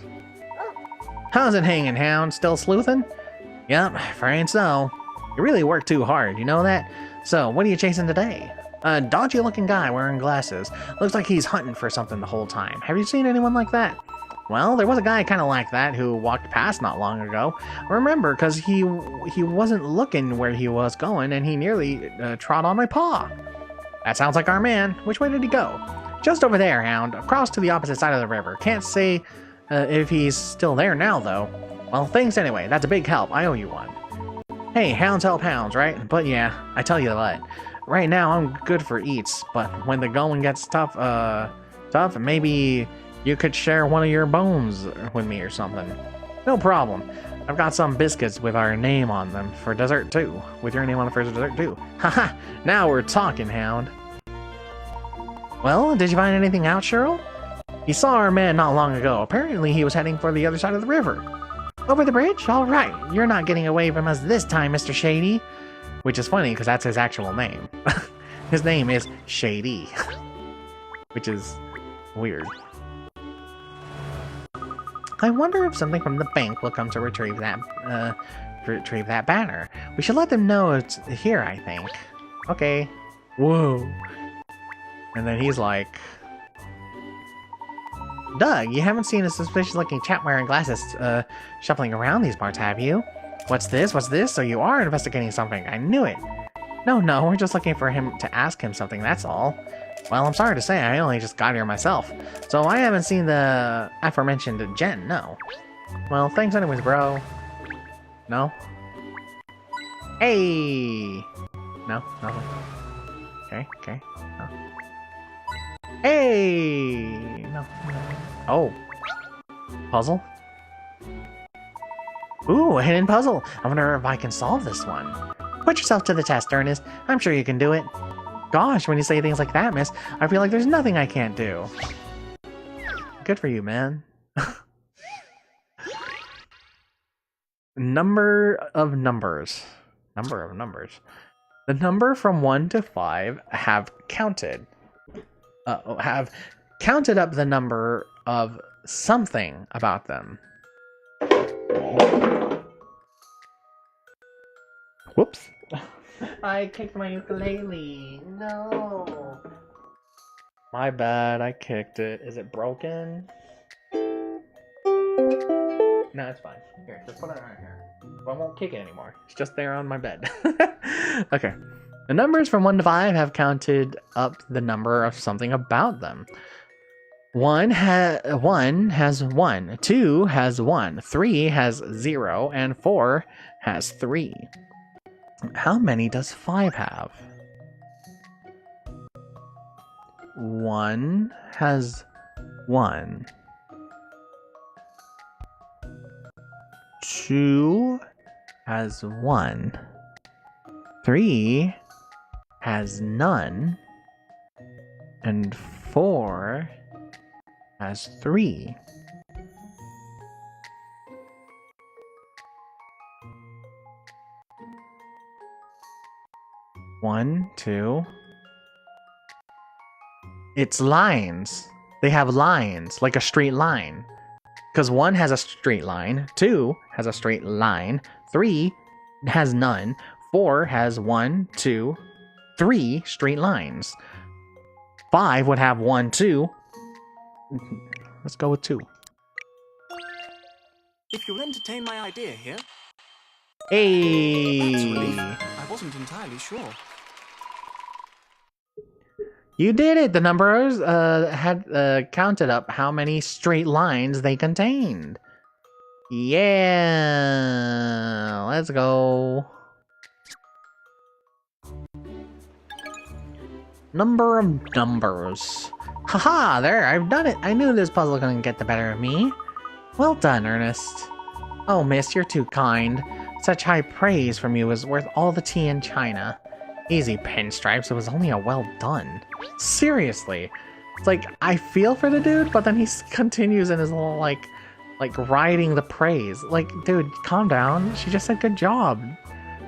How's it hanging, Hound? Still sleuthing? Yep, afraid so. You really work too hard, you know that? So, what are you chasing today? A dodgy-looking guy wearing glasses. Looks like he's hunting for something the whole time. Have you seen anyone like that? Well, there was a guy kind of like that who walked past not long ago. Remember, because he wasn't looking where he was going, and he nearly trod on my paw. That sounds like our man. Which way did he go? Just over there, Hound. Across to the opposite side of the river. Can't say if he's still there now, though. Well, thanks anyway. That's a big help. I owe you one. Hey, hounds help hounds, right? But yeah, I tell you what. Right now, I'm good for eats, but when the going gets tough, maybe you could share one of your bones with me or something. No problem. I've got some biscuits with our name on them for dessert too. With your name on the first dessert too. Haha, now we're talking, Hound. Well, did you find anything out, Cheryl? He saw our man not long ago. Apparently he was heading for the other side of the river. Over the bridge? All right, you're not getting away from us this time, Mr. Shady. Which is funny, because that's his actual name. His name is Shady. Which is weird. I wonder if something from the bank will come to retrieve that banner. We should let them know it's here, I think. Okay. Whoa. And then he's like, Doug, you haven't seen a suspicious-looking chap wearing glasses shuffling around these parts, have you? What's this? What's this? So you are investigating something. I knew it. No, we're just looking for him to ask him something, that's all. Well, I'm sorry to say, I only just got here myself. So I haven't seen the aforementioned Jen, no. Well, thanks anyways, bro. No? Hey! No, nothing. Okay, no. Hey! No. Oh. Puzzle? Ooh, a hidden puzzle! I wonder if I can solve this one. Put yourself to the test, Ernest. I'm sure you can do it. Gosh, when you say things like that, miss, I feel like there's nothing I can't do. Good for you, man. Number of numbers. The number from 1 to 5 have counted up the number of something about them. Whoops. I kicked my ukulele. No. My bad, I kicked it. Is it broken? No, it's fine. Here, just put it right here. I won't kick it anymore. It's just there on my bed. Okay. The numbers from 1 to 5 have counted up the number of something about them. 1 has 1, 2 has 1, 3 has 0, and 4 has 3. How many does 5 have? 1 has 1. 2 has 1. 3 has none. And 4 has 3. One, two. It's lines. They have lines, like a straight line. Because 1 has a straight line, 2 has a straight line, 3 has none, 4 has 1, 2, 3 straight lines. 5 would have 1, 2. Let's go with 2. If you'll entertain my idea here. Hey! That's a relief. I wasn't entirely sure. You did it! The numbers had counted up how many straight lines they contained. Yeah! Let's go. Number of numbers. Haha! There! I've done it! I knew this puzzle couldn't get the better of me. Well done, Ernest. Oh, miss, you're too kind. Such high praise from you is worth all the tea in China. Easy, Pinstripes. It was only a well done. Seriously. It's like, I feel for the dude, but then he continues in his little, like riding the praise. Like, dude, calm down. She just said good job.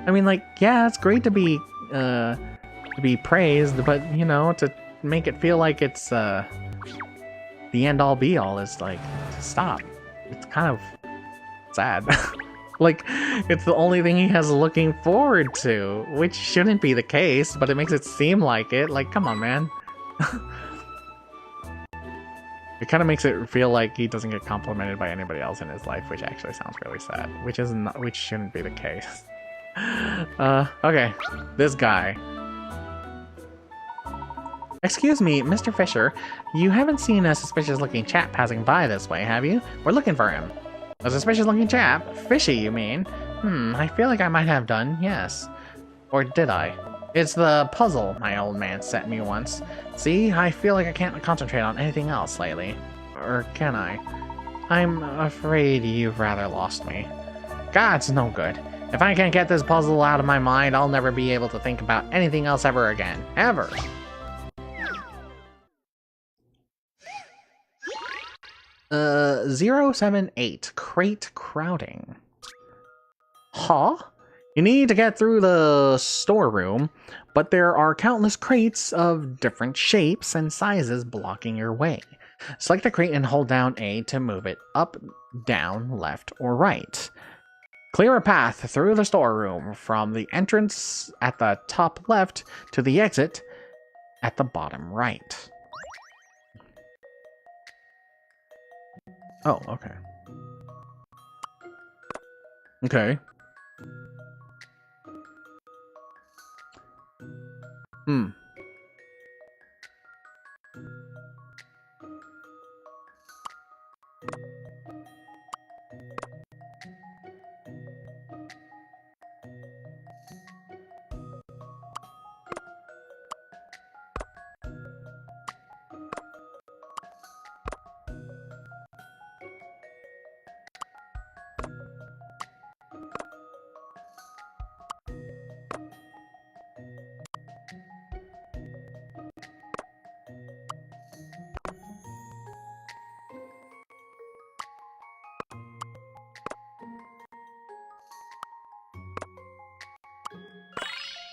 I mean, like, yeah, it's great to be praised, but, you know, to make it feel like it's, the end-all be-all is, like, stop. It's kind of sad. Like, it's the only thing he has looking forward to, which shouldn't be the case, but it makes it seem like it. Like, come on, man. It kind of makes it feel like he doesn't get complimented by anybody else in his life, which actually sounds really sad, which shouldn't be the case. Okay, this guy. Excuse me, Mr. Fisher, you haven't seen a suspicious-looking chap passing by this way, have you? We're looking for him. A suspicious-looking chap? Fishy, you mean? I feel like I might have done, yes. Or did I? It's the puzzle my old man sent me once. See, I feel like I can't concentrate on anything else lately. Or can I? I'm afraid you've rather lost me. God's no good. If I can't get this puzzle out of my mind, I'll never be able to think about anything else ever again. Ever. Uh, 078, crate crowding. Huh? You need to get through the storeroom, but there are countless crates of different shapes and sizes blocking your way. Select the crate and hold down A to move it up, down, left, or right. Clear a path through the storeroom from the entrance at the top left to the exit at the bottom right. Oh, okay. Okay.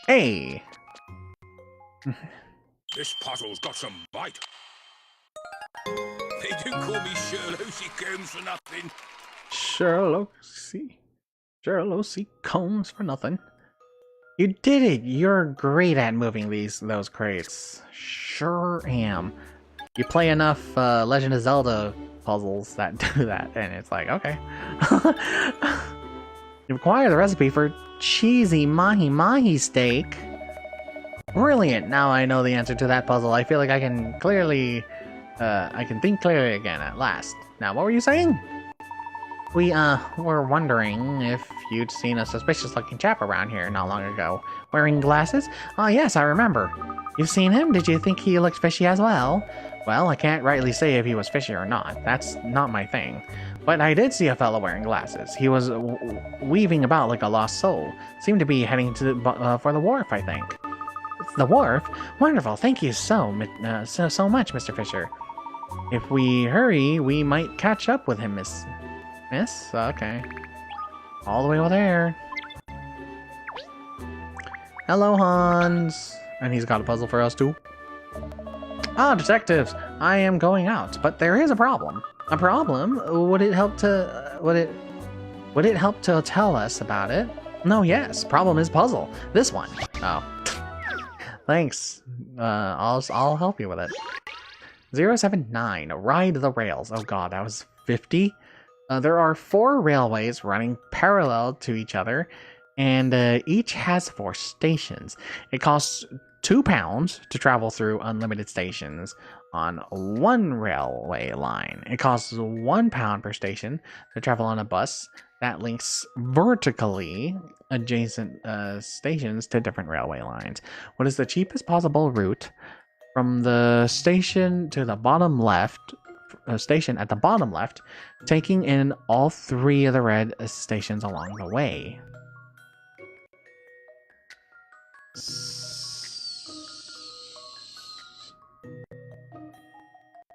Hey! This puzzle's got some bite. They do call me Sherlock Holmes for nothing. Sherlock Holmes for nothing. You did it! You're great at moving those crates. Sure am. You play enough Legend of Zelda puzzles that do that, and it's like, okay. You require the recipe for cheesy mahi-mahi steak. Brilliant! Now I know the answer to that puzzle. I feel like I can think clearly again at last. Now, what were you saying? We, were wondering if you'd seen a suspicious-looking chap around here not long ago. Wearing glasses? Oh, yes, I remember. You've seen him? Did you think he looked fishy as well? Well, I can't rightly say if he was fishy or not. That's not my thing. But I did see a fellow wearing glasses. He was weaving about like a lost soul. Seemed to be heading to for the wharf, I think. The wharf? Wonderful. Thank you so much, Mr. Fisher. If we hurry, we might catch up with him, Miss? Okay. All the way over there. Hello, Hans. And he's got a puzzle for us, too. Ah, detectives. I am going out, but there is a problem. A problem? Would it help to tell us about it? No, yes. Problem is puzzle. This one. Oh. Thanks. I'll help you with it. 079. Ride the rails. Oh god, that was 50. There are 4 railways running parallel to each other, and each has 4 stations. It costs £2 to travel through unlimited stations on one railway line. It costs £1 per station to travel on a bus that links vertically adjacent stations to different railway lines. What is the cheapest possible route from the station to the bottom left? Station at the bottom left, taking in all 3 of the red stations along the way.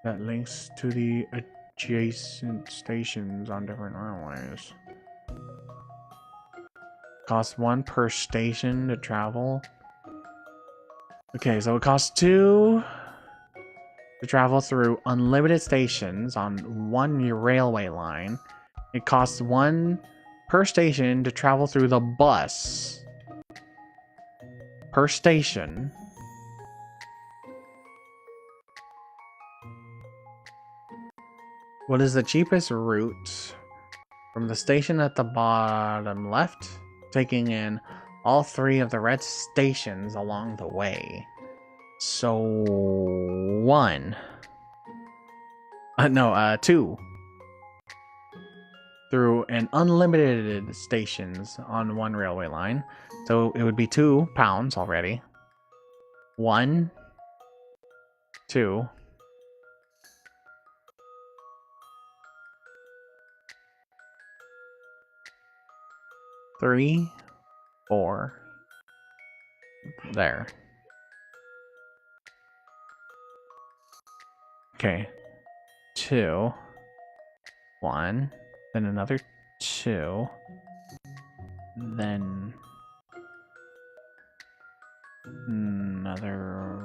That links to the adjacent stations on different railways. Costs 1 per station to travel. Okay, so it costs 2 to travel through unlimited stations on one railway line. It costs 1 per station to travel through the bus. Per station. What is the cheapest route from the station at the bottom left, taking in all 3 of the red stations along the way? So 1. 2. Through an unlimited stations on one railway line. So it would be £2 already. 1, 2. 3, 4. There. Okay. 2. 1. Then another 2. Then another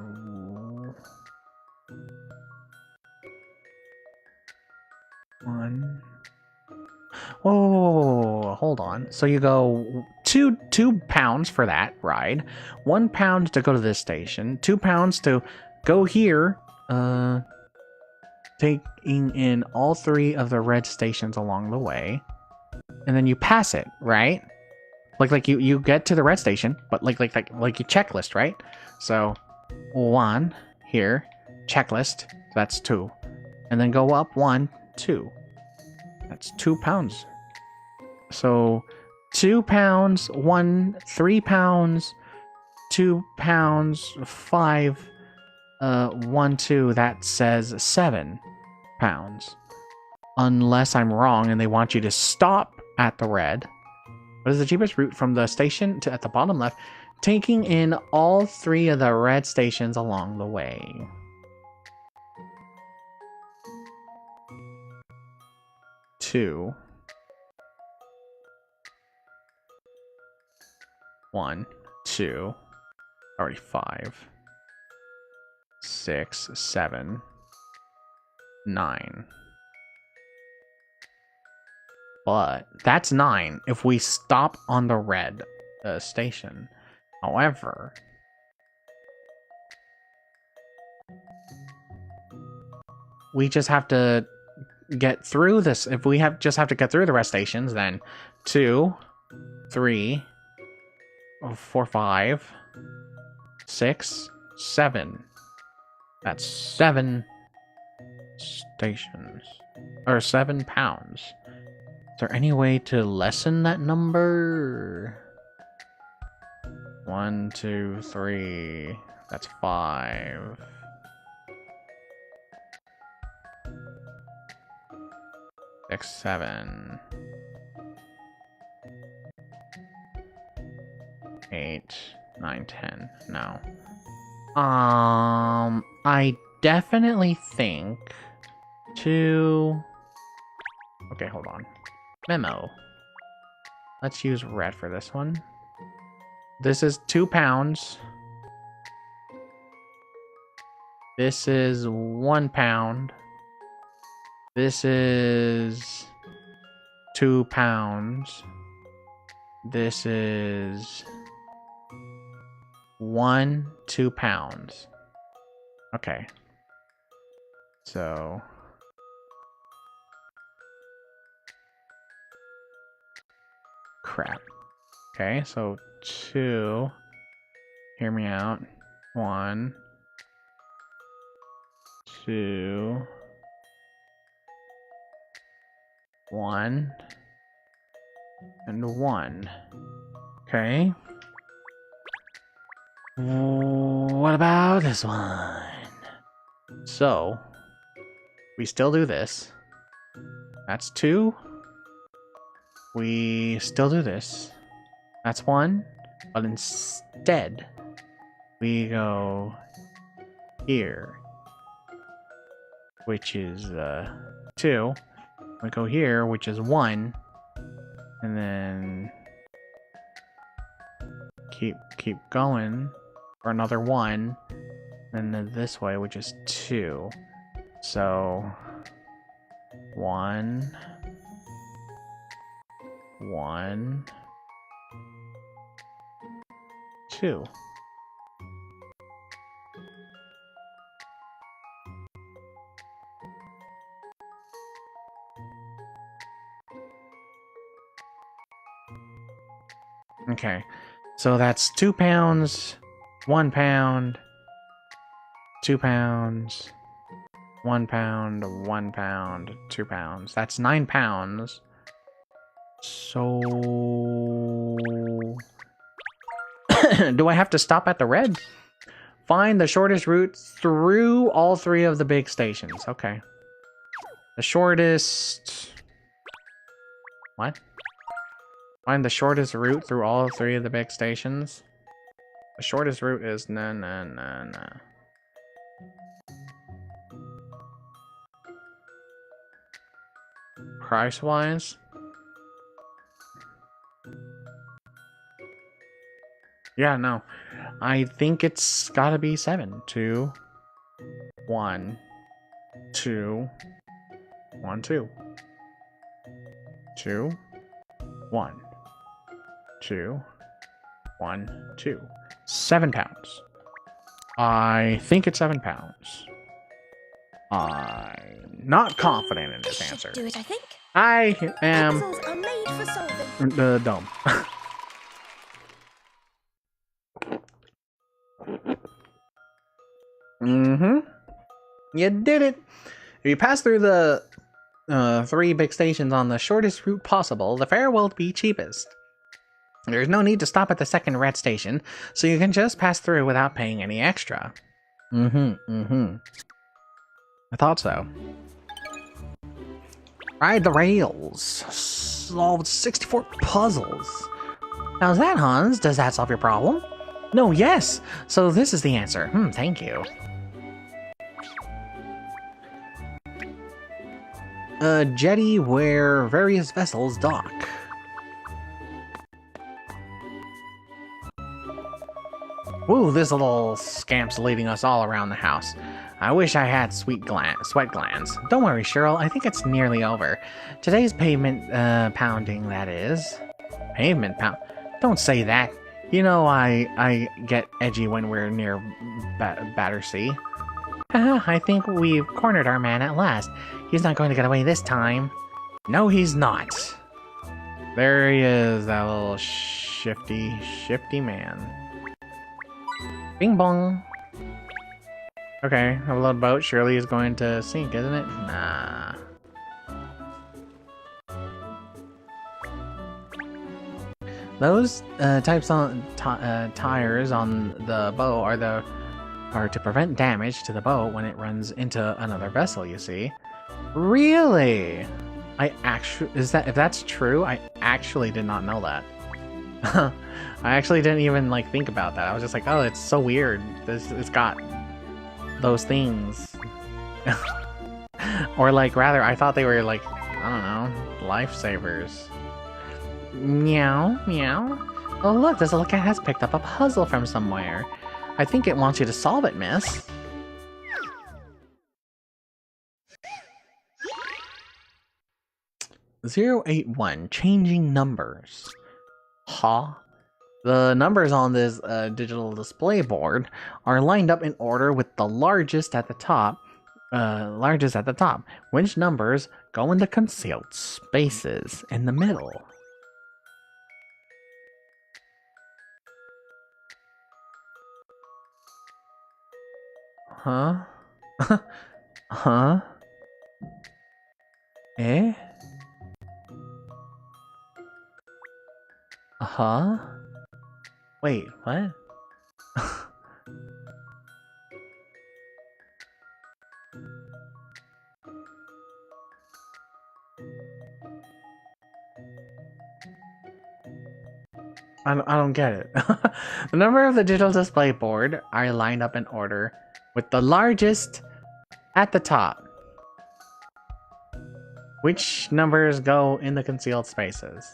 hold on. So you go two pounds for that ride, £1 to go to this station, £2 to go here, taking in all 3 of the red stations along the way, and then you pass it, right? Like you get to the red station, but like you checklist, right? So 1 here, checklist, that's 2, and then go up 1, 2. That's £2. So 2 pounds, 1, 3 pounds, 2 pounds, 5, 1, 2. That says £7. Unless I'm wrong and they want you to stop at the red. What is the cheapest route from the station to at the bottom left? Taking in all 3 of the red stations along the way. Two. 1, 2. Already 5. 6, 7, 9. But that's 9 if we stop on the red station. However, we just have to get through this. If we just have to get through the rest stations, then 2, 3, 4, 5, 6, 7. That's 7 stations. Or 7 pounds. Is there any way to lessen that number? 1, 2, 3. That's 5. 6, 7. 8, 9, 10. No. I definitely think to... Okay, hold on. Memo. Let's use red for this one. This is 2 pounds. This is 1 pound. This is 2 pounds. This is 1, 2 pounds. Okay. So... Crap. Okay, so 2. Hear me out. 1, 2, 1, and 1. Okay. What about this one? So, we still do this. That's 2. We still do this. That's 1. But instead, we go here, which is 2. We go here, which is 1. And then keep going for another 1. And then this way, which is 2. So 1, 1, 2. Okay, so that's 2 pounds, 1 pound, 2 pounds, 1 pound, 1 pound, 2 pounds. That's 9 pounds. So... do I have to stop at the red? Find the shortest route through all 3 of the big stations. Okay. The shortest... What? Find the shortest route through all 3 of the big stations. The shortest route is no. Price-wise? Yeah, no. I think it's gotta be 7. 2, 1, 2, 1, 2. 2, 1, 2, 1, 2. 7 pounds. I think it's 7 pounds. I'm not confident in this answer. Do it, I think. I am Puzzles are made for solving. dumb. You did it. If you pass through the 3 big stations on the shortest route possible, the fare will be cheapest. There's no need to stop at the second red station, so you can just pass through without paying any extra. I thought so. Ride the rails. Solved 64 puzzles. How's that, Hans? Does that solve your problem? No, yes! So this is the answer. Thank you. A jetty where various vessels dock. Ooh, this little scamp's leading us all around the house. I wish I had sweat glands. Don't worry, Cheryl, I think it's nearly over. Today's pavement pounding, that is. Pavement pound? Don't say that. You know I get edgy when we're near Battersea. I think we've cornered our man at last. He's not going to get away this time. No, he's not. There he is, that little shifty man. Bing bong. Okay, a little boat surely is going to sink, isn't it? Nah. Those types on tires on the boat are to prevent damage to the boat when it runs into another vessel, you see. Really? If that's true, I actually did not know that. I actually didn't even like think about that. I was just like, oh, it's so weird. It's got those things. Or like, rather, I thought they were like, I don't know, lifesavers. Meow, meow. Oh look, this little cat has picked up a puzzle from somewhere. I think it wants you to solve it, miss. (081) Changing numbers. Huh? The numbers on this digital display board are lined up in order with the largest at the top. Which numbers go in the concealed spaces in the middle? Huh? Huh? Eh? Huh? Wait, what? I don't get it. The number of the digital display board are lined up in order with the largest at the top. Which numbers go in the concealed spaces?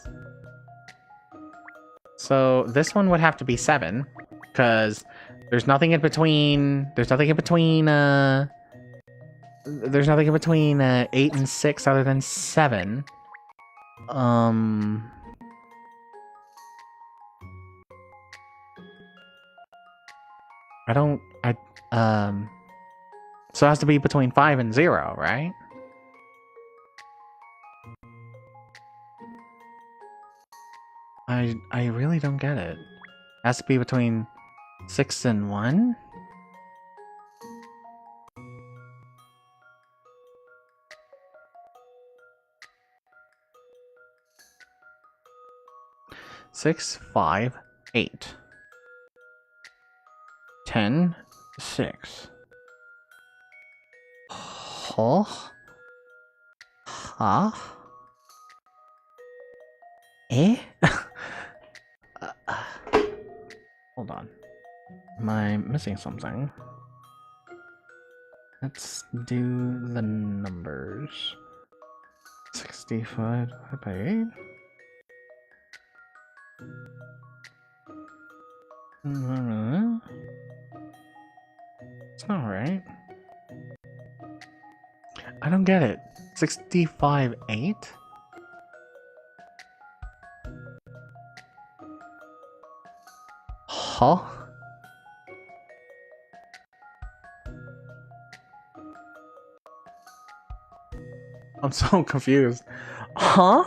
So this one would have to be 7, because there's nothing in between. There's nothing in between 8 and 6 other than 7. So it has to be between 5 and 0, right? I really don't get it. It has to be between 6 and 1? Six, 5, 8. 10, 6. Huh? Huh? Eh? Hold on. Am I missing something? Let's do the numbers. 65 divided by 8? It's not right. I don't get it. 65, 8? Huh? I'm so confused. Huh?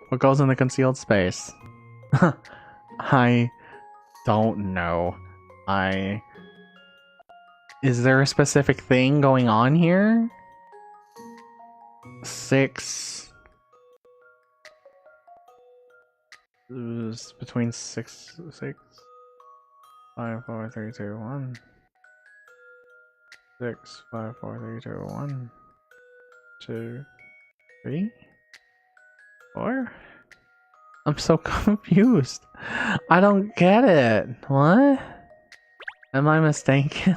What goes in the concealed space? I don't know. Is there a specific thing going on here? 6. Between 6, 5, 4, 3, 2, 1. 6, 5, 4, 3, 2, 1. 2, 3, 4. I'm so confused. I don't get it. What? Am I mistaken?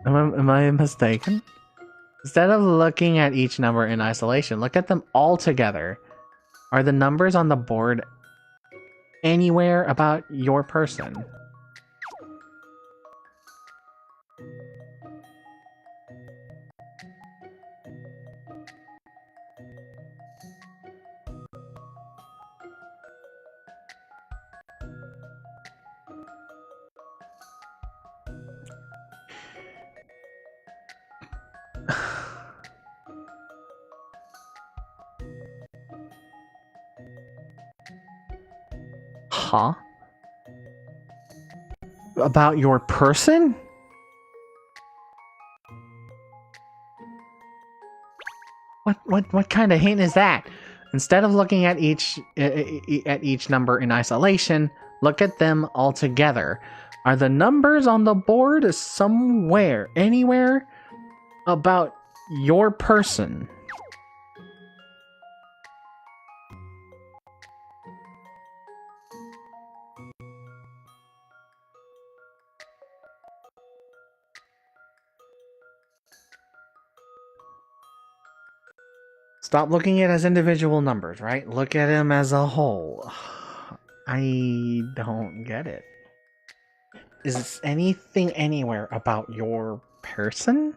Am I mistaken? Instead of looking at each number in isolation, look at them all together. Are the numbers on the board anywhere about your person? Huh? About your person? What kind of hint is that? Instead of looking at each number in isolation, look at them all together. Are the numbers on the board somewhere, anywhere about your person? Stop looking at it as individual numbers, right? Look at them as a whole. I don't get it. Is anything anywhere about your person?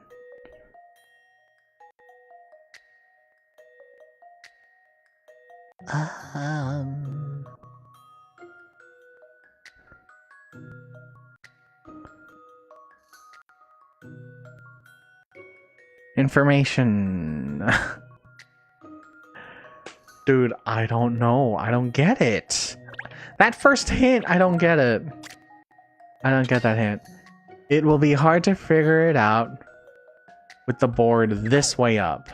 Information. Dude, I don't know. I don't get it. That first hint, I don't get it. I don't get that hint. It will be hard to figure it out with the board this way up.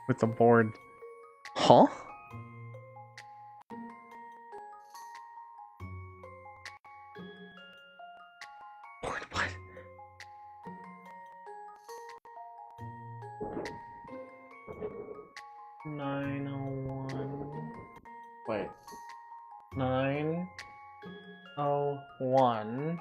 With the board. Huh? Board what? Wait. 901.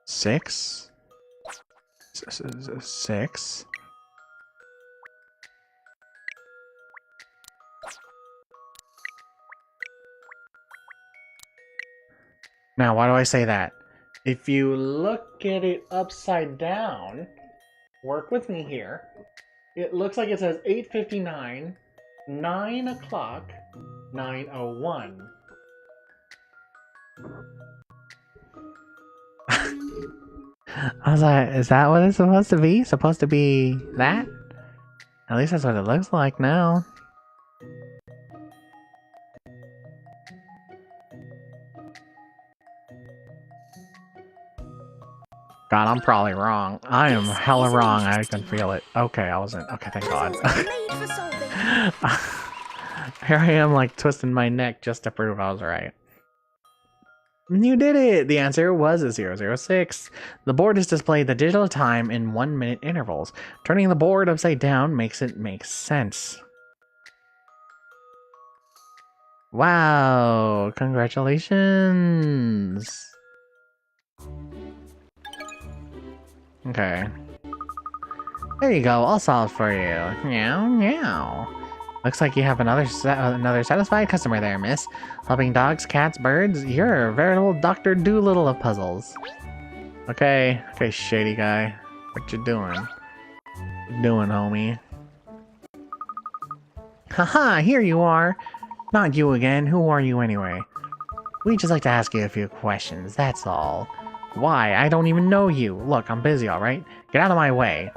Six? 6? Now, why do I say that? If you look at it upside down, work with me here. It looks like it says 8:59, 9 o'clock, 9:01. I was like, is that what it's supposed to be? Supposed to be that? At least that's what it looks like now. God, I'm probably wrong. I am hella wrong. I can feel it. Okay, I wasn't. Okay, thank God. Here I am, like, twisting my neck just to prove I was right. You did it! The answer was 006. The board is displayed the digital time in 1 minute intervals. Turning the board upside down makes it make sense. Wow! Congratulations! Okay. There you go, all solved for you. Meow, meow. Looks like you have another satisfied customer there, miss. Helping dogs, cats, birds. You're a veritable Dr. Doolittle of puzzles. Okay, shady guy. What you doing? What you doing, homie? Haha, here you are. Not you again. Who are you anyway? We'd just like to ask you a few questions, that's all. Why? I don't even know you. Look, I'm busy, alright? Get out of my way.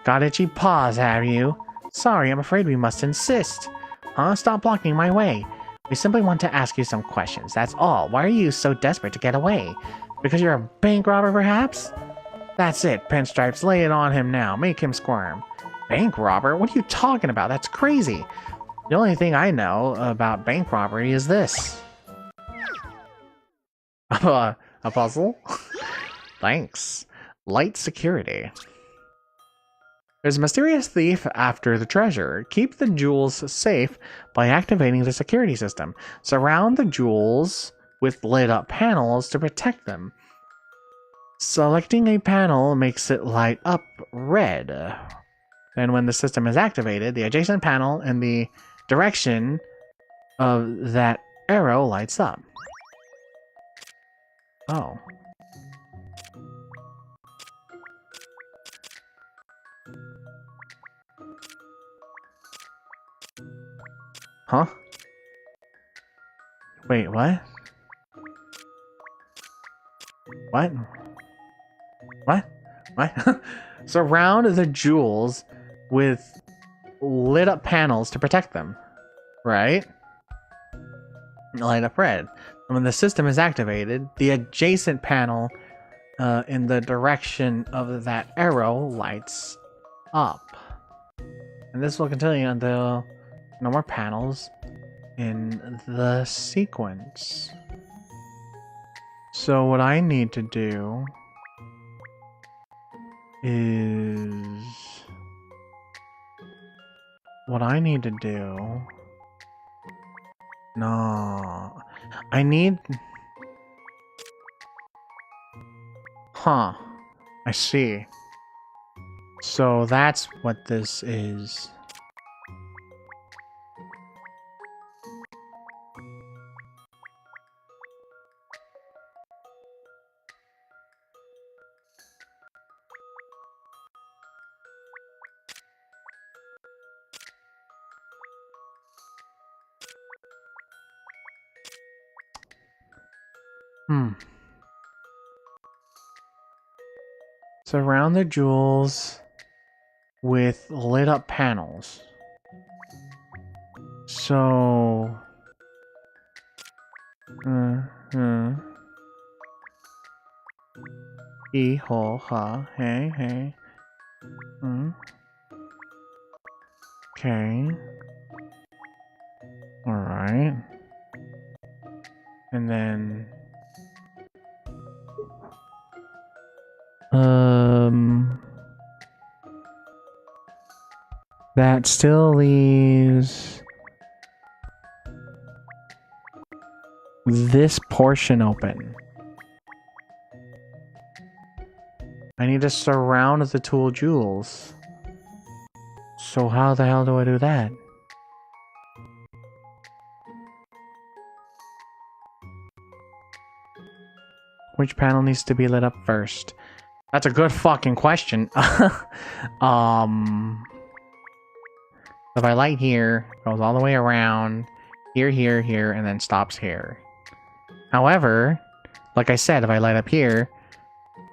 Got itchy paws, have you? Sorry, I'm afraid we must insist. Huh? Stop blocking my way. We simply want to ask you some questions, that's all. Why are you so desperate to get away? Because you're a bank robber, perhaps? That's it, Pinstripes. Lay it on him now. Make him squirm. Bank robber? What are you talking about? That's crazy. The only thing I know about bank robbery is this. A puzzle? Thanks. Light security. There's a mysterious thief after the treasure. Keep the jewels safe by activating the security system. Surround the jewels with lit up panels to protect them. Selecting a panel makes it light up red. Then when the system is activated, the adjacent panel in the direction of that arrow lights up. Oh. Huh? Wait, what? What? What? What? Surround the jewels with lit up panels to protect them. Right? Light up red. And when the system is activated, the adjacent panel in the direction of that arrow lights up. And this will continue until no more panels in the sequence. So what I need to do is... No. I need... Huh. I see. So that's what this is. Surround the jewels with lit up panels. So... He, ho, ha, hey, hey. Okay. Alright. And then... That still leaves this portion open. I need to surround the tool jewels. So how the hell do I do that? Which panel needs to be lit up first? That's a good fucking question. If I light here, goes all the way around, here, here, here, and then stops here. However, like I said, if I light up here,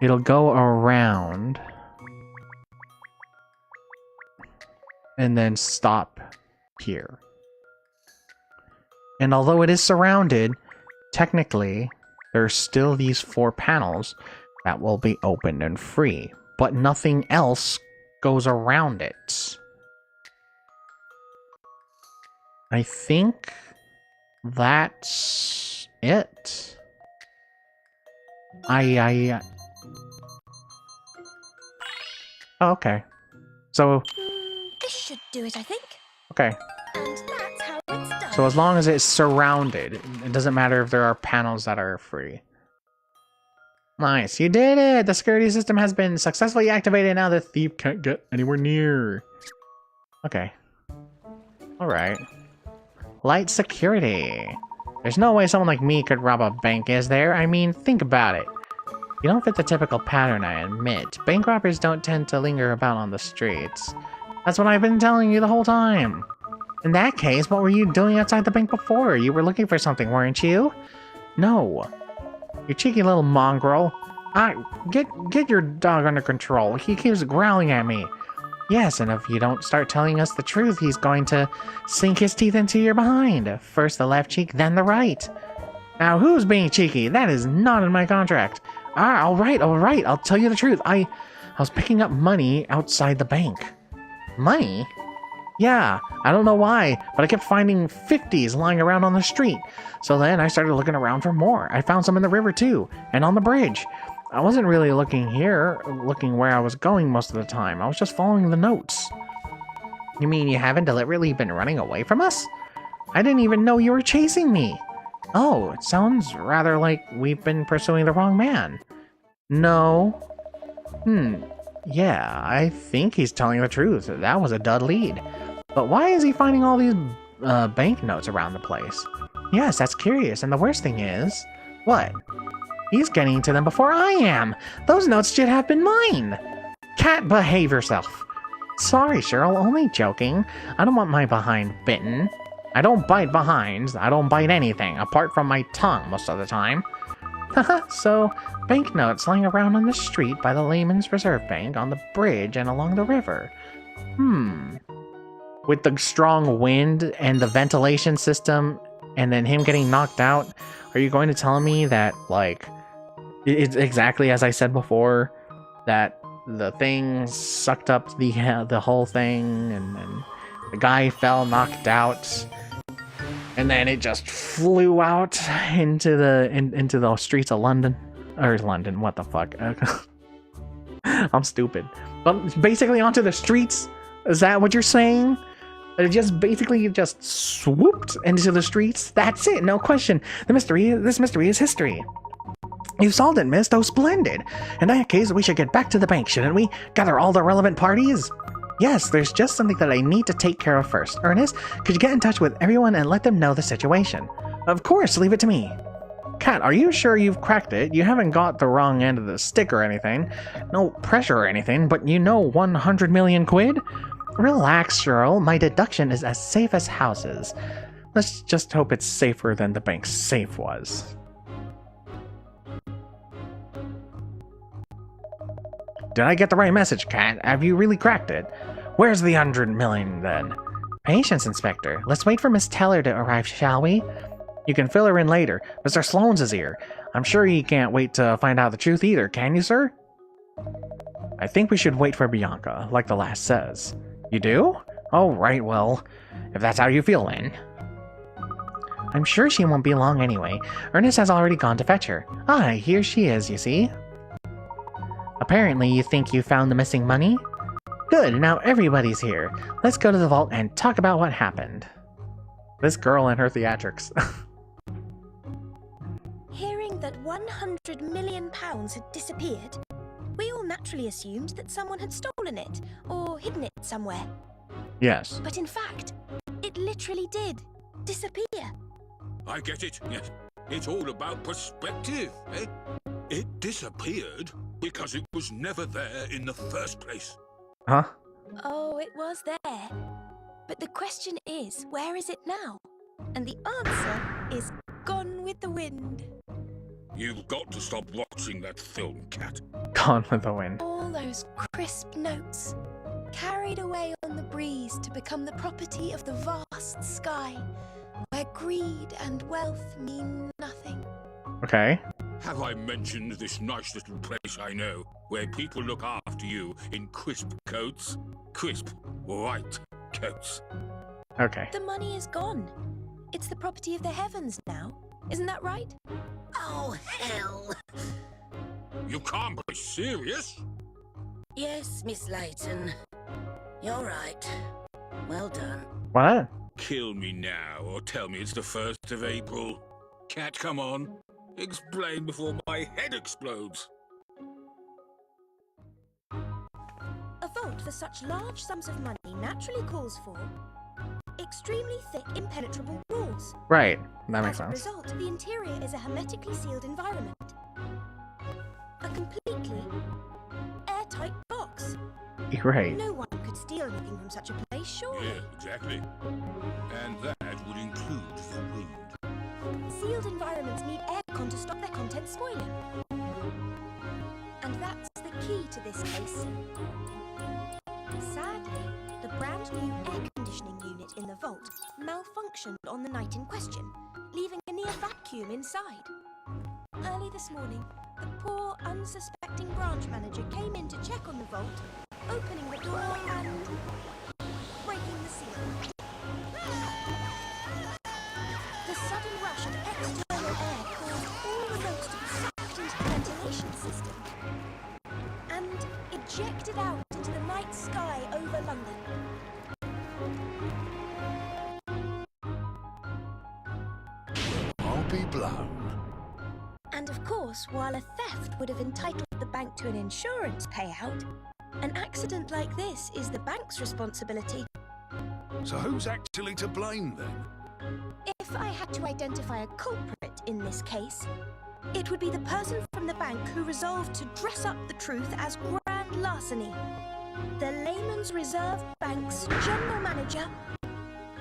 it'll go around and then stop here. And although it is surrounded, technically, there's still these 4 panels that will be open and free, but nothing else goes around it. I think that's it. Oh, okay. So, This should do it, I think. okay. And that's how it's done. So as long as it's surrounded, it doesn't matter if there are panels that are free. Nice, you did it! The security system has been successfully activated. Now the thief can't get anywhere near. Okay. Alright. Light security. There's no way someone like me could rob a bank, is there? I mean, think about it. You don't fit the typical pattern, I admit. Bank robbers don't tend to linger about on the streets. That's what I've been telling you the whole time. In that case, what were you doing outside the bank before? You were looking for something, weren't you? No. You cheeky little mongrel. Get your dog under control. He keeps growling at me. Yes, and if you don't start telling us the truth, he's going to sink his teeth into your behind. First the left cheek, then the right. Now, who's being cheeky? That is not in my contract. Alright, I'll tell you the truth. I was picking up money outside the bank. Money? Yeah, I don't know why, but I kept finding 50s lying around on the street. So then I started looking around for more. I found some in the river too, and on the bridge. I wasn't really looking where I was going most of the time. I was just following the notes. You mean you haven't deliberately been running away from us? I didn't even know you were chasing me. Oh, it sounds rather like we've been pursuing the wrong man. No. Yeah, I think he's telling the truth. That was a dud lead. But why is he finding all these banknotes around the place? Yes, that's curious, and the worst thing is... What? He's getting to them before I am! Those notes should have been mine! Cat, behave yourself! Sorry, Cheryl, only joking. I don't want my behind bitten. I don't bite behinds. I don't bite anything, apart from my tongue most of the time. Haha, so, banknotes lying around on the street by the Layman's Reserve Bank, on the bridge, and along the river. With the strong wind and the ventilation system, and then him getting knocked out, are you going to tell me that, like, it's exactly as I said before, that the thing sucked up the whole thing, and the guy fell knocked out, and then it just flew out into the streets of London, or London, what the fuck? I'm stupid. But basically onto the streets. Is that what you're saying? It just basically just swooped into the streets. That's it, no question. This mystery is history. You solved it, miss. Oh, splendid. In that case, we should get back to the bank, shouldn't we? Gather all the relevant parties? Yes, there's just something that I need to take care of first. Ernest, could you get in touch with everyone and let them know the situation? Of course, leave it to me. Kat, are you sure you've cracked it? You haven't got the wrong end of the stick or anything. No pressure or anything, but you know 100 million quid? Relax, Cheryl. My deduction is as safe as houses. Let's just hope it's safer than the bank's safe was. Did I get the right message, Kat? Have you really cracked it? Where's the 100 million, then? Patience, Inspector. Let's wait for Miss Teller to arrive, shall we? You can fill her in later. Mr. Sloane's is here. I'm sure he can't wait to find out the truth either, can you, sir? I think we should wait for Bianca, like the last says. You do? Oh, right, well, if that's how you feel, then. I'm sure she won't be long anyway. Ernest has already gone to fetch her. Ah, here she is, you see. Apparently, you think you found the missing money? Good, now everybody's here. Let's go to the vault and talk about what happened. This girl and her theatrics. Hearing that £100 million had disappeared, we all naturally assumed that someone had stolen it, or hidden it somewhere. Yes. But in fact, it literally did disappear. I get it, yes. It's all about perspective, eh? It disappeared because it was never there in the first place. Huh? Oh, it was there. But the question is, where is it now? And the answer is gone with the wind. You've got to stop watching that film, Cat. Gone with the wind. All those crisp notes, carried away on the breeze to become the property of the vast sky, where greed and wealth mean nothing. Okay. Have I mentioned this nice little place I know, where people look after you in crisp coats? Crisp, white coats. Okay. The money is gone. It's the property of the heavens now. Isn't that right? Oh, hell. You can't be serious. Yes, Miss Layton. You're right. Well done. What? Kill me now, or tell me it's the 1st of April. Cat, come on. Explain before my head explodes. A vault for such large sums of money naturally calls for extremely thick, impenetrable walls. Right. That makes As a sense. result, the interior is a hermetically sealed environment. A completely airtight box. You're right. No one could steal anything from such a place, surely. Yeah, exactly. And that would include the wind. Sealed environments need aircon to stop their contents spoiling. And that's the key to this case. Sadly, the brand new air conditioning unit in the vault malfunctioned on the night in question, leaving a near vacuum inside. Early this morning, the poor, unsuspecting branch manager came in to check on the vault, opening the door and breaking the seal. The sudden rush of external air caused all remotes to be sucked into the ventilation system and ejected out into the night sky over London. I'll be blown. And of course, while a theft would have entitled the bank to an insurance payout, an accident like this is the bank's responsibility. So who's actually to blame then? If I had to identify a culprit in this case, it would be the person from the bank who resolved to dress up the truth as grand larceny. The Layman's Reserve Bank's general manager,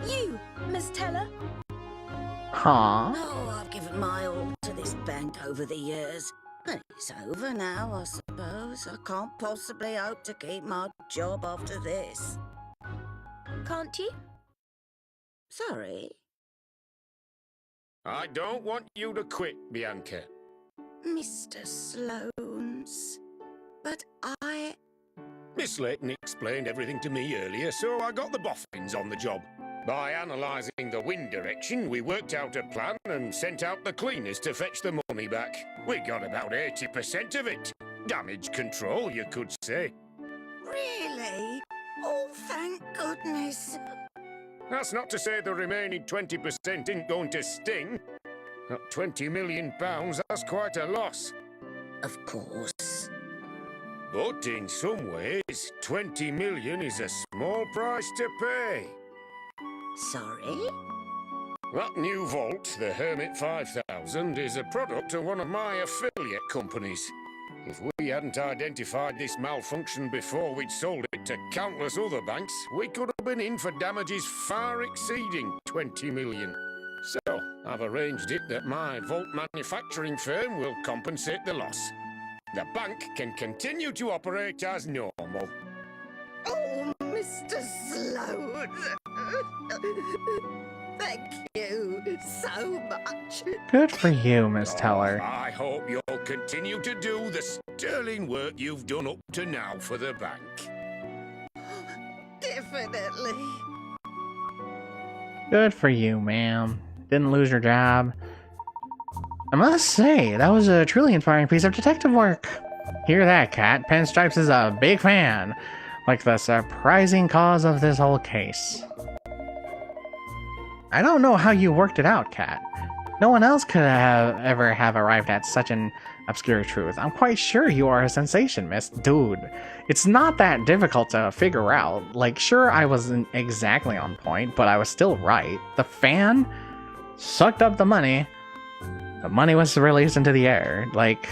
you, Miss Teller. Huh? Oh, I've given my all to this bank over the years. And it's over now, I suppose. I can't possibly hope to keep my job after this. Can't you? Sorry. I don't want you to quit, Bianca. Mr. Sloanes. But I... Miss Layton explained everything to me earlier, so I got the boffins on the job. By analysing the wind direction, we worked out a plan and sent out the cleaners to fetch the money back. We got about 80% of it. Damage control, you could say. Really? Oh, thank goodness. That's not to say the remaining 20% isn't going to sting. At £20 million, that's quite a loss. Of course. But in some ways, 20 million is a small price to pay. Sorry? That new vault, the Hermit 5000, is a product of one of my affiliate companies. If we hadn't identified this malfunction before we'd sold it to countless other banks, we could have been in for damages far exceeding 20 million. So, I've arranged it that my vault manufacturing firm will compensate the loss. The bank can continue to operate as normal. Oh, Mr. Sloan. Thank you so much. Good for you, Miss Teller. I hope you'll continue to do the sterling work you've done up to now for the bank. Definitely. Good for you, ma'am. Didn't lose your job. I must say, that was a truly inspiring piece of detective work. Hear that, Cat? Pinstripes is a big fan. Like the surprising cause of this whole case. I don't know how you worked it out, Cat. No one else could ever have arrived at such an obscure truth. I'm quite sure you are a sensation, miss. Dude, it's not that difficult to figure out. Like, sure, I wasn't exactly on point, but I was still right. The fan sucked up the money. The money was released into the air. Like,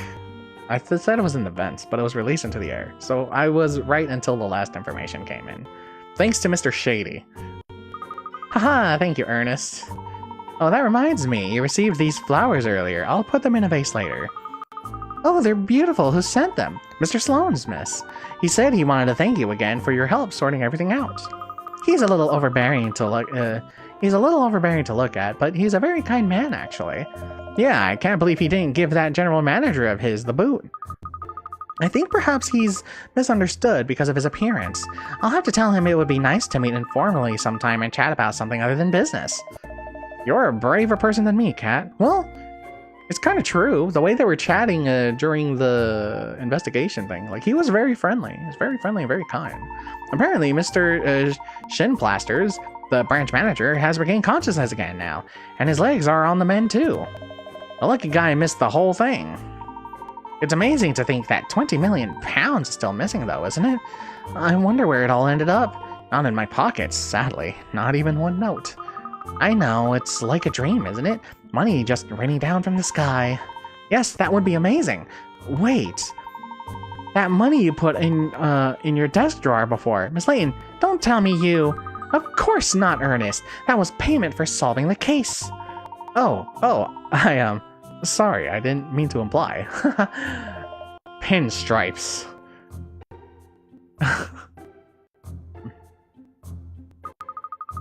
I said it was in the vents, but it was released into the air. So I was right until the last information came in. Thanks to Mr. Shady. Haha, thank you, Ernest. Oh, that reminds me, you received these flowers earlier. I'll put them in a vase later. Oh, they're beautiful. Who sent them? Mr. Sloane's, miss. He said he wanted to thank you again for your help sorting everything out. He's a little overbearing to look at, but he's a very kind man, actually. Yeah, I can't believe he didn't give that general manager of his the boot. I think perhaps he's misunderstood because of his appearance. I'll have to tell him it would be nice to meet informally sometime and chat about something other than business. You're a braver person than me, Cat. Well, It's kind of true. The way they were chatting during the investigation thing, like, he was very friendly. He was very friendly and very kind. Apparently, Mr. Shinplasters, the branch manager, has regained consciousness again now, and his legs are on the mend too. The lucky guy missed the whole thing. It's amazing to think that 20 million pounds is still missing, though, isn't it? I wonder where it all ended up. Not in my pockets, sadly. Not even one note. I know, it's like a dream, isn't it? Money just raining down from the sky. Yes, that would be amazing. Wait. That money you put in your desk drawer before. Miss Layton, don't tell me you... Of course not, Ernest. That was payment for solving the case. Oh, I, sorry, I didn't mean to imply. Pinstripes.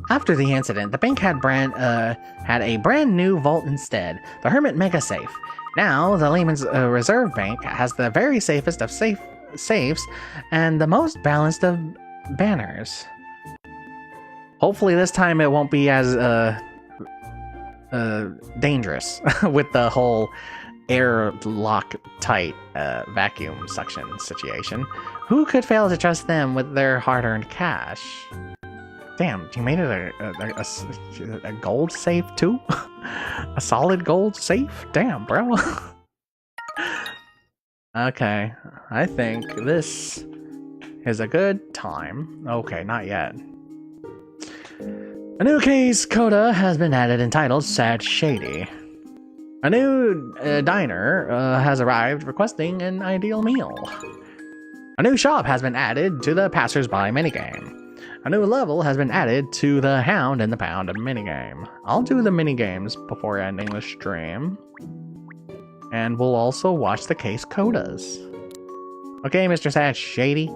After the incident, the bank had a brand new vault instead, the Hermit Mega Safe. Now, the Layman's Reserve Bank has the very safest of safes and the most balanced of banners. Hopefully this time it won't be as dangerous with the whole airlock tight vacuum suction situation. Who could fail to trust them with their hard-earned cash? Damn, you made it a gold safe too? A solid gold safe? Damn, bro. Okay, I think this is a good time. Okay, not yet. A new case coda has been added entitled Sad Shady. A new diner has arrived requesting an ideal meal. A new shop has been added to the passers-by minigame. A new level has been added to the Hound and the Pound minigame. I'll do the minigames before ending the stream. And we'll also watch the case codas. Okay, Mr. Sad Shady.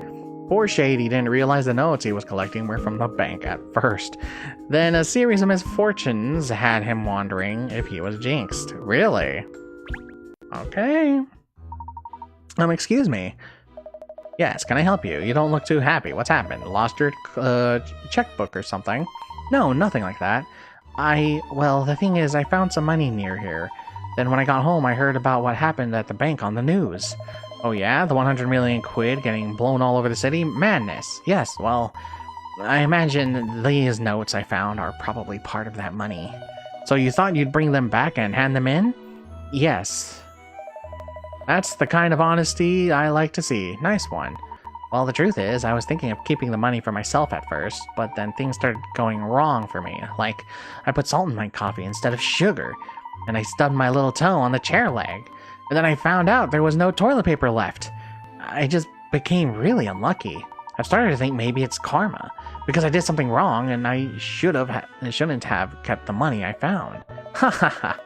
Poor Shady didn't realize the notes he was collecting were from the bank at first. Then a series of misfortunes had him wondering if he was jinxed. Really? Okay. Excuse me. Yes, can I help you? You don't look too happy. What's happened? Lost your checkbook or something? No, nothing like that. Well, the thing is, I found some money near here. Then when I got home, I heard about what happened at the bank on the news. Oh yeah? The 100 million quid getting blown all over the city? Madness. Yes, well, I imagine these notes I found are probably part of that money. So you thought you'd bring them back and hand them in? Yes. That's the kind of honesty I like to see. Nice one. Well, the truth is, I was thinking of keeping the money for myself at first, but then things started going wrong for me. Like, I put salt in my coffee instead of sugar, and I stubbed my little toe on the chair leg. And then I found out there was no toilet paper left. I just became really unlucky. I've started to think maybe it's karma, because I did something wrong and I shouldn't have kept the money I found. Ha ha ha.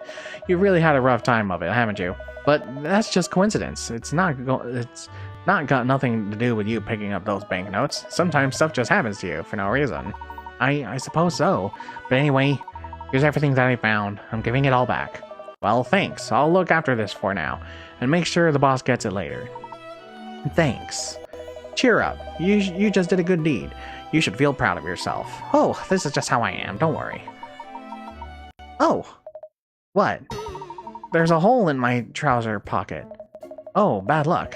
You really had a rough time of it, haven't you? But that's just coincidence. It's not got nothing to do with you picking up those banknotes. Sometimes stuff just happens to you for no reason. I suppose so. But anyway, here's everything that I found. I'm giving it all back. Well, thanks. I'll look after this for now, and make sure the boss gets it later. Thanks. Cheer up. You just did a good deed. You should feel proud of yourself. Oh, this is just how I am. Don't worry. Oh. What? There's a hole in my trouser pocket. Oh, bad luck.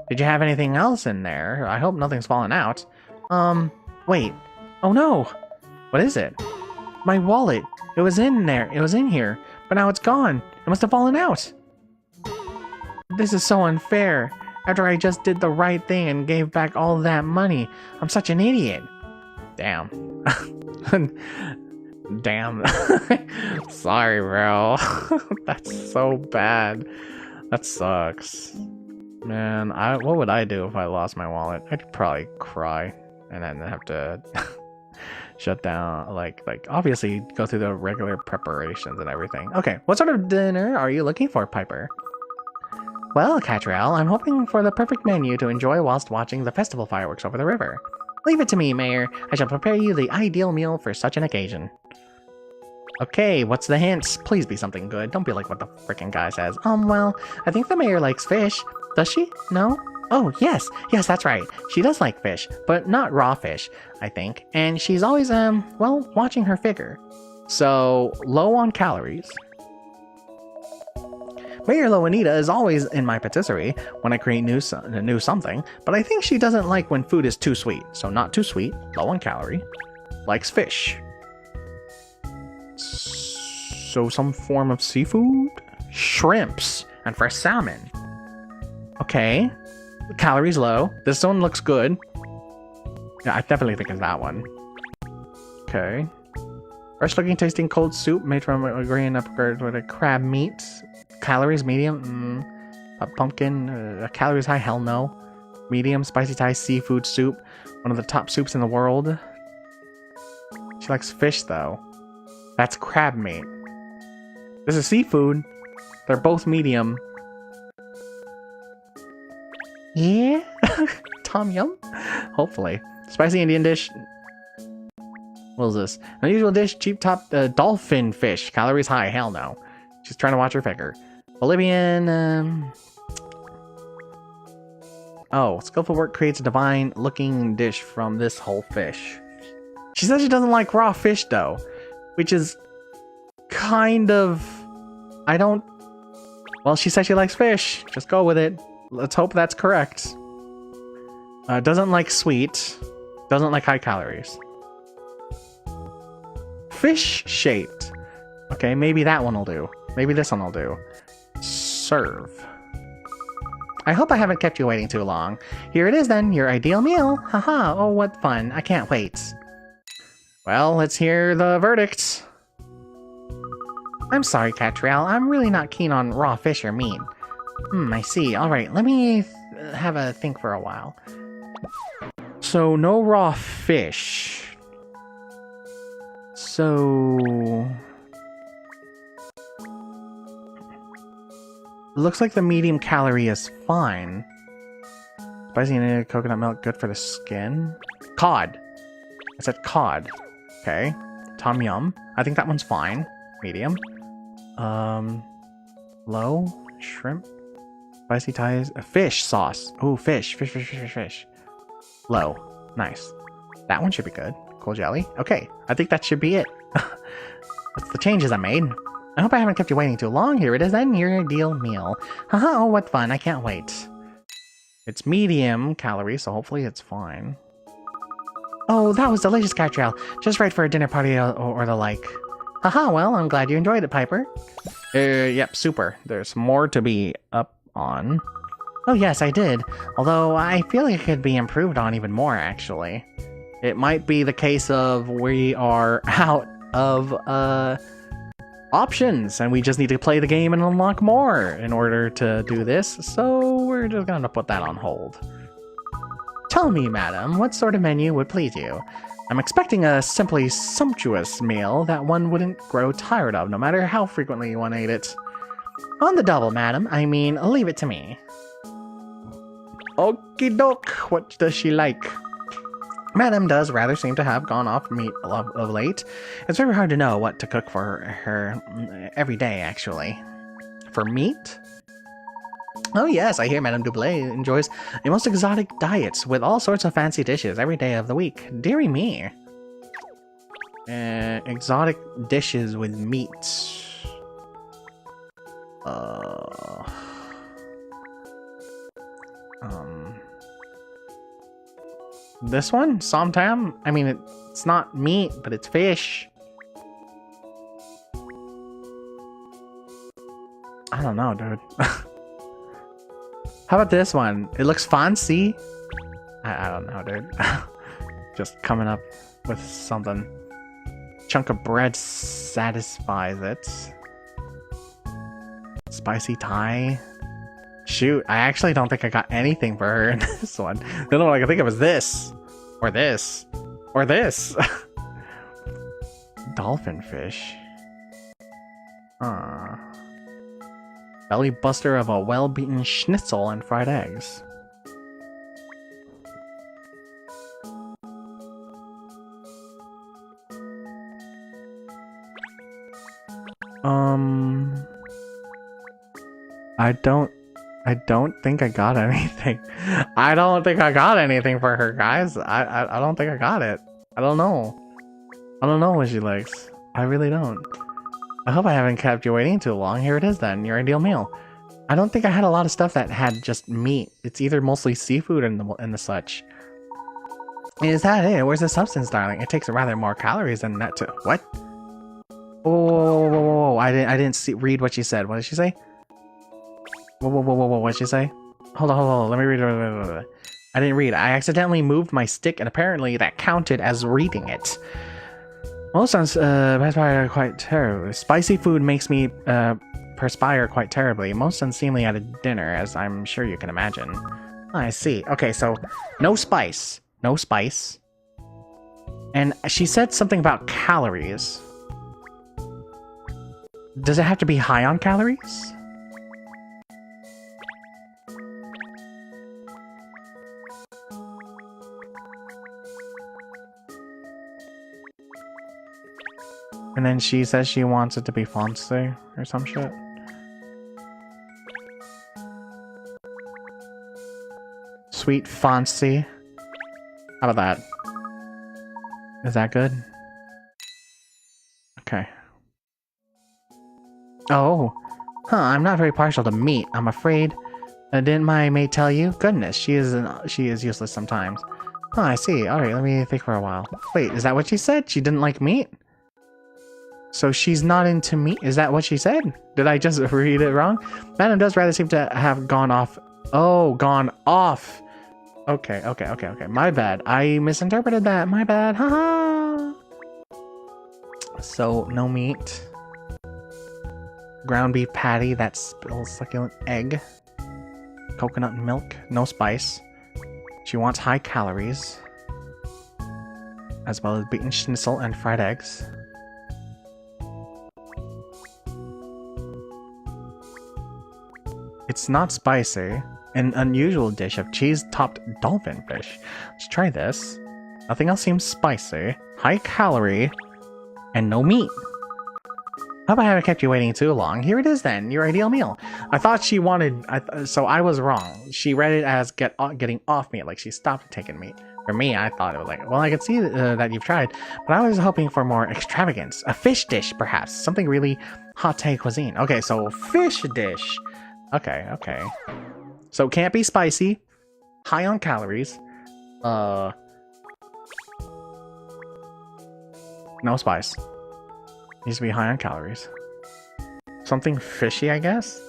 Did you have anything else in there? I hope nothing's fallen out. Wait. Oh no! What is it? My wallet. It was in there. It was in here. But now it's gone. It must have fallen out. This is so unfair. After I just did the right thing and gave back all that money. I'm such an idiot. Damn. Damn. Sorry, bro. That's so bad. That sucks. Man, what would I do if I lost my wallet? I'd probably cry and then have to shut down, like obviously go through the regular preparations and everything. Okay, what sort of dinner are you looking for, Piper? Well, Katrielle, I'm hoping for the perfect menu to enjoy whilst watching the festival fireworks over the river. Leave it to me, Mayor. I shall prepare you the ideal meal for such an occasion. Okay, what's the hints? Please be something good. Don't be like what the frickin' guy says. Well, I think the mayor likes fish. Does she? No? Oh, yes. Yes, that's right. She does like fish, but not raw fish, I think. And she's always, well, watching her figure. So, low on calories. Mayor Loanita is always in my patisserie when I create new something, but I think she doesn't like when food is too sweet. So not too sweet, low on calorie. Likes fish. So some form of seafood? Shrimps and fresh salmon. Okay. Calories low. This one looks good. Yeah, I definitely think it's that one. Okay. Fresh looking tasting cold soup made from a grain upgrade with a crab meat. Calories medium. A pumpkin. Calories high? Hell no. Medium spicy Thai seafood soup. One of the top soups in the world. She likes fish though. That's crab meat. This is seafood. They're both medium. Yeah? Tom Yum? Hopefully. Spicy Indian dish. What is this? Unusual dish, cheap top dolphin fish. Calories high. Hell no. She's trying to watch her figure. Bolivian. Oh, skillful work creates a divine looking dish from this whole fish. She says she doesn't like raw fish though, which is kind of. I don't. Well, she says she likes fish. Just go with it. Let's hope that's correct. Doesn't like sweet. Doesn't like high calories. Fish shaped. Okay, maybe that one will do. Maybe this one will do. Serve. I hope I haven't kept you waiting too long. Here it is then, your ideal meal. Haha, oh what fun. I can't wait. Well, let's hear the verdict. I'm sorry, Katrielle. I'm really not keen on raw fish or meat. I see. Alright, let me have a think for a while. So, no raw fish. So... looks like the medium calorie is fine. Spicy and coconut milk, good for the skin. Cod. I said cod. Okay. Tom Yum. I think that one's fine. Medium. Low. Shrimp. Spicy Thai. Fish sauce. Oh, fish. Fish. Low. Nice. That one should be good. Cool jelly. Okay. I think that should be it. That's the changes I made. I hope I haven't kept you waiting too long. Here it is then, your ideal meal. Haha, oh what fun, I can't wait. It's medium calories, so hopefully it's fine. Oh, that was delicious, Katrielle. Just right for a dinner party or the like. Haha, well, I'm glad you enjoyed it, Piper. Yep, super. There's more to be up on. Oh yes, I did. Although, I feel like it could be improved on even more, actually. It might be the case of we are out of, options, and we just need to play the game and unlock more in order to do this, so we're just gonna put that on hold. Tell me, madam, what sort of menu would please you? I'm expecting a simply sumptuous meal that one wouldn't grow tired of, no matter how frequently one ate it. On the double, madam, I mean, leave it to me. Okie doke, what does she like? Madam does rather seem to have gone off meat of late. It's very hard to know what to cook for her every day, actually. For meat? Oh yes, I hear Madame Dublé enjoys the most exotic diets with all sorts of fancy dishes every day of the week. Dearie me. Exotic dishes with meat. This one? Somtam? I mean, it's not meat, but it's fish. I don't know, dude. How about this one? It looks fancy. I don't know, dude. Just coming up with something. Chunk of bread satisfies it. Spicy Thai. Shoot, I actually don't think I got anything for her in this one. The only one I can think of is this. Or this. Or this. Dolphin fish. Belly buster of a well-beaten schnitzel and fried eggs. I don't think I got anything. I don't think I got anything for her, guys. I don't think I got it. I don't know. I don't know what she likes. I really don't. I hope I haven't kept you waiting too long. Here it is then, your ideal meal. I don't think I had a lot of stuff that had just meat. It's either mostly seafood and the such. Is that it? Where's the substance, darling? It takes rather more calories than that to... What? Whoa. I didn't read what she said. What did she say? Whoa. What did she say? Hold on. Let me read it. I didn't read. I accidentally moved my stick, and apparently that counted as reading it. Most sounds perspire quite terribly. Spicy food makes me perspire quite terribly. Most unseemly at a dinner, as I'm sure you can imagine. I see. Okay, so no spice. No spice. And she said something about calories. Does it have to be high on calories? And then she says she wants it to be fancy or some shit. Sweet fancy. How about that? Is that good? Okay. Oh. Huh, I'm not very partial to meat, I'm afraid. Didn't my mate tell you? Goodness, she is useless sometimes. Oh, I see. Alright, let me think for a while. Wait, is that what she said? She didn't like meat? So she's not into meat? Is that what she said? Did I just read it wrong? Madam does rather seem to have gone off. Oh, gone off. Okay. My bad. I misinterpreted that. My bad. Haha. So, no meat. Ground beef patty that spills succulent egg. Coconut milk. No spice. She wants high calories. As well as beaten schnitzel and fried eggs. It's not spicy. An unusual dish of cheese-topped dolphin fish. Let's try this. Nothing else seems spicy. High calorie. And no meat. Hope I haven't kept you waiting too long. Here it is then, your ideal meal. I thought she wanted... so I was wrong. She read it as getting off meat, like she stopped taking meat. For me, I thought it was like, well, I could see that you've tried, but I was hoping for more extravagance. A fish dish, perhaps. Something really hot-take cuisine. Okay, so fish dish. Okay. So can't be spicy, high on calories, no spice. Needs to be high on calories. Something fishy, I guess?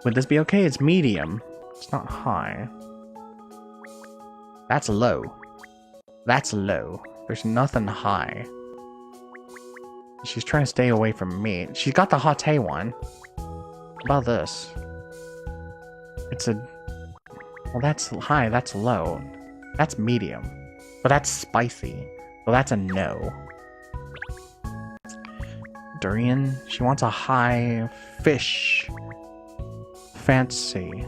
Would this be okay? It's medium. It's not high. That's low. That's low. There's nothing high. She's trying to stay away from meat. She's got the hot-tay one. What about this? It's a... Well, that's high, that's low. That's medium. But that's spicy. Well, that's a no. Durian. She wants a high fish. Fancy.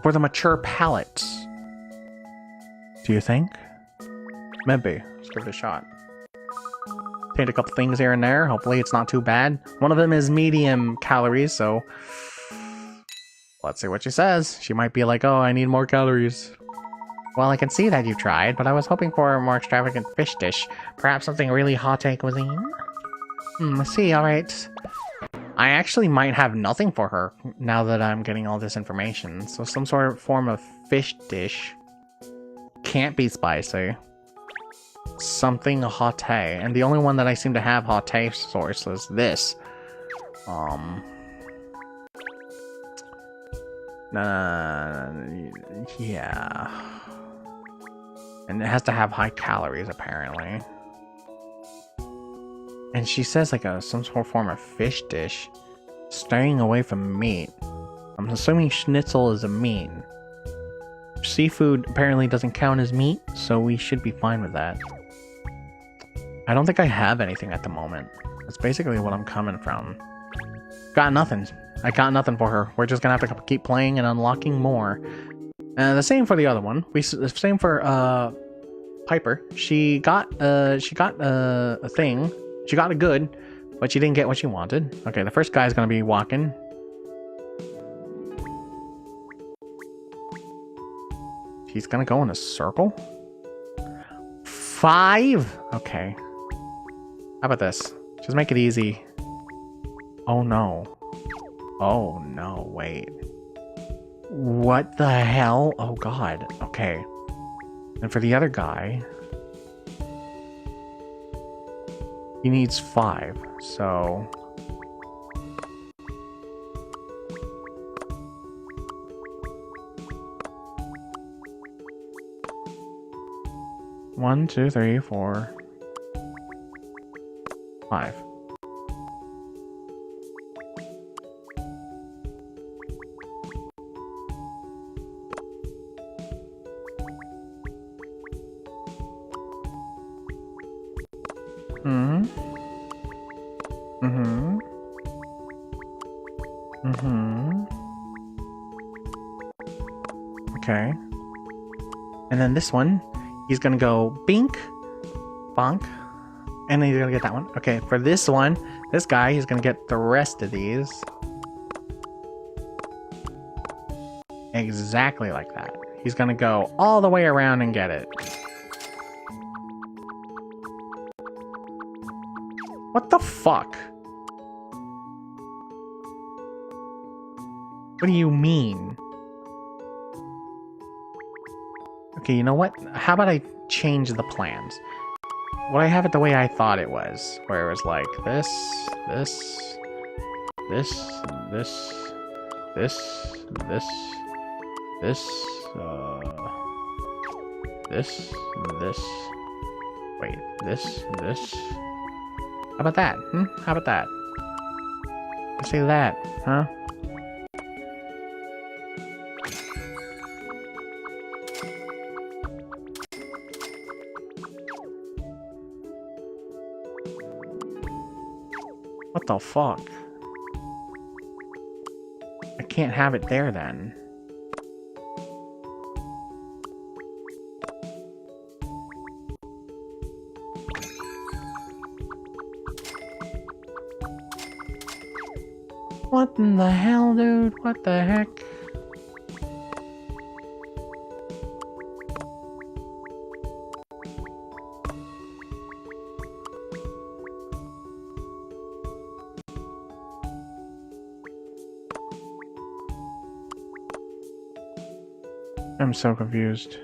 For the mature palate. Do you think? Maybe. Let's give it a shot. Taste a couple things here and there. Hopefully it's not too bad. One of them is medium calories, so... Let's see what she says. She might be like, oh, I need more calories. Well, I can see that you've tried, but I was hoping for a more extravagant fish dish. Perhaps something really hot-take cuisine? Let's see, alright. I actually might have nothing for her, now that I'm getting all this information. So some sort of form of fish dish. Can't be spicy. Something hot-tay. And the only one that I seem to have hot-tay source is this. Yeah. And it has to have high calories, apparently. And she says like some sort of form of fish dish. Staying away from meat. I'm assuming schnitzel is a meat. Seafood apparently doesn't count as meat, so we should be fine with that. I don't think I have anything at the moment. That's basically what I'm coming from. Got nothing. I got nothing for her. We're just gonna have to keep playing and unlocking more. The same for the other one. Same for Piper. She got a thing. She got a good, but she didn't get what she wanted. Okay, the first guy's gonna be walking. He's gonna go in a circle. 5. Okay. How about this? Just make it easy. Oh no. Oh no, wait. What the hell? Oh god. Okay. And for the other guy, he needs 5, so... One, 2, 3, 4, 5. Okay. And then this one, he's gonna go bink, bonk, and then he's gonna get that one. Okay, for this one, this guy, he's gonna get the rest of these. Exactly like that. He's gonna go all the way around and get it. What the fuck? What do you mean? Okay, you know what? How about I change the plans? Would I have it the way I thought it was? Where it was like this, this, this, this, this, this, this, this, this, wait, this. How about that? How about that? Let's say that, huh? What the fuck? I can't have it there then. What in the hell, dude? What the heck? I'm so confused.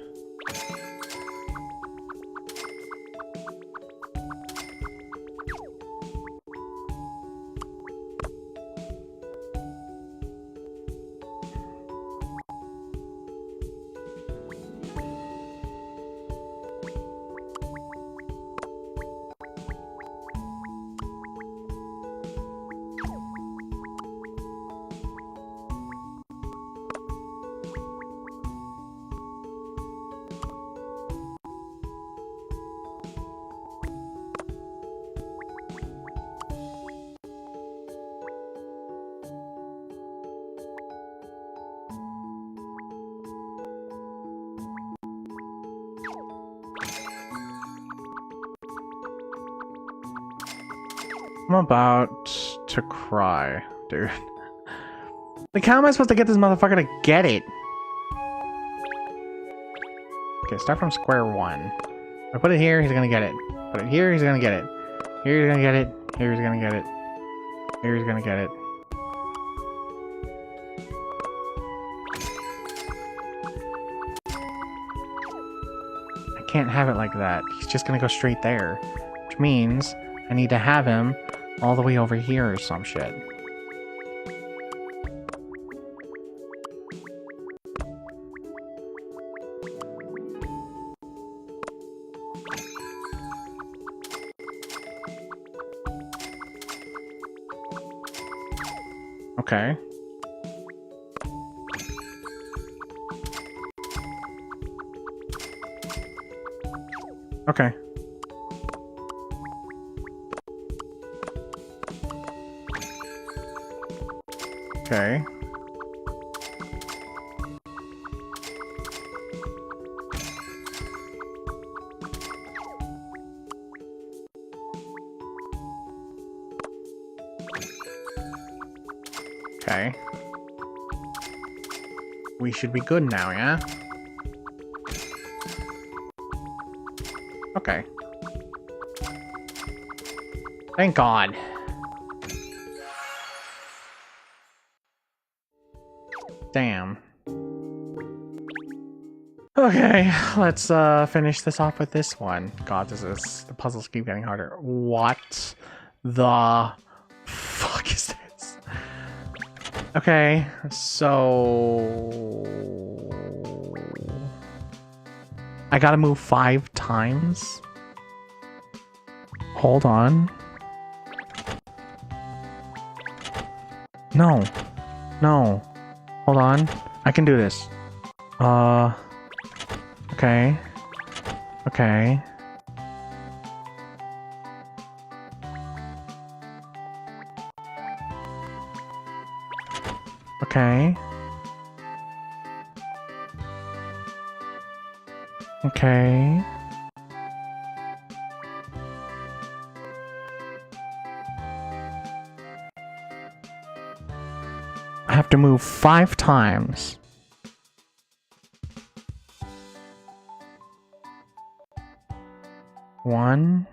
I'm about to cry, dude. Like, how am I supposed to get this motherfucker to get it? Okay, start from square one. If I put it here, he's gonna get it. Put it here, he's gonna get it. Here, he's gonna get it. Here, he's gonna get it. Here, he's gonna get it. I can't have it like that. He's just gonna go straight there. Which means I need to have him all the way over here or some shit. Okay. Okay. Okay. Okay. We should be good now, yeah? Okay. Thank God. Damn. Okay, let's finish this off with this one. God, the puzzles keep getting harder. What the fuck is this? Okay, so I gotta move 5 times. Hold on. No. No. Hold on. I can do this. Okay. Okay. Okay. Okay. I have to move 5 times. One.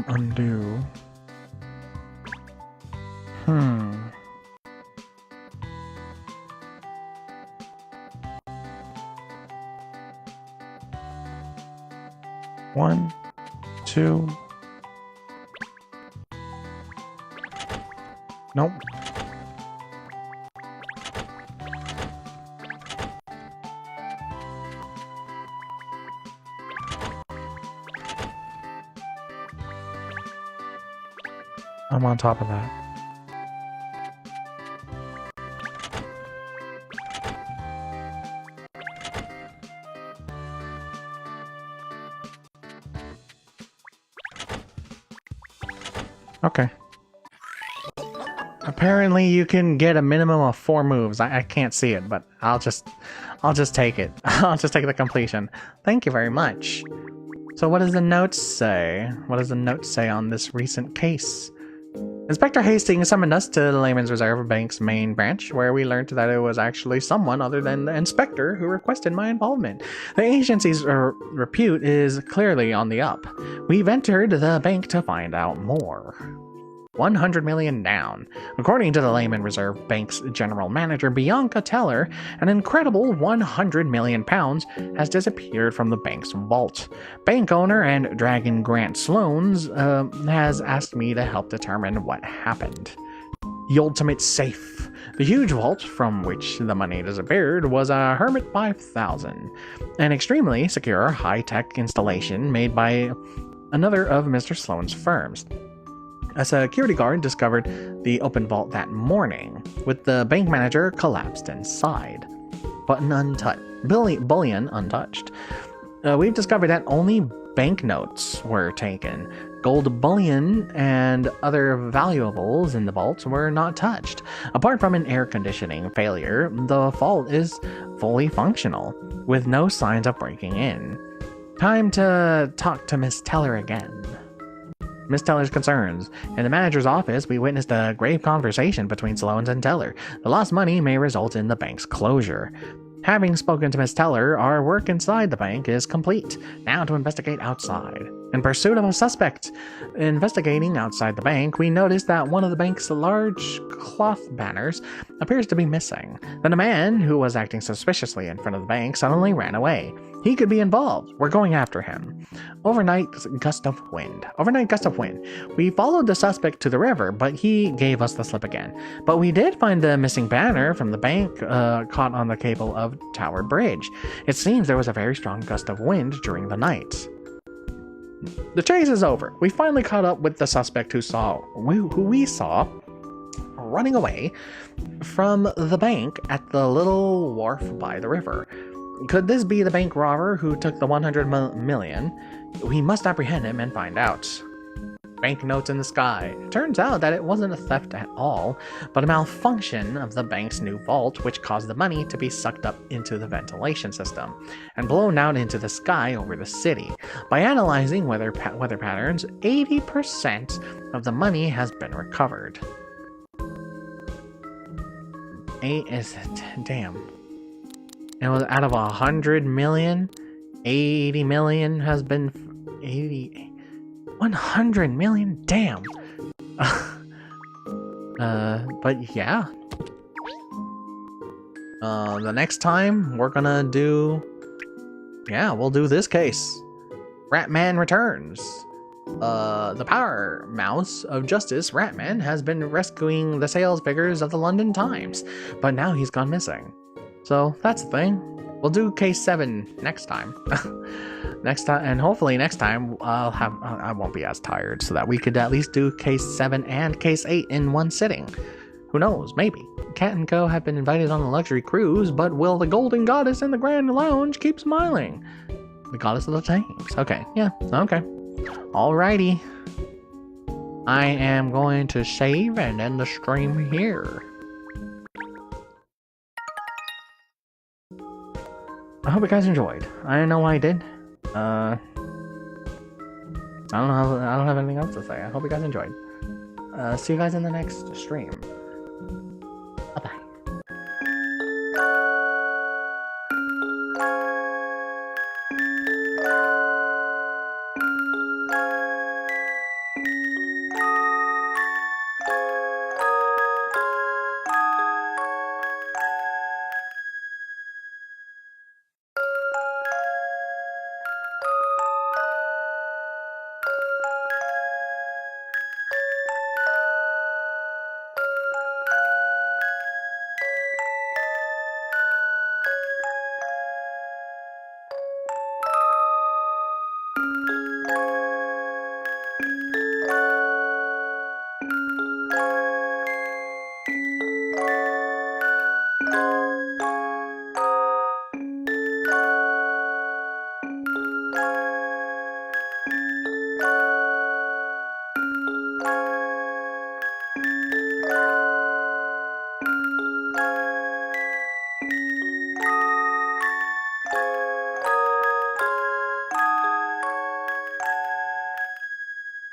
Undo. One, two. Nope. I'm on top of that. Okay. Apparently you can get a minimum of 4 moves. I can't see it, but I'll just take it. I'll just take the completion. Thank you very much. So what does the note say? What does the note say on this recent case? Inspector Hastings summoned us to the Layman's Reserve Bank's main branch, where we learned that it was actually someone other than the inspector who requested my involvement. The agency's repute is clearly on the up. We've entered the bank to find out more. 100 million down. According to the Layman Reserve Bank's general manager, Bianca Teller, an incredible 100 million pounds has disappeared from the bank's vault. Bank owner and Dragon Grant Sloans has asked me to help determine what happened. The ultimate safe. The huge vault from which the money disappeared was a Hermit 5000, an extremely secure high-tech installation made by another of Mr. Sloan's firms. A security guard discovered the open vault that morning, with the bank manager collapsed inside. Bullion untouched. We've discovered that only banknotes were taken. Gold bullion and other valuables in the vault were not touched. Apart from an air conditioning failure, the vault is fully functional, with no signs of breaking in. Time to talk to Miss Teller again. Miss Teller's concerns. In the manager's office, we witnessed a grave conversation between Sloans and Teller. The lost money may result in the bank's closure. Having spoken to Miss Teller, our work inside the bank is complete. Now to investigate outside. In pursuit of a suspect. Investigating outside the bank, we noticed that one of the bank's large cloth banners appears to be missing. Then a man who was acting suspiciously in front of the bank suddenly ran away. He could be involved. We're going after him. Overnight gust of wind. We followed the suspect to the river, but he gave us the slip again. But we did find the missing banner from the bank caught on the cable of Tower Bridge. It seems there was a very strong gust of wind during the night. The chase is over. We finally caught up with the suspect who we saw running away from the bank at the little wharf by the river. Could this be the bank robber who took the 100 million? We must apprehend him and find out. banknotes in the sky. It turns out that it wasn't a theft at all, but a malfunction of the bank's new vault, which caused the money to be sucked up into the ventilation system and blown out into the sky over the city. By analyzing weather patterns, 80% of the money has been recovered. Damn. It was out of 100 million, 80 million has been 100 million? Damn. But yeah. The next time we're gonna do... Yeah, we'll do this case. Ratman returns. The power mouse of justice, Ratman, has been rescuing the sales figures of the London Times, but now he's gone missing. So that's the thing. We'll do case 7 next time. Next time, and hopefully next time I won't be as tired, so that we could at least do case 7 and case 8 in one sitting. Who knows? Maybe. Cat and Co have been invited on a luxury cruise, but will the Golden Goddess in the Grand Lounge keep smiling? The Goddess of the Tanks. Okay, yeah, okay. Alrighty. I am going to save and end the stream here. I hope you guys enjoyed. I know I did. I don't have anything else to say. I hope you guys enjoyed. See you guys in the next stream.